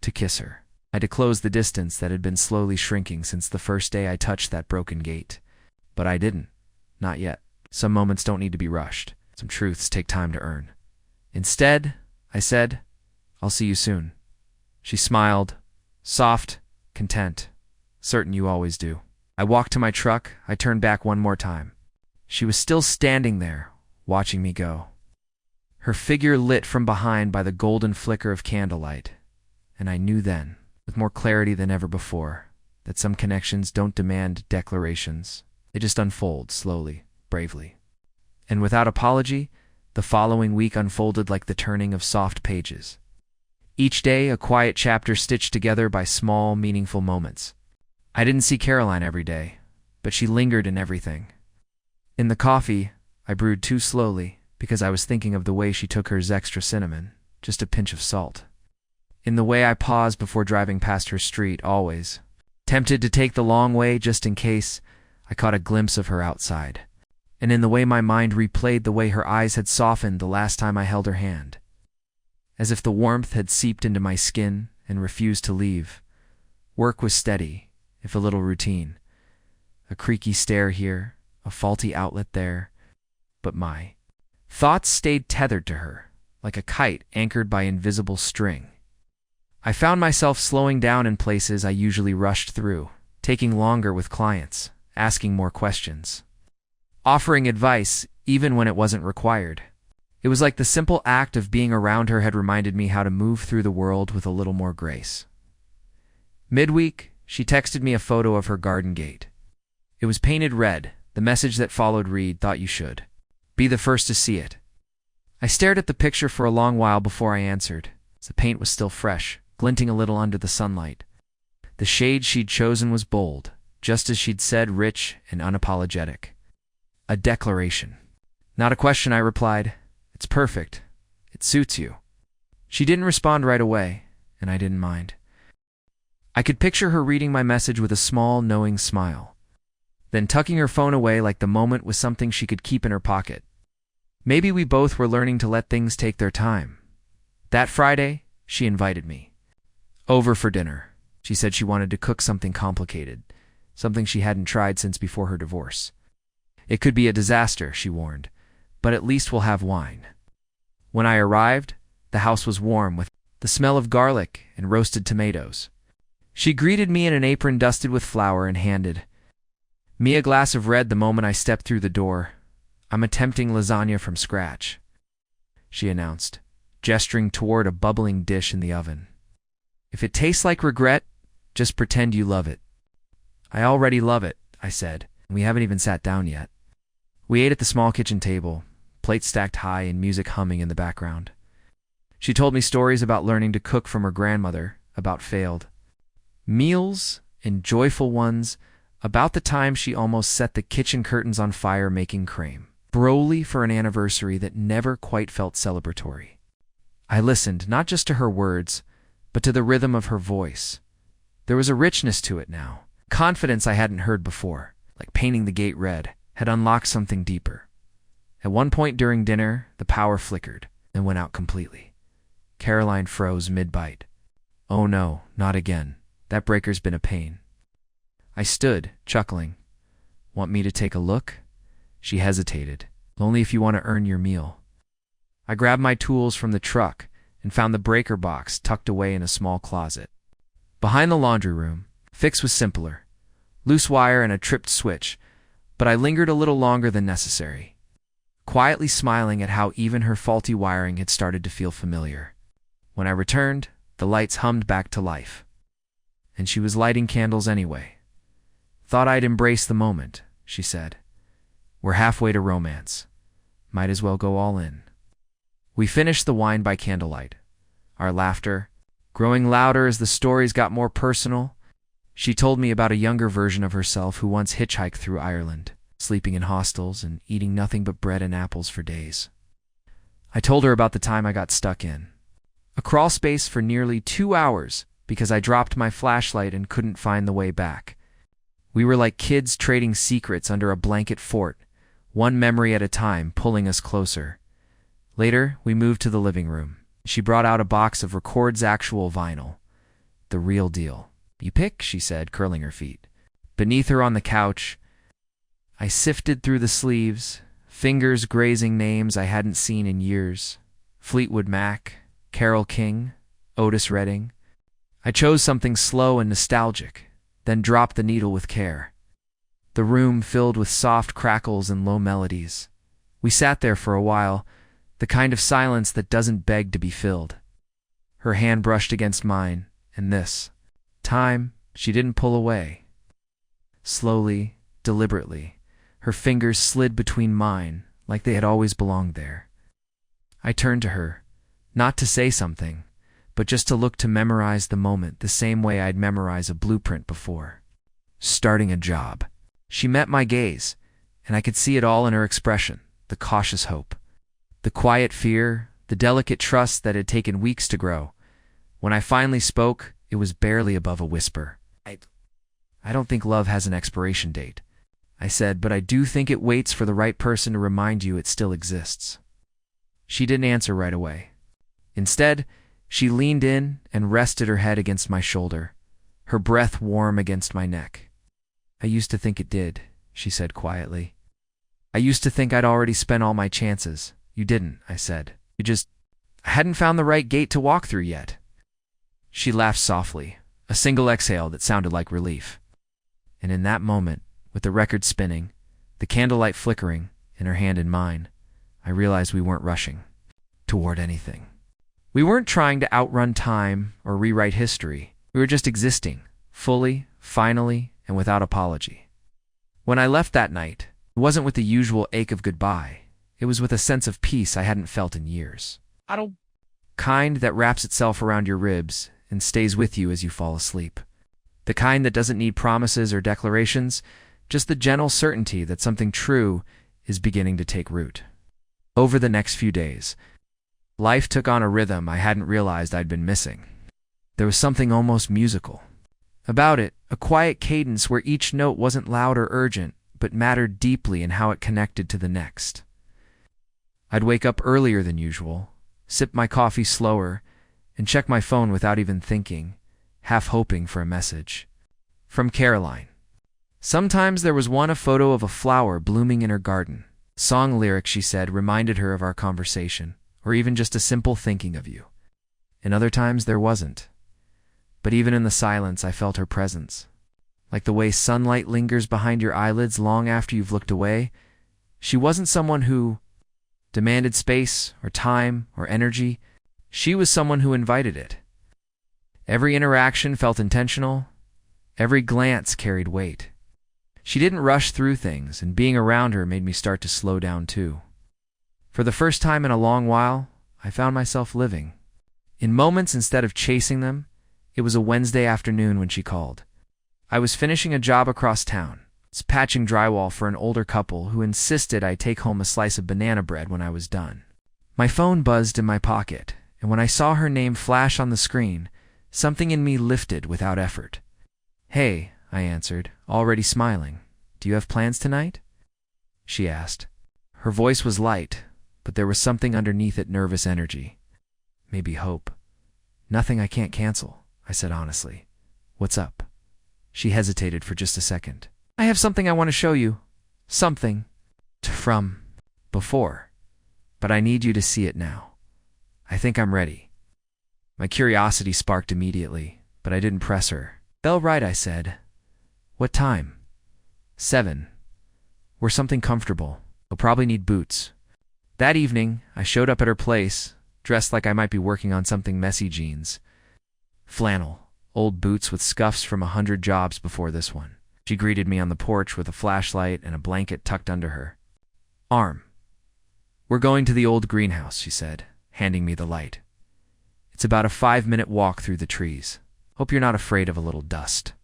to kiss her. I had to close the distance that had been slowly shrinking since the first day I touched that broken gate. But I didn't. Not yet. Some moments don't need to be rushed. Some truths take time to earn. Instead, I said, "I'll see you soon." She smiled, soft, content, certain you always do. I walked to my truck. I turned back one more time. She was still standing there, watching me go. Her figure lit from behind by the golden flicker of candlelight. And I knew then, with more clarity than ever before, that some connections don't demand declarations. They just unfold slowly, bravely. And without apology, the following week unfolded like the turning of soft pages. Each day, a quiet chapter stitched together by small, meaningful moments. I didn't see Caroline every day, but she lingered in everything. In the coffee, I brewed too slowly because I was thinking of the way she took hers extra cinnamon, just a pinch of salt. In the way I paused before driving past her street, always, tempted to take the long way just in case, I caught a glimpse of her outside. And in the way my mind replayed the way her eyes had softened the last time I held her hand. As if the warmth had seeped into my skin and refused to leave. Work was steady, if a little routine. A creaky stair here, a faulty outlet there. But my thoughts stayed tethered to her, like a kite anchored by invisible string. I found myself slowing down in places I usually rushed through, taking longer with clients, asking more questions. Offering advice even when it wasn't required. It was like the simple act of being around her had reminded me how to move through the world with a little more grace. Midweek, she texted me a photo of her garden gate. It was painted red. The message that followed read, "Thought you should. Be the first to see it." I stared at the picture for a long while before I answered. The paint was still fresh, glinting a little under the sunlight. The shade she'd chosen was bold, just as she'd said, rich and unapologetic. A declaration. Not a question, I replied. It's perfect. It suits you. She didn't respond right away, and I didn't mind. I could picture her reading my message with a small, knowing smile, then tucking her phone away like the moment was something she could keep in her pocket. Maybe we both were learning to let things take their time. That Friday, she invited me. Over for dinner. She said she wanted to cook something complicated, something she hadn't tried since before her divorce. It could be a disaster, she warned, but at least we'll have wine. When I arrived, the house was warm with the smell of garlic and roasted tomatoes. She greeted me in an apron dusted with flour and handed me a glass of red the moment I stepped through the door. "I'm attempting lasagna from scratch," she announced, gesturing toward a bubbling dish in the oven. "If it tastes like regret, just pretend you love it." "I already love it," I said, and we haven't even sat down yet. We ate at the small kitchen table, plates stacked high and music humming in the background. She told me stories about learning to cook from her grandmother, about failed meals and joyful ones, about the time she almost set the kitchen curtains on fire making creme brulee for an anniversary that never quite felt celebratory. I listened, not just to her words, but to the rhythm of her voice. There was a richness to it now, confidence I hadn't heard before, like painting the gate red, had unlocked something deeper. At one point during dinner, the power flickered and went out completely. Caroline froze mid-bite. "Oh no, not again. That breaker's been a pain." I stood, chuckling. "Want me to take a look?" She hesitated. "Only if you want to earn your meal." I grabbed my tools from the truck and found the breaker box tucked away in a small closet. Behind the laundry room, fix was simpler. Loose wire and a tripped switch, but I lingered a little longer than necessary, quietly smiling at how even her faulty wiring had started to feel familiar. When I returned, the lights hummed back to life. And she was lighting candles anyway. "Thought I'd embrace the moment," she said. "We're halfway to romance. Might as well go all in." We finished the wine by candlelight, our laughter growing louder as the stories got more personal. She told me about a younger version of herself who once hitchhiked through Ireland, sleeping in hostels and eating nothing but bread and apples for days. I told her about the time I got stuck in a crawl space for nearly 2 hours because I dropped my flashlight and couldn't find the way back. We were like kids trading secrets under a blanket fort, one memory at a time, pulling us closer. Later, we moved to the living room. She brought out a box of Record's actual vinyl. The real deal. "You pick," she said, curling her feet. Beneath her on the couch, I sifted through the sleeves, fingers grazing names I hadn't seen in years. Fleetwood Mac, Carole King, Otis Redding. I chose something slow and nostalgic, then dropped the needle with care. The room filled with soft crackles and low melodies. We sat there for a while, the kind of silence that doesn't beg to be filled. Her hand brushed against mine, and this time she didn't pull away. Slowly, deliberately, Her fingers slid between mine, like they had always belonged there. I turned to her, not to say something, but just to look to memorize the moment the same way I'd memorize a blueprint before. Starting a job. She met my gaze, and I could see it all in her expression, the cautious hope, the quiet fear, the delicate trust that had taken weeks to grow. When I finally spoke, it was barely above a whisper. I don't think love has an expiration date, I said, but I do think it waits for the right person to remind you it still exists. She didn't answer right away. Instead, she leaned in and rested her head against my shoulder, her breath warm against my neck. I used to think it did, she said quietly. I used to think I'd already spent all my chances. You didn't, I said. I hadn't found the right gate to walk through yet. She laughed softly, a single exhale that sounded like relief. And in that moment, with the record spinning, the candlelight flickering, and her hand in mine, I realized we weren't rushing toward anything. We weren't trying to outrun time or rewrite history. We were just existing, fully, finally, and without apology. When I left that night, it wasn't with the usual ache of goodbye. It was with a sense of peace I hadn't felt in years. Kind that wraps itself around your ribs and stays with you as you fall asleep. The kind that doesn't need promises or declarations, just the gentle certainty that something true is beginning to take root. Over the next few days, life took on a rhythm I hadn't realized I'd been missing. There was something almost musical about it, a quiet cadence where each note wasn't loud or urgent, but mattered deeply in how it connected to the next. I'd wake up earlier than usual, sip my coffee slower, and check my phone without even thinking, half hoping for a message. From Caroline. Sometimes there was a photo of a flower blooming in her garden. Song lyrics, she said, reminded her of our conversation, or even just a simple thinking of you. And other times there wasn't. But even in the silence, I felt her presence. Like the way sunlight lingers behind your eyelids long after you've looked away, she wasn't someone who demanded space or time or energy. She was someone who invited it. Every interaction felt intentional. Every glance carried weight. She didn't rush through things, and being around her made me start to slow down too. For the first time in a long while, I found myself living. In moments instead of chasing them. It was a Wednesday afternoon when she called. I was finishing a job across town. I was patching drywall for an older couple who insisted I take home a slice of banana bread when I was done. My phone buzzed in my pocket, and when I saw her name flash on the screen, something in me lifted without effort. "Hey," I answered, already smiling. "Do you have plans tonight?" she asked. Her voice was light, but there was something underneath it, nervous energy. Maybe hope. "Nothing I can't cancel," I said honestly. "What's up?" She hesitated for just a second. "I have something I want to show you. Something from before. But I need you to see it now. I think I'm ready." My curiosity sparked immediately, but I didn't press her. "Bell right," I said. "What time?" 7. We're something comfortable. I'll probably need boots." That evening, I showed up at her place, dressed like I might be working on something messy. Jeans, flannel, old boots with scuffs from 100 jobs before this one. She greeted me on the porch with a flashlight and a blanket tucked under her arm. "We're going to the old greenhouse," she said, handing me the light. "It's about a 5-minute walk through the trees. Hope you're not afraid of a little dust."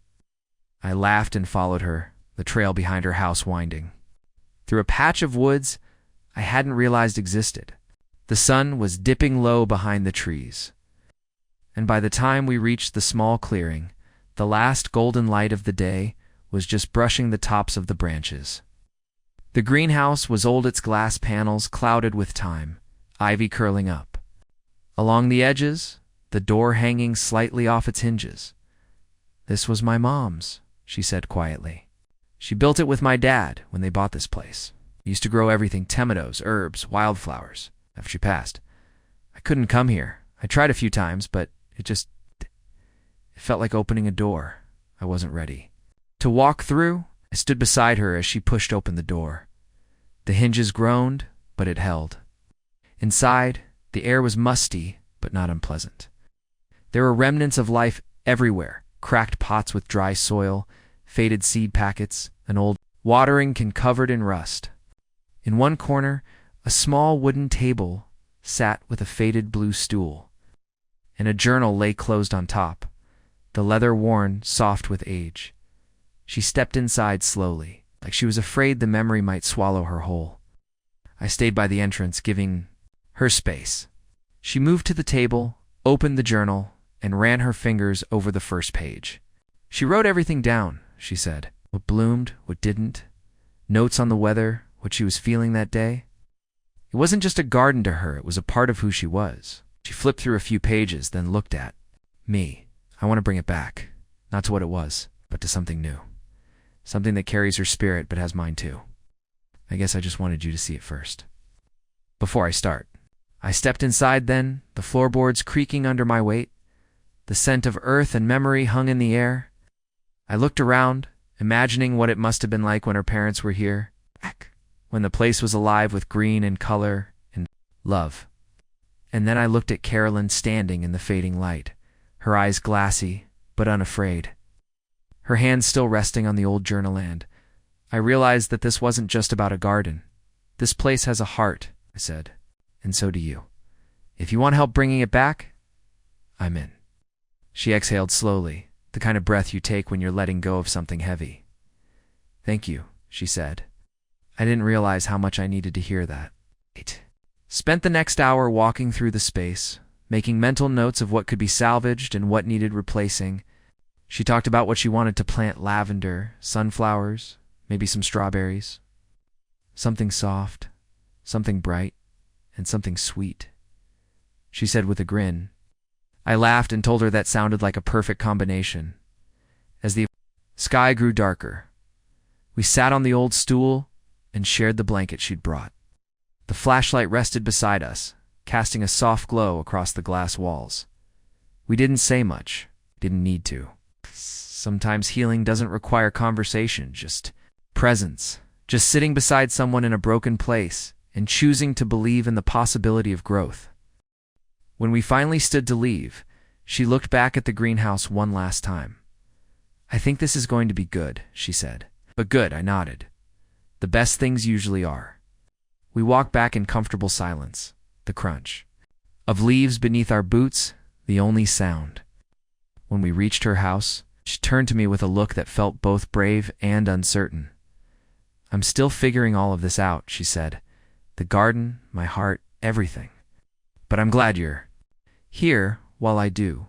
I laughed and followed her, the trail behind her house winding through a patch of woods I hadn't realized existed. The sun was dipping low behind the trees, and by the time we reached the small clearing, the last golden light of the day was just brushing the tops of the branches. The greenhouse was old, its glass panels clouded with time, ivy curling up along the edges, the door hanging slightly off its hinges. "This was my mom's," she said quietly. "She built it with my dad when they bought this place. We used to grow everything: tomatoes, herbs, wildflowers. After she passed, I couldn't come here. I tried a few times, but it felt like opening a door I wasn't ready to walk through." I stood beside her as she pushed open the door. The hinges groaned, but it held. Inside, the air was musty, but not unpleasant. There were remnants of life everywhere: cracked pots with dry soil, faded seed packets, an old watering can covered in rust. In one corner, a small wooden table sat with a faded blue stool, and a journal lay closed on top, the leather worn, soft with age. She stepped inside slowly, like she was afraid the memory might swallow her whole. I stayed by the entrance, giving her space. She moved to the table, opened the journal, and ran her fingers over the first page. She wrote everything down, she said. What bloomed, what didn't. Notes on the weather, what she was feeling that day. It wasn't just a garden to her, it was a part of who she was. She flipped through a few pages, then looked at me. I want to bring it back. Not to what it was, but to something new. Something that carries her spirit, but has mine too. I guess I just wanted you to see it first. Before I start, I stepped inside then, the floorboards creaking under my weight. The scent of earth and memory hung in the air. I looked around, imagining what it must have been like when her parents were here, when the place was alive with green and color and love. And then I looked at Carolyn standing in the fading light, her eyes glassy but unafraid, her hands still resting on the old journal, and I realized that this wasn't just about a garden. This place has a heart, I said, and so do you. If you want help bringing it back, I'm in. She exhaled slowly, the kind of breath you take when you're letting go of something heavy. Thank you, she said. I didn't realize how much I needed to hear that. Spent the next hour walking through the space, making mental notes of what could be salvaged and what needed replacing. She talked about what she wanted to plant: lavender, sunflowers, maybe some strawberries. Something soft, something bright, and something sweet. She said with a grin. I laughed and told her that sounded like a perfect combination. As the sky grew darker, we sat on the old stool and shared the blanket she'd brought. The flashlight rested beside us, casting a soft glow across the glass walls. We didn't say much, didn't need to. Sometimes healing doesn't require conversation, just presence, just sitting beside someone in a broken place and choosing to believe in the possibility of growth. When we finally stood to leave, she looked back at the greenhouse one last time. I think this is going to be good, she said. But good, I nodded. The best things usually are. We walked back in comfortable silence, the crunch of leaves beneath our boots, the only sound. When we reached her house, she turned to me with a look that felt both brave and uncertain. I'm still figuring all of this out, she said. The garden, my heart, everything. But I'm glad you're here while I do.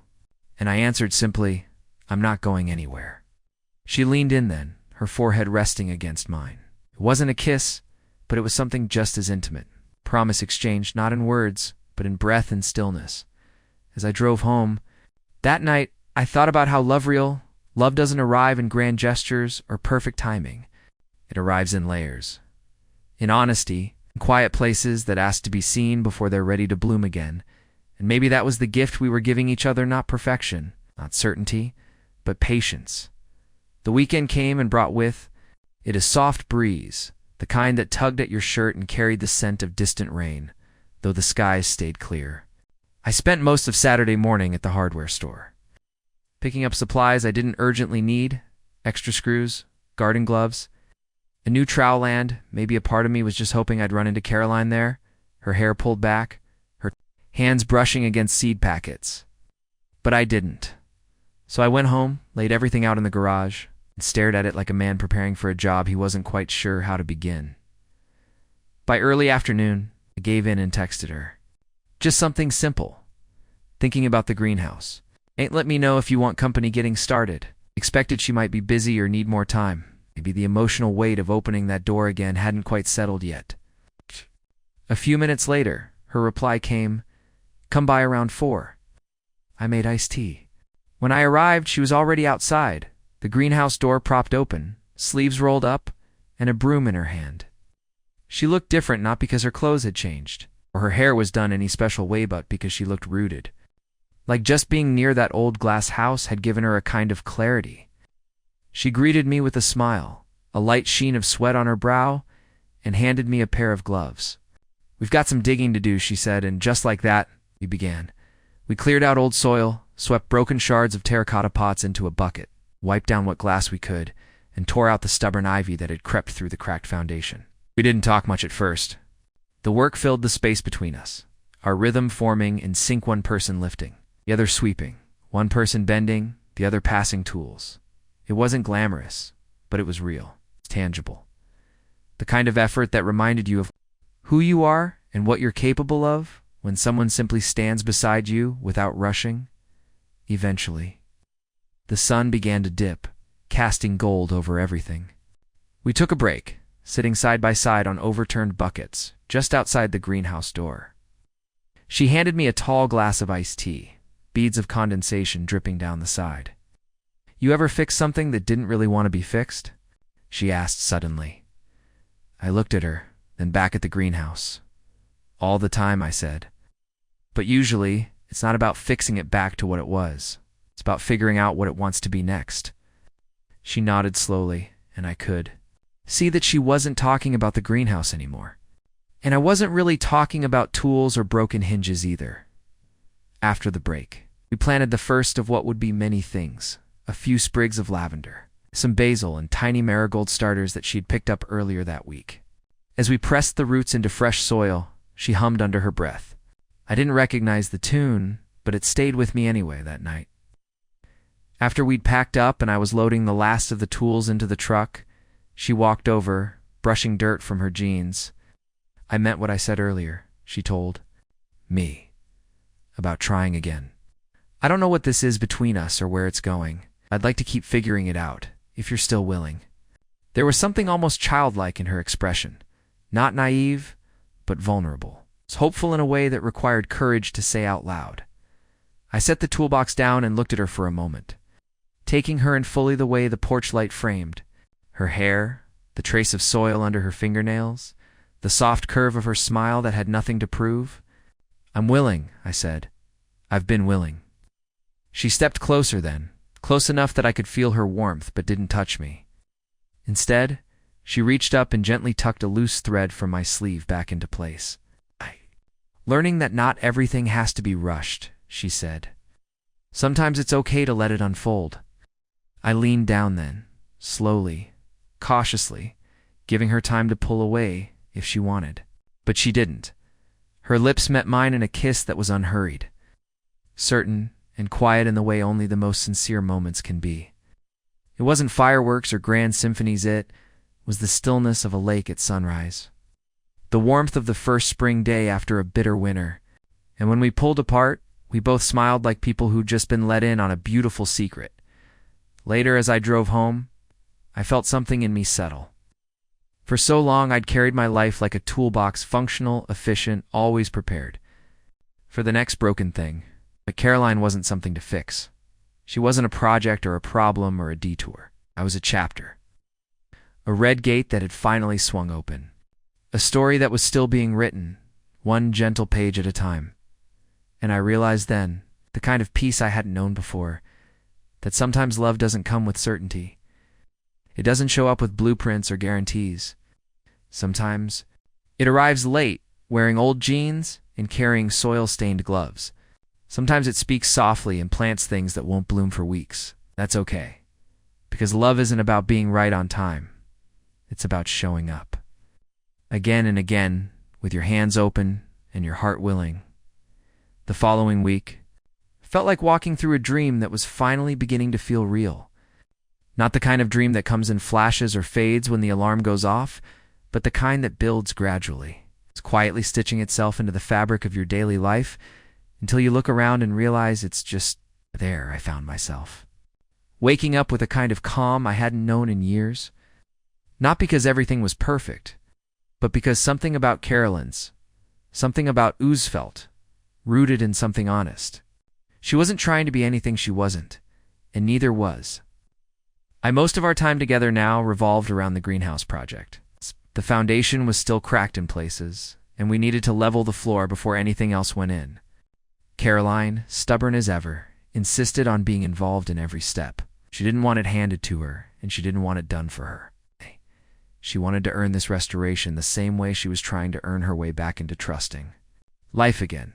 And I answered simply, I'm not going anywhere. She leaned in then, her forehead resting against mine. It wasn't a kiss, but it was something just as intimate. Promise exchanged not in words, but in breath and stillness. As I drove home, that night, I thought about how love doesn't arrive in grand gestures or perfect timing. It arrives in layers. In honesty, in quiet places that ask to be seen before they're ready to bloom again. And maybe that was the gift we were giving each other, not perfection, not certainty, but patience. The weekend came and brought with it a soft breeze, the kind that tugged at your shirt and carried the scent of distant rain, though the skies stayed clear. I spent most of Saturday morning at the hardware store, picking up supplies I didn't urgently need: extra screws, garden gloves, a new trowel, and maybe a part of me was just hoping I'd run into Caroline there, her hair pulled back, her hands brushing against seed packets. But I didn't. So I went home, laid everything out in the garage, and stared at it like a man preparing for a job he wasn't quite sure how to begin. By early afternoon, I gave in and texted her. Just something simple. Thinking about the greenhouse. Ain't let me know if you want company getting started. Expected she might be busy or need more time. Maybe the emotional weight of opening that door again hadn't quite settled yet. A few minutes later, her reply came, come by around 4. I made iced tea. When I arrived, she was already outside, the greenhouse door propped open, sleeves rolled up, and a broom in her hand. She looked different not because her clothes had changed, or her hair was done any special way, but because she looked rooted. Like just being near that old glass house had given her a kind of clarity. She greeted me with a smile, a light sheen of sweat on her brow, and handed me a pair of gloves. We've got some digging to do, she said, and just like that, we began. We cleared out old soil, swept broken shards of terracotta pots into a bucket, wiped down what glass we could, and tore out the stubborn ivy that had crept through the cracked foundation. We didn't talk much at first. The work filled the space between us, our rhythm forming in sync, one person lifting, the other sweeping, one person bending, the other passing tools. It wasn't glamorous, but it was real, tangible. The kind of effort that reminded you of who you are and what you're capable of when someone simply stands beside you without rushing. Eventually, the sun began to dip, casting gold over everything. We took a break, sitting side by side on overturned buckets just outside the greenhouse door. She handed me a tall glass of iced tea, beads of condensation dripping down the side. "You ever fix something that didn't really want to be fixed?" she asked suddenly. I looked at her, then back at the greenhouse. "All the time," I said. "But usually, it's not about fixing it back to what it was. It's about figuring out what it wants to be next." She nodded slowly, and I could see that she wasn't talking about the greenhouse anymore. And I wasn't really talking about tools or broken hinges either. After the break, we planted the first of what would be many things: a few sprigs of lavender, some basil, and tiny marigold starters that she'd picked up earlier that week. As we pressed the roots into fresh soil, she hummed under her breath. I didn't recognize the tune, but it stayed with me anyway that night. After we'd packed up and I was loading the last of the tools into the truck, she walked over, brushing dirt from her jeans. "I meant what I said earlier," she told me, about trying again. "I don't know what this is between us or where it's going. I'd like to keep figuring it out, if you're still willing." There was something almost childlike in her expression, not naive, but vulnerable. It was hopeful in a way that required courage to say out loud. I set the toolbox down and looked at her for a moment, taking her in fully the way the porch light framed. Her hair, the trace of soil under her fingernails, the soft curve of her smile that had nothing to prove. "I'm willing," I said. "I've been willing." She stepped closer then, close enough that I could feel her warmth but didn't touch me. Instead, she reached up and gently tucked a loose thread from my sleeve back into place. "Learning that not everything has to be rushed," she said. "Sometimes it's okay to let it unfold." I leaned down then, slowly, cautiously, giving her time to pull away if she wanted. But she didn't. Her lips met mine in a kiss that was unhurried, certain and quiet in the way only the most sincere moments can be. It wasn't fireworks or grand symphonies, it was the stillness of a lake at sunrise, the warmth of the first spring day after a bitter winter, and when we pulled apart, we both smiled like people who'd just been let in on a beautiful secret. Later, as I drove home, I felt something in me settle. For so long, I'd carried my life like a toolbox, functional, efficient, always prepared for the next broken thing. But Caroline wasn't something to fix. She wasn't a project or a problem or a detour. I was a chapter. A red gate that had finally swung open. A story that was still being written, one gentle page at a time. And I realized then, the kind of peace I hadn't known before, that sometimes love doesn't come with certainty. It doesn't show up with blueprints or guarantees. Sometimes it arrives late, wearing old jeans and carrying soil-stained gloves. Sometimes it speaks softly and plants things that won't bloom for weeks. That's okay. Because love isn't about being right on time. It's about showing up. Again and again, with your hands open and your heart willing. The following week felt like walking through a dream that was finally beginning to feel real. Not the kind of dream that comes in flashes or fades when the alarm goes off, but the kind that builds gradually. It's quietly stitching itself into the fabric of your daily life until you look around and realize it's just there. I found myself waking up with a kind of calm I hadn't known in years. Not because everything was perfect, but because something about Carolyn's, something about Oozfelt, rooted in something honest. She wasn't trying to be anything she wasn't, and neither was. Most of our time together now revolved around the greenhouse project. The foundation was still cracked in places, and we needed to level the floor before anything else went in. Caroline, stubborn as ever, insisted on being involved in every step. She didn't want it handed to her, and she didn't want it done for her. She wanted to earn this restoration the same way she was trying to earn her way back into trusting life again.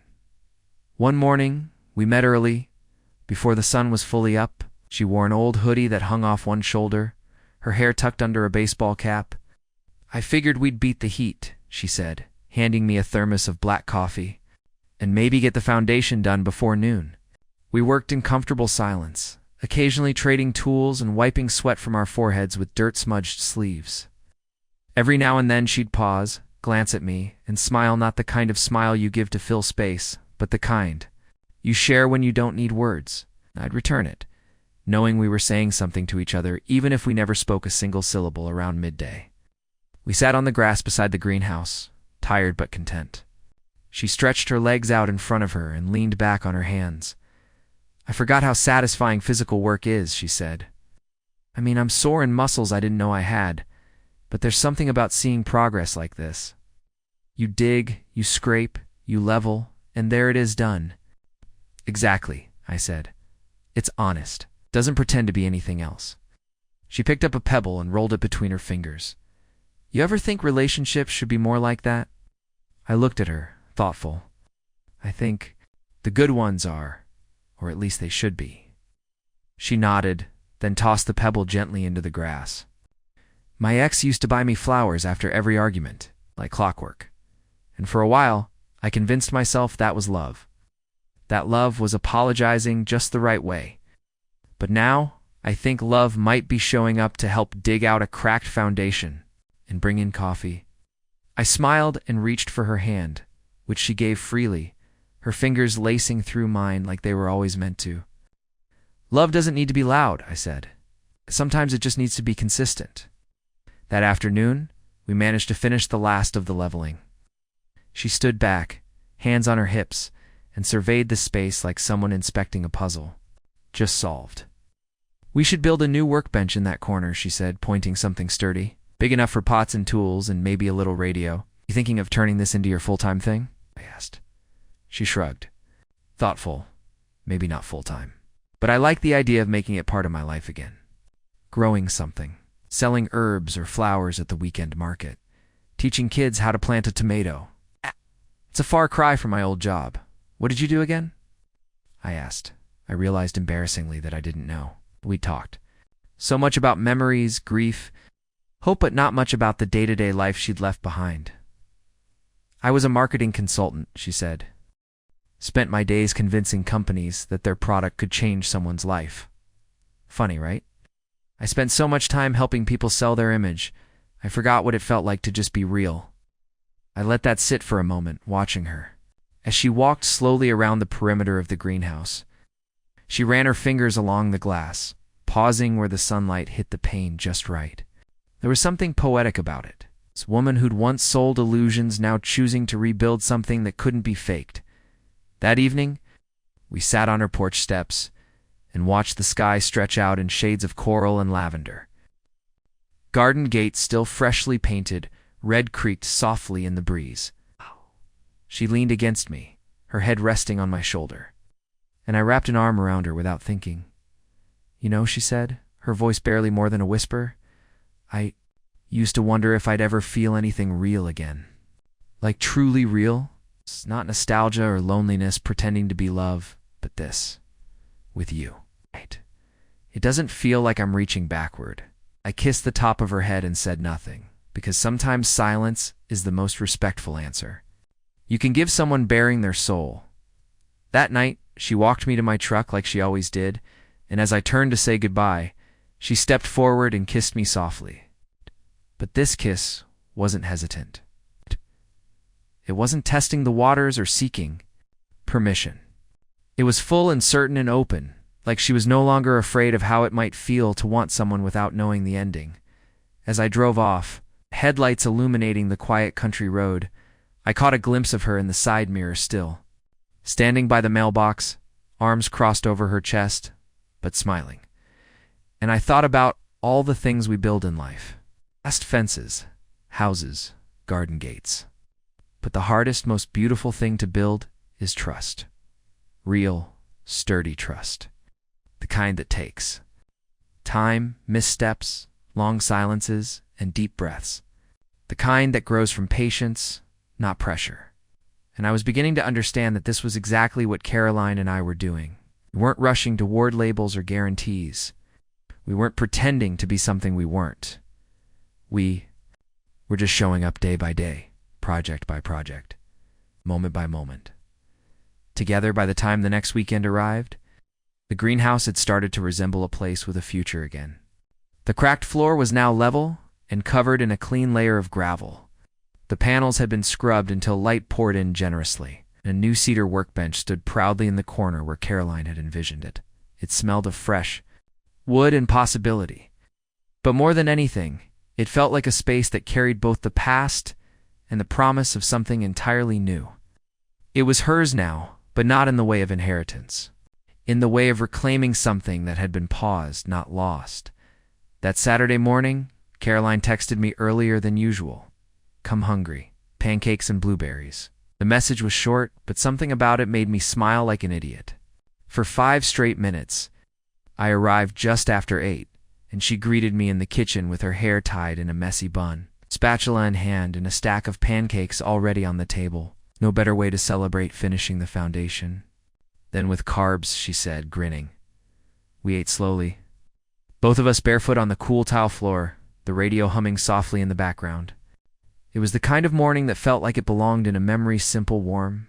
One morning, we met early. Before the sun was fully up, she wore an old hoodie that hung off one shoulder, her hair tucked under a baseball cap. "I figured we'd beat the heat," she said, handing me a thermos of black coffee, "and maybe get the foundation done before noon." We worked in comfortable silence, occasionally trading tools and wiping sweat from our foreheads with dirt-smudged sleeves. Every now and then she'd pause, glance at me, and smile, not the kind of smile you give to fill space, but the kind you share when you don't need words. I'd return it, knowing we were saying something to each other even if we never spoke a single syllable around midday. We sat on the grass beside the greenhouse, tired but content. She stretched her legs out in front of her and leaned back on her hands. "I forgot how satisfying physical work is," she said. "I mean, I'm sore in muscles I didn't know I had, but there's something about seeing progress like this. You dig, you scrape, you level, and there it is done." "Exactly," I said. "It's honest. Doesn't pretend to be anything else." She picked up a pebble and rolled it between her fingers. "You ever think relationships should be more like that?" I looked at her, thoughtful. "I think the good ones are, or at least they should be." She nodded, then tossed the pebble gently into the grass. "My ex used to buy me flowers after every argument, like clockwork. And for a while, I convinced myself that was love. That love was apologizing just the right way. But now, I think love might be showing up to help dig out a cracked foundation and bring in coffee." I smiled and reached for her hand, which she gave freely, her fingers lacing through mine like they were always meant to. "Love doesn't need to be loud," I said. "Sometimes it just needs to be consistent." That afternoon, we managed to finish the last of the leveling. She stood back, hands on her hips, and surveyed the space like someone inspecting a puzzle. "Just solved." "We should build a new workbench in that corner," she said, pointing something sturdy. "Big enough for pots and tools and maybe a little radio. You thinking of turning this into your full-time thing?" I asked. She shrugged. "Thoughtful. Maybe not full-time. But I like the idea of making it part of my life again. Growing something. Selling herbs or flowers at the weekend market. Teaching kids how to plant a tomato. It's a far cry from my old job. What did you do again?" I asked. I realized embarrassingly that I didn't know. We talked. So much about memories, grief, hope, but not much about the day-to-day life she'd left behind. "I was a marketing consultant," she said. "Spent my days convincing companies that their product could change someone's life. Funny, right? I spent so much time helping people sell their image, I forgot what it felt like to just be real." I let that sit for a moment, watching her. As she walked slowly around the perimeter of the greenhouse, she ran her fingers along the glass, pausing where the sunlight hit the pane just right. There was something poetic about it. This woman who'd once sold illusions now choosing to rebuild something that couldn't be faked. That evening, we sat on her porch steps and watched the sky stretch out in shades of coral and lavender. Garden gates still freshly painted, red creaked softly in the breeze. She leaned against me, her head resting on my shoulder, and I wrapped an arm around her without thinking. "You know," she said, her voice barely more than a whisper, "I used to wonder if I'd ever feel anything real again. Like truly real. It's not nostalgia or loneliness pretending to be love, but this. With you. Right. It doesn't feel like I'm reaching backward." I kissed the top of her head and said nothing, because sometimes silence is the most respectful answer. You can give someone bearing their soul. That night, she walked me to my truck like she always did, and as I turned to say goodbye, she stepped forward and kissed me softly. But this kiss wasn't hesitant. It wasn't testing the waters or seeking permission. It was full and certain and open, like she was no longer afraid of how it might feel to want someone without knowing the ending. As I drove off, headlights illuminating the quiet country road, I caught a glimpse of her in the side mirror still, standing by the mailbox, arms crossed over her chest, but smiling. And I thought about all the things we build in life. Past fences, houses, garden gates. But the hardest, most beautiful thing to build is trust. Real, sturdy trust. The kind that takes time, missteps, long silences, and deep breaths. The kind that grows from patience, not pressure. And I was beginning to understand that this was exactly what Caroline and I were doing. We weren't rushing toward labels or guarantees. We weren't pretending to be something we weren't. We were just showing up day by day, project by project, moment by moment. Together, by the time the next weekend arrived, the greenhouse had started to resemble a place with a future again. The cracked floor was now level and covered in a clean layer of gravel. The panels had been scrubbed until light poured in generously. A new cedar workbench stood proudly in the corner where Caroline had envisioned it. It smelled of fresh wood and possibility. But more than anything, it felt like a space that carried both the past and the promise of something entirely new. It was hers now, but not in the way of inheritance. In the way of reclaiming something that had been paused, not lost. That Saturday morning, Caroline texted me earlier than usual. "Come hungry. Pancakes and blueberries." The message was short, but something about it made me smile like an idiot. For 5 straight minutes, I arrived just after 8, and she greeted me in the kitchen with her hair tied in a messy bun, spatula in hand, and a stack of pancakes already on the table. No better way to celebrate finishing the foundation. Then with carbs, she said, grinning. We ate slowly. Both of us barefoot on the cool tile floor, the radio humming softly in the background. It was the kind of morning that felt like it belonged in a memory, simple, warm,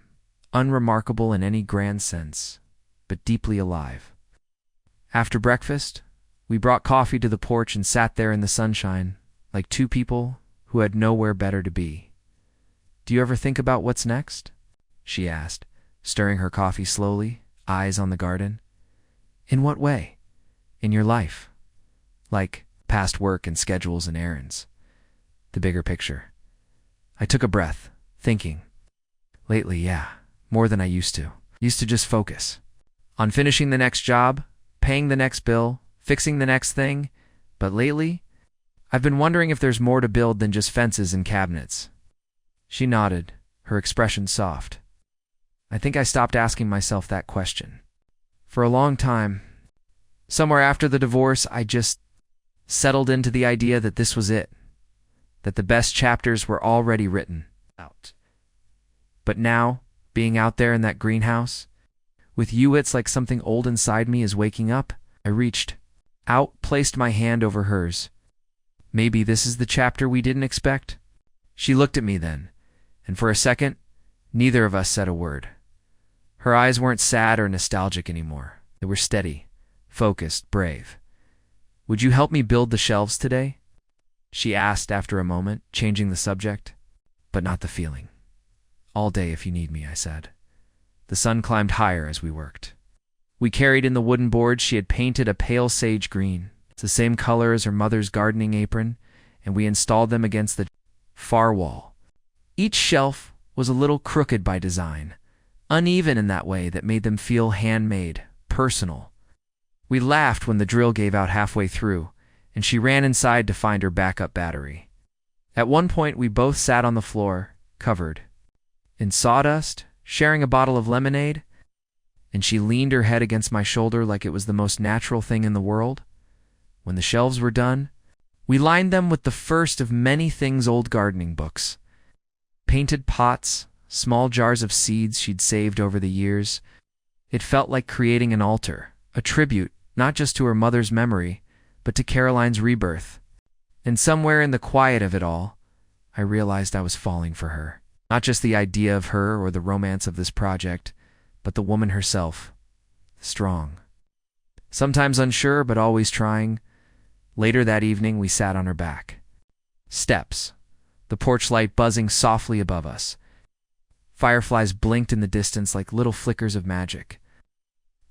unremarkable in any grand sense, but deeply alive. After breakfast, we brought coffee to the porch and sat there in the sunshine, like two people who had nowhere better to be. "Do you ever think about what's next?" she asked, stirring her coffee slowly, eyes on the garden. "In what way? In your life? Like past work and schedules and errands. The bigger picture." I took a breath, thinking. Lately, yeah, more than I used to. Used to just focus on finishing the next job, paying the next bill, fixing the next thing. But lately, I've been wondering if there's more to build than just fences and cabinets. She nodded, her expression soft. I think I stopped asking myself that question. For a long time, somewhere after the divorce, I just settled into the idea that this was it, that the best chapters were already written out. But now, being out there in that greenhouse, with you, it's like something old inside me is waking up. I reached out, placed my hand over hers. Maybe this is the chapter we didn't expect? She looked at me then, and for a second, neither of us said a word. Her eyes weren't sad or nostalgic anymore. They were steady, focused, brave. "Would you help me build the shelves today?" she asked after a moment, changing the subject, but not the feeling. "All day if you need me," I said. The sun climbed higher as we worked. We carried in the wooden boards she had painted a pale sage green. It's the same color as her mother's gardening apron, and we installed them against the far wall. Each shelf was a little crooked by design, uneven in that way that made them feel handmade, personal. We laughed when the drill gave out halfway through, and she ran inside to find her backup battery. At one point, we both sat on the floor, covered in sawdust, sharing a bottle of lemonade, and she leaned her head against my shoulder like it was the most natural thing in the world. When the shelves were done, we lined them with the first of many things old gardening books. Painted pots, small jars of seeds she'd saved over the years. It felt like creating an altar, a tribute, not just to her mother's memory, but to Caroline's rebirth. And somewhere in the quiet of it all, I realized I was falling for her. Not just the idea of her or the romance of this project, but the woman herself. Strong. Sometimes unsure, but always trying. Later that evening, we sat on her back. Steps. The porch light buzzing softly above us. Fireflies blinked in the distance like little flickers of magic.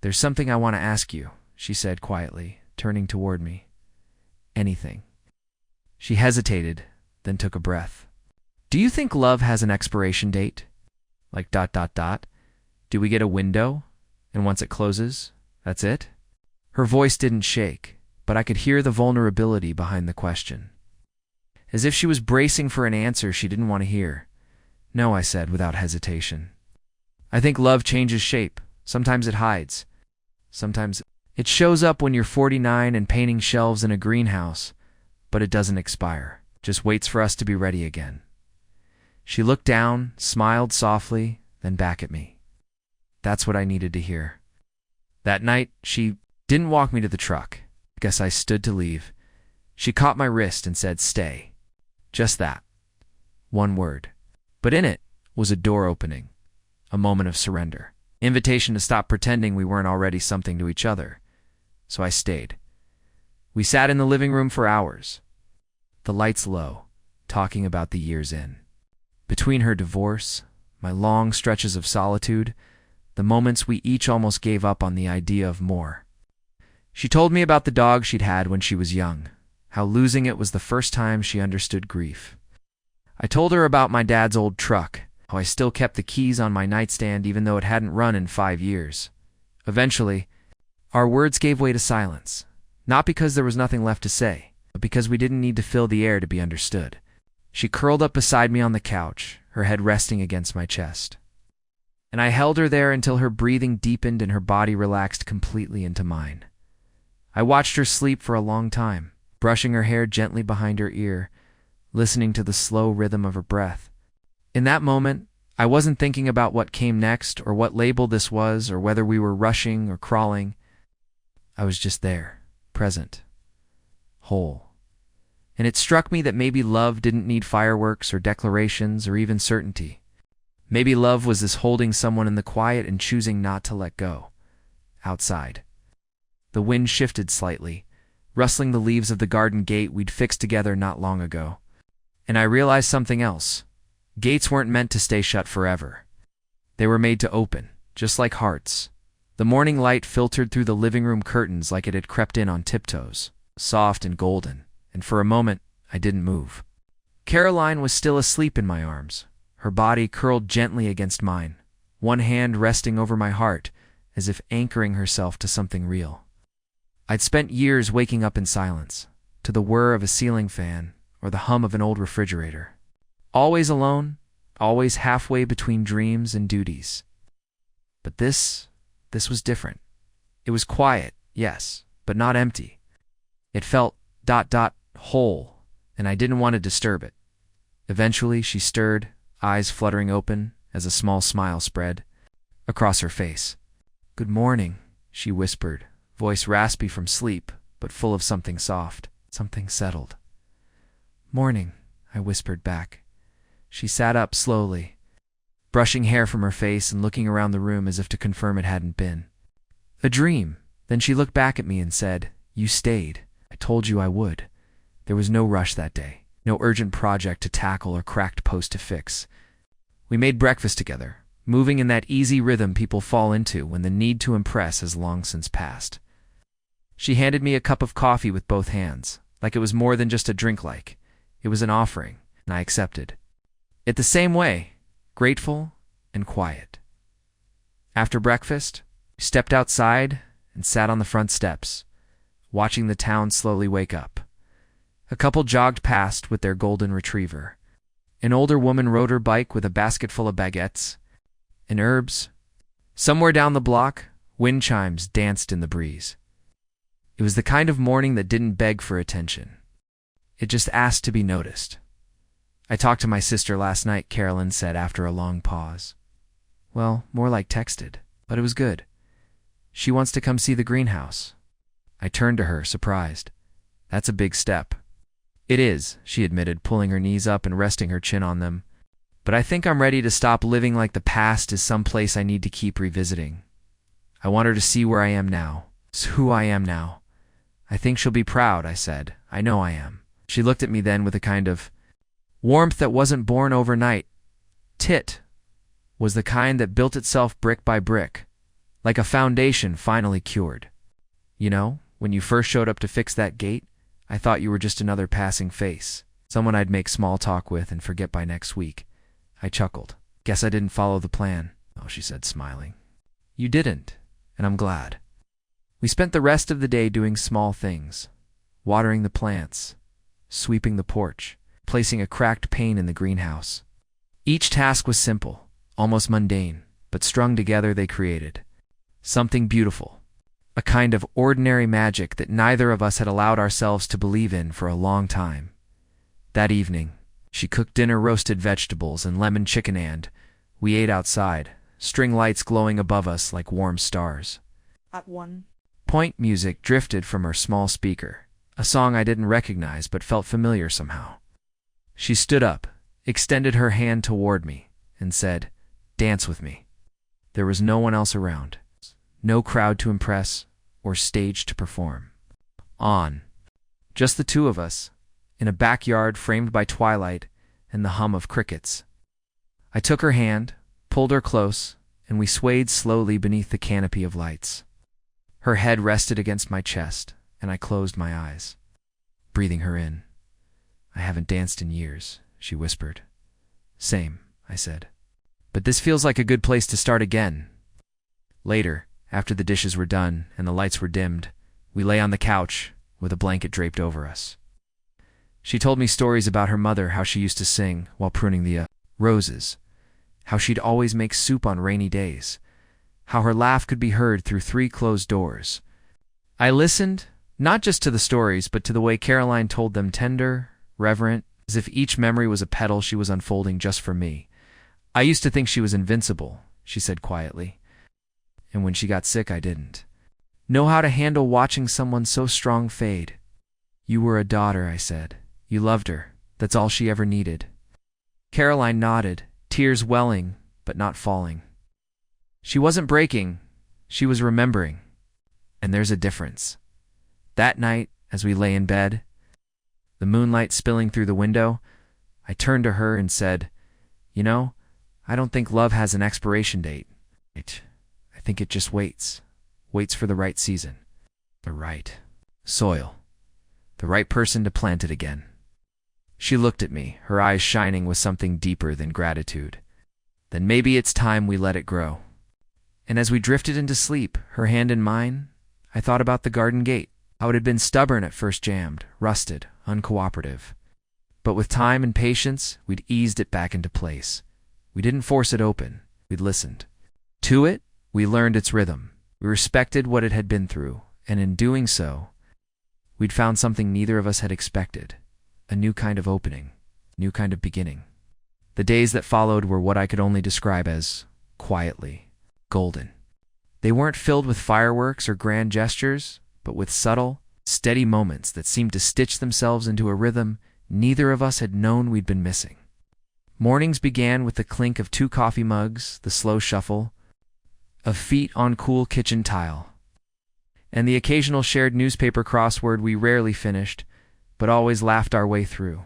"There's something I want to ask you," she said quietly, turning toward me. "Anything." She hesitated, then took a breath. "Do you think love has an expiration date? Like ... Do we get a window, and once it closes, that's it?" Her voice didn't shake, but I could hear the vulnerability behind the question. As if she was bracing for an answer she didn't want to hear. "No," I said without hesitation. "I think love changes shape. Sometimes it hides. Sometimes it shows up when you're 49 and painting shelves in a greenhouse, but it doesn't expire. Just waits for us to be ready again." She looked down, smiled softly, then back at me. That's what I needed to hear. That night, she didn't walk me to the truck. Guess I stood to leave. She caught my wrist and said, "Stay." Just that. One word. But in it was a door opening, a moment of surrender, invitation to stop pretending we weren't already something to each other. So I stayed. We sat in the living room for hours, the lights low, talking about the years in. Between her divorce, my long stretches of solitude, the moments we each almost gave up on the idea of more. She told me about the dog she'd had when she was young, how losing it was the first time she understood grief. I told her about my dad's old truck, how I still kept the keys on my nightstand even though it hadn't run in 5 years. Eventually, our words gave way to silence, not because there was nothing left to say, but because we didn't need to fill the air to be understood. She curled up beside me on the couch, her head resting against my chest. And I held her there until her breathing deepened and her body relaxed completely into mine. I watched her sleep for a long time, brushing her hair gently behind her ear, listening to the slow rhythm of her breath. In that moment, I wasn't thinking about what came next or what label this was or whether we were rushing or crawling. I was just there, present, whole. And it struck me that maybe love didn't need fireworks or declarations or even certainty. Maybe love was this holding someone in the quiet and choosing not to let go. Outside, the wind shifted slightly, rustling the leaves of the garden gate we'd fixed together not long ago. And I realized something else. Gates weren't meant to stay shut forever. They were made to open, just like hearts. The morning light filtered through the living room curtains like it had crept in on tiptoes, soft and golden, and for a moment, I didn't move. Caroline was still asleep in my arms, her body curled gently against mine, one hand resting over my heart, as if anchoring herself to something real. I'd spent years waking up in silence, to the whir of a ceiling fan or the hum of an old refrigerator. Always alone, always halfway between dreams and duties. But this was different. It was quiet, yes, but not empty. It felt whole, and I didn't want to disturb it. Eventually, she stirred, eyes fluttering open as a small smile spread across her face. "Good morning," she whispered, voice raspy from sleep, but full of something soft, something settled. "Morning," I whispered back. She sat up slowly, brushing hair from her face and looking around the room as if to confirm it hadn't been a dream. Then she looked back at me and said, "You stayed. I told you I would." There was no rush that day, no urgent project to tackle or cracked post to fix. We made breakfast together, moving in that easy rhythm people fall into when the need to impress has long since passed. She handed me a cup of coffee with both hands, like it was more than just a drink like. It was an offering, and I accepted. It the same way, grateful and quiet. After breakfast, we stepped outside and sat on the front steps, watching the town slowly wake up. A couple jogged past with their golden retriever. An older woman rode her bike with a basket full of baguettes and herbs. Somewhere down the block, wind chimes danced in the breeze. It was the kind of morning that didn't beg for attention. It just asked to be noticed. "I talked to my sister last night," Carolyn said after a long pause. "Well, more like texted, but it was good. She wants to come see the greenhouse." I turned to her, surprised. "That's a big step." "It is," she admitted, pulling her knees up and resting her chin on them. "But I think I'm ready to stop living like the past is some place I need to keep revisiting. I want her to see where I am now, who I am now." "I think she'll be proud," I said. "I know I am." She looked at me then with a kind of warmth that wasn't born overnight. Tit was the kind that built itself brick by brick, like a foundation finally cured. "You know, when you first showed up to fix that gate, I thought you were just another passing face, someone I'd make small talk with and forget by next week." I chuckled. "Guess I didn't follow the plan." "Oh," she said, smiling. "You didn't, and I'm glad." We spent the rest of the day doing small things, watering the plants, sweeping the porch, placing a cracked pane in the greenhouse. Each task was simple, almost mundane, but strung together they created something beautiful, a kind of ordinary magic that neither of us had allowed ourselves to believe in for a long time. That evening, she cooked dinner, roasted vegetables and lemon chicken, and we ate outside, string lights glowing above us like warm stars. At 1 Point music drifted from her small speaker, a song I didn't recognize but felt familiar somehow. She stood up, extended her hand toward me, and said, "Dance with me." There was no one else around, no crowd to impress or stage to perform. On. Just the two of us, in a backyard framed by twilight and the hum of crickets. I took her hand, pulled her close, and we swayed slowly beneath the canopy of lights. Her head rested against my chest, and I closed my eyes, breathing her in. "I haven't danced in years," she whispered. "Same," I said. "But this feels like a good place to start again." Later, after the dishes were done and the lights were dimmed, we lay on the couch with a blanket draped over us. She told me stories about her mother, how she used to sing while pruning the roses, how she'd always make soup on rainy days, how her laugh could be heard through 3 closed doors. I listened, not just to the stories, but to the way Caroline told them, tender, reverent, as if each memory was a petal she was unfolding just for me. "I used to think she was invincible," she said quietly. "And when she got sick, I didn't know how to handle watching someone so strong fade." "You were a daughter," I said. "You loved her. That's all she ever needed." Caroline nodded, tears welling, but not falling. She wasn't breaking, she was remembering. And there's a difference. That night, as we lay in bed, the moonlight spilling through the window, I turned to her and said, "You know, I don't think love has an expiration date. I think it just waits for the right season, the right soil, the right person to plant it again." She looked at me, her eyes shining with something deeper than gratitude. "Then maybe it's time we let it grow." And as we drifted into sleep, her hand in mine, I thought about the garden gate, how it had been stubborn at first, jammed, rusted, uncooperative. But with time and patience, we'd eased it back into place. We didn't force it open, we'd listened. To it, we learned its rhythm. We respected what it had been through, and in doing so, we'd found something neither of us had expected. A new kind of opening, new kind of beginning. The days that followed were what I could only describe as quietly golden. They weren't filled with fireworks or grand gestures, but with subtle, steady moments that seemed to stitch themselves into a rhythm neither of us had known we'd been missing. Mornings began with the clink of 2 coffee mugs, the slow shuffle of feet on cool kitchen tile, and the occasional shared newspaper crossword we rarely finished, but always laughed our way through.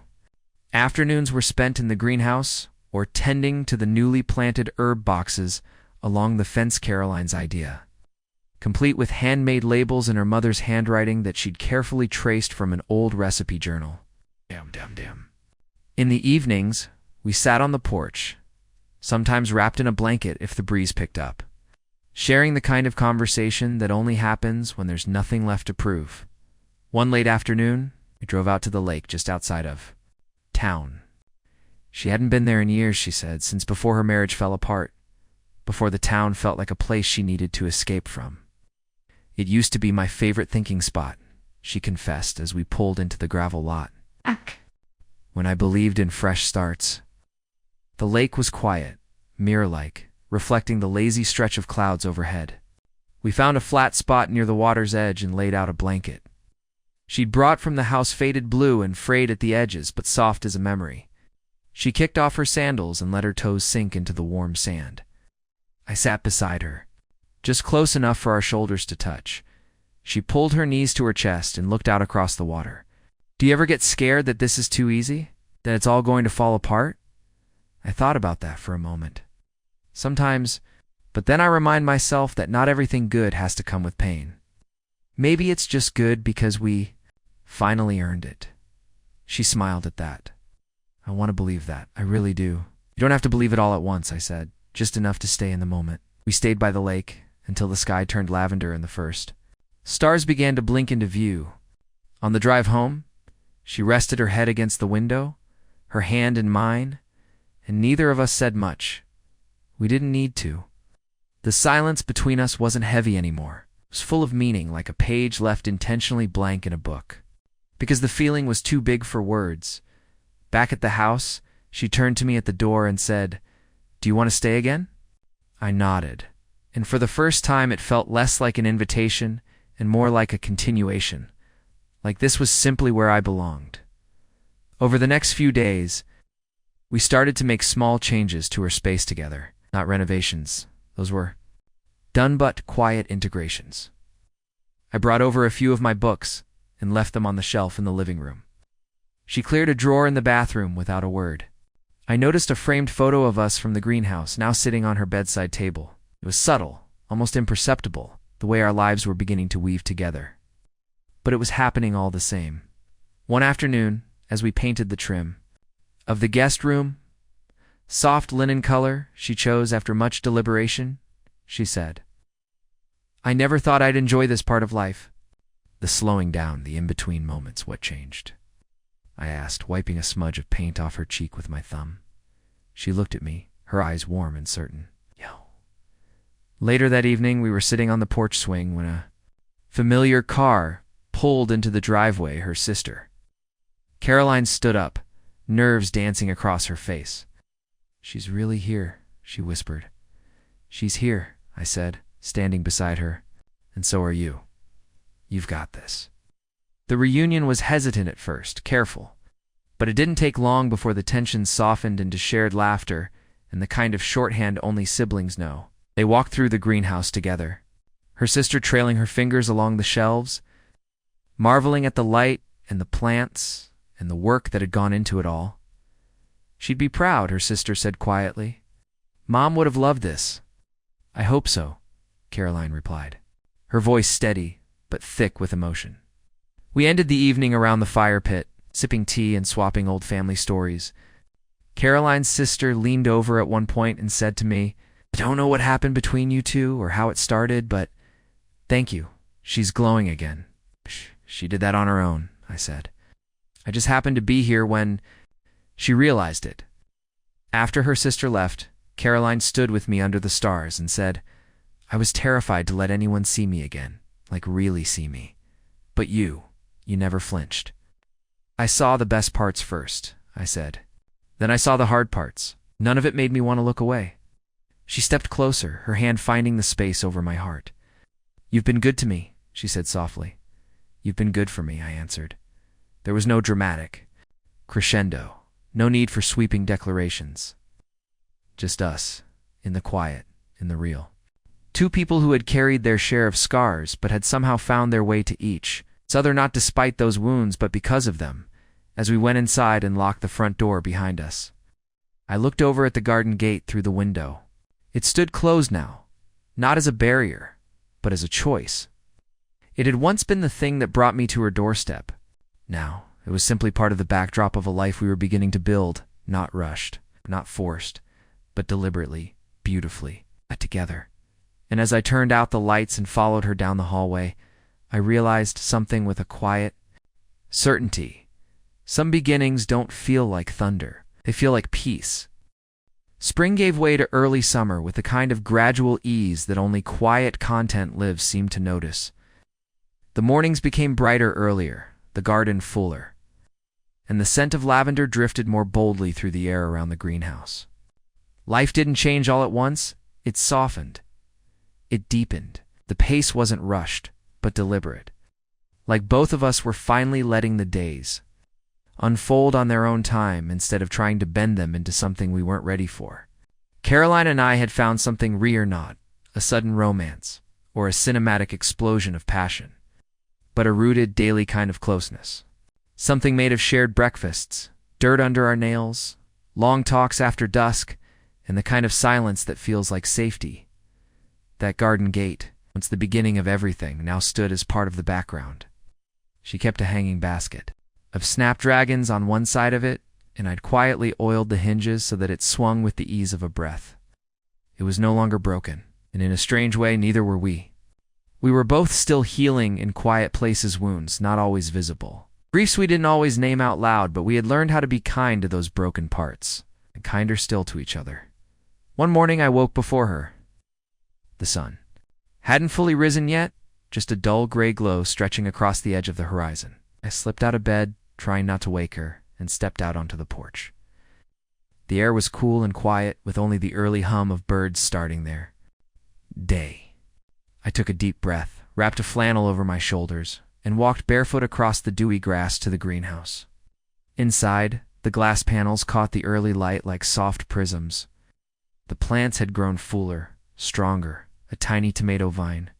Afternoons were spent in the greenhouse or tending to the newly planted herb boxes along the fence, Caroline's idea, complete with handmade labels in her mother's handwriting that she'd carefully traced from an old recipe journal. Damn. In the evenings, we sat on the porch, sometimes wrapped in a blanket if the breeze picked up, sharing the kind of conversation that only happens when there's nothing left to prove. One late afternoon, we drove out to the lake just outside of town. She hadn't been there in years, she said, since before her marriage fell apart, before the town felt like a place she needed to escape from. "It used to be my favorite thinking spot," she confessed as we pulled into the gravel lot. "When I believed in fresh starts." The lake was quiet, mirror-like, reflecting the lazy stretch of clouds overhead. We found a flat spot near the water's edge and laid out a blanket. She'd brought from the house, faded blue and frayed at the edges, but soft as a memory. She kicked off her sandals and let her toes sink into the warm sand. I sat beside her, just close enough for our shoulders to touch. She pulled her knees to her chest and looked out across the water. "Do you ever get scared that this is too easy? That it's all going to fall apart?" I thought about that for a moment. Sometimes, but then I remind myself that not everything good has to come with pain. Maybe it's just good because we finally earned it. She smiled at that. "I want to believe that. I really do." "You don't have to believe it all at once," I said, "just enough to stay in the moment." We stayed by the lake until the sky turned lavender in the first. Stars began to blink into view. On the drive home, she rested her head against the window, her hand in mine, and neither of us said much. We didn't need to. The silence between us wasn't heavy anymore. It was full of meaning, like a page left intentionally blank in a book. Because the feeling was too big for words. Back at the house, she turned to me at the door and said, "Do you want to stay again?" I nodded, and for the first time it felt less like an invitation and more like a continuation, like this was simply where I belonged. Over the next few days, we started to make small changes to her space together, not renovations. Those were done but quiet integrations. I brought over a few of my books and left them on the shelf in the living room. She cleared a drawer in the bathroom without a word. I noticed a framed photo of us from the greenhouse now sitting on her bedside table. It was subtle, almost imperceptible, the way our lives were beginning to weave together. But it was happening all the same. One afternoon, as we painted the trim of the guest room, soft linen color she chose after much deliberation, she said, "I never thought I'd enjoy this part of life." The slowing down, the in-between moments, what changed? I asked, wiping a smudge of paint off her cheek with my thumb. She looked at me, her eyes warm and certain. Later that evening, we were sitting on the porch swing when a familiar car pulled into the driveway. Her sister Caroline stood up, nerves dancing across her face. "She's really here," she whispered. "She's here," I said, standing beside her. "And so are you. You've got this." The reunion was hesitant at first, careful. But it didn't take long before the tension softened into shared laughter and the kind of shorthand only siblings know. They walked through the greenhouse together, her sister trailing her fingers along the shelves, marveling at the light and the plants and the work that had gone into it all. "She'd be proud," her sister said quietly. "Mom would have loved this." "I hope so," Caroline replied, her voice steady but thick with emotion. We ended the evening around the fire pit, sipping tea and swapping old family stories. Caroline's sister leaned over at one point and said to me, "I don't know what happened between you two or how it started, but thank you. She's glowing again." "She did that on her own," I said. "I just happened to be here when she realized it." After her sister left, Caroline stood with me under the stars and said, "I was terrified to let anyone see me again, like really see me. But you never flinched." "I saw the best parts first," I said. "Then I saw the hard parts. None of it made me want to look away." She stepped closer, her hand finding the space over my heart. "You've been good to me," she said softly. "You've been good for me," I answered. There was no dramatic crescendo, no need for sweeping declarations. Just us, in the quiet, in the real. Two people who had carried their share of scars but had somehow found their way to each other, not despite those wounds but because of them, as we went inside and locked the front door behind us. I looked over at the garden gate through the window. It stood closed now, not as a barrier, but as a choice. It had once been the thing that brought me to her doorstep. Now, it was simply part of the backdrop of a life we were beginning to build, not rushed, not forced, but deliberately, beautifully, together. And as I turned out the lights and followed her down the hallway, I realized something with a quiet certainty. Some beginnings don't feel like thunder. They feel like peace. Spring gave way to early summer with the kind of gradual ease that only quiet content lives seem to notice. The mornings became brighter earlier, the garden fuller, and the scent of lavender drifted more boldly through the air around the greenhouse. Life didn't change all at once. It softened. It deepened. The pace wasn't rushed, but deliberate. Like both of us were finally letting the days unfold on their own time instead of trying to bend them into something we weren't ready for. Caroline and I had found something real, not a sudden romance or a cinematic explosion of passion, but a rooted daily kind of closeness. Something made of shared breakfasts, dirt under our nails, long talks after dusk, and the kind of silence that feels like safety. That garden gate, once the beginning of everything, now stood as part of the background. She kept a hanging basket of snapdragons on one side of it, and I'd quietly oiled the hinges so that it swung with the ease of a breath. It was no longer broken, and in a strange way, neither were we. We were both still healing in quiet places, wounds not always visible. Griefs we didn't always name out loud, but we had learned how to be kind to those broken parts, and kinder still to each other. One morning I woke before her. The sun hadn't fully risen yet, just a dull gray glow stretching across the edge of the horizon. I slipped out of bed, trying not to wake her, and stepped out onto the porch. The air was cool and quiet, with only the early hum of birds starting their day. I took a deep breath, wrapped a flannel over my shoulders, and walked barefoot across the dewy grass to the greenhouse. Inside, the glass panels caught the early light like soft prisms. The plants had grown fuller, stronger. A tiny tomato vine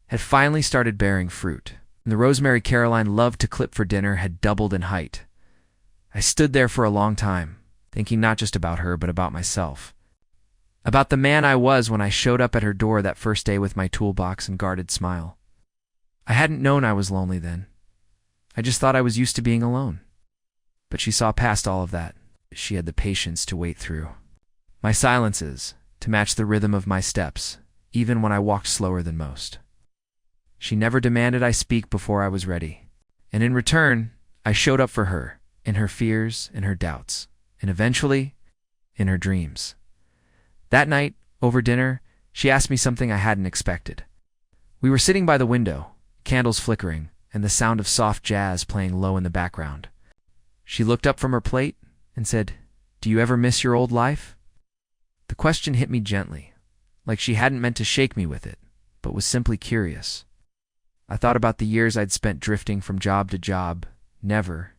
had finally started bearing fruit, and the rosemary Caroline loved to clip for dinner had doubled in height. I stood there for a long time, thinking not just about her, but about myself. About the man I was when I showed up at her door that first day with my toolbox and guarded smile. I hadn't known I was lonely then. I just thought I was used to being alone. But she saw past all of that. She had the patience to wait through my silences, to match the rhythm of my steps, even when I walked slower than most. She never demanded I speak before I was ready. And in return, I showed up for her, in her fears, in her doubts, and eventually, in her dreams. That night, over dinner, she asked me something I hadn't expected. We were sitting by the window, candles flickering, and the sound of soft jazz playing low in the background. She looked up from her plate and said, "Do you ever miss your old life?" The question hit me gently, like she hadn't meant to shake me with it, but was simply curious. I thought about the years I'd spent drifting from job to job, never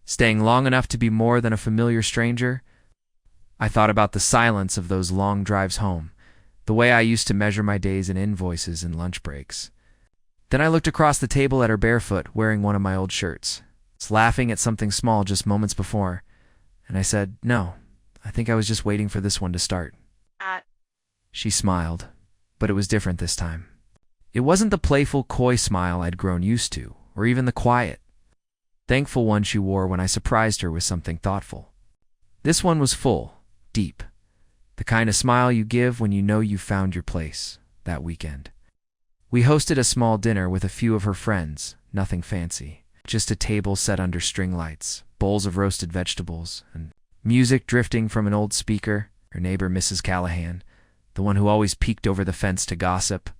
staying long enough to be more than a familiar stranger. I thought about the silence of those long drives home, the way I used to measure my days in invoices and lunch breaks. Then I looked across the table at her barefoot, wearing one of my old shirts, laughing at something small just moments before, and I said, "No, I think I was just waiting for this one to start." She smiled, but it was different this time. It wasn't the playful, coy smile I'd grown used to, or even the quiet, thankful one she wore when I surprised her with something thoughtful. This one was full, deep, the kind of smile you give when you know you found your place that weekend. We hosted a small dinner with a few of her friends, nothing fancy, just a table set under string lights, bowls of roasted vegetables, and music drifting from an old speaker. Her neighbor, Mrs. Callahan, the one who always peeked over the fence to gossip,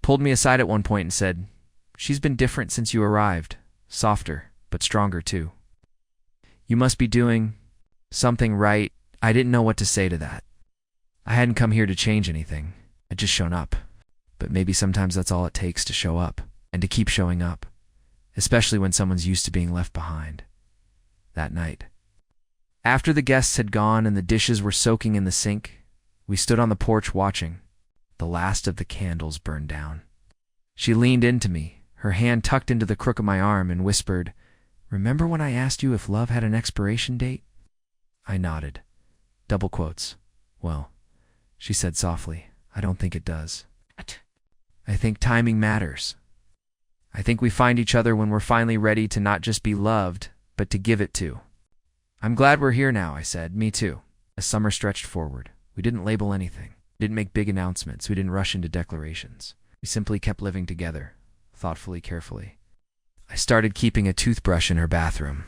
pulled me aside at one point and said, "She's been different since you arrived, softer, but stronger too. You must be doing something right." I didn't know what to say to that. I hadn't come here to change anything. I'd just shown up. But maybe sometimes that's all it takes to show up, and to keep showing up, especially when someone's used to being left behind. That night, after the guests had gone and the dishes were soaking in the sink, we stood on the porch watching. The last of the candles burned down. She leaned into me, her hand tucked into the crook of my arm, and whispered, "Remember when I asked you if love had an expiration date?" I nodded. Double quotes. "Well," she said softly, "I don't think it does. I think timing matters. I think we find each other when we're finally ready to not just be loved, but to give it to." "I'm glad we're here now," I said. "Me too." As summer stretched forward, we didn't label anything. We didn't make big announcements. We didn't rush into declarations. We simply kept living together, thoughtfully, carefully. I started keeping a toothbrush in her bathroom.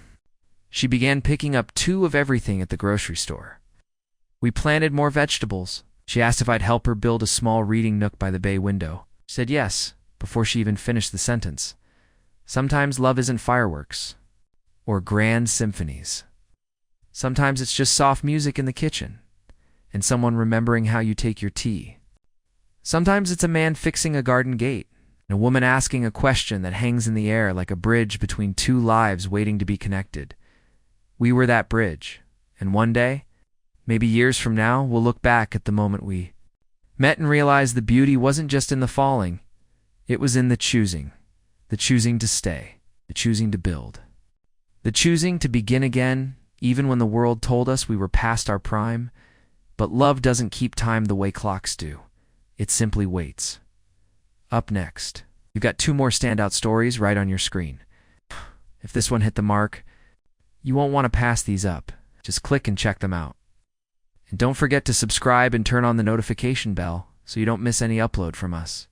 She began picking up 2 of everything at the grocery store. We planted more vegetables. She asked if I'd help her build a small reading nook by the bay window. I said yes, before she even finished the sentence. Sometimes love isn't fireworks or grand symphonies. Sometimes it's just soft music in the kitchen and someone remembering how you take your tea. Sometimes it's a man fixing a garden gate and a woman asking a question that hangs in the air like a bridge between 2 lives waiting to be connected. We were that bridge, and one day, maybe years from now, we'll look back at the moment we met and realize the beauty wasn't just in the falling. It was in the choosing to stay, the choosing to build, the choosing to begin again, even when the world told us we were past our prime. But love doesn't keep time the way clocks do. It simply waits. Up next, you've got 2 more standout stories right on your screen. If this one hit the mark, you won't want to pass these up. Just click and check them out. And don't forget to subscribe and turn on the notification bell so you don't miss any upload from us.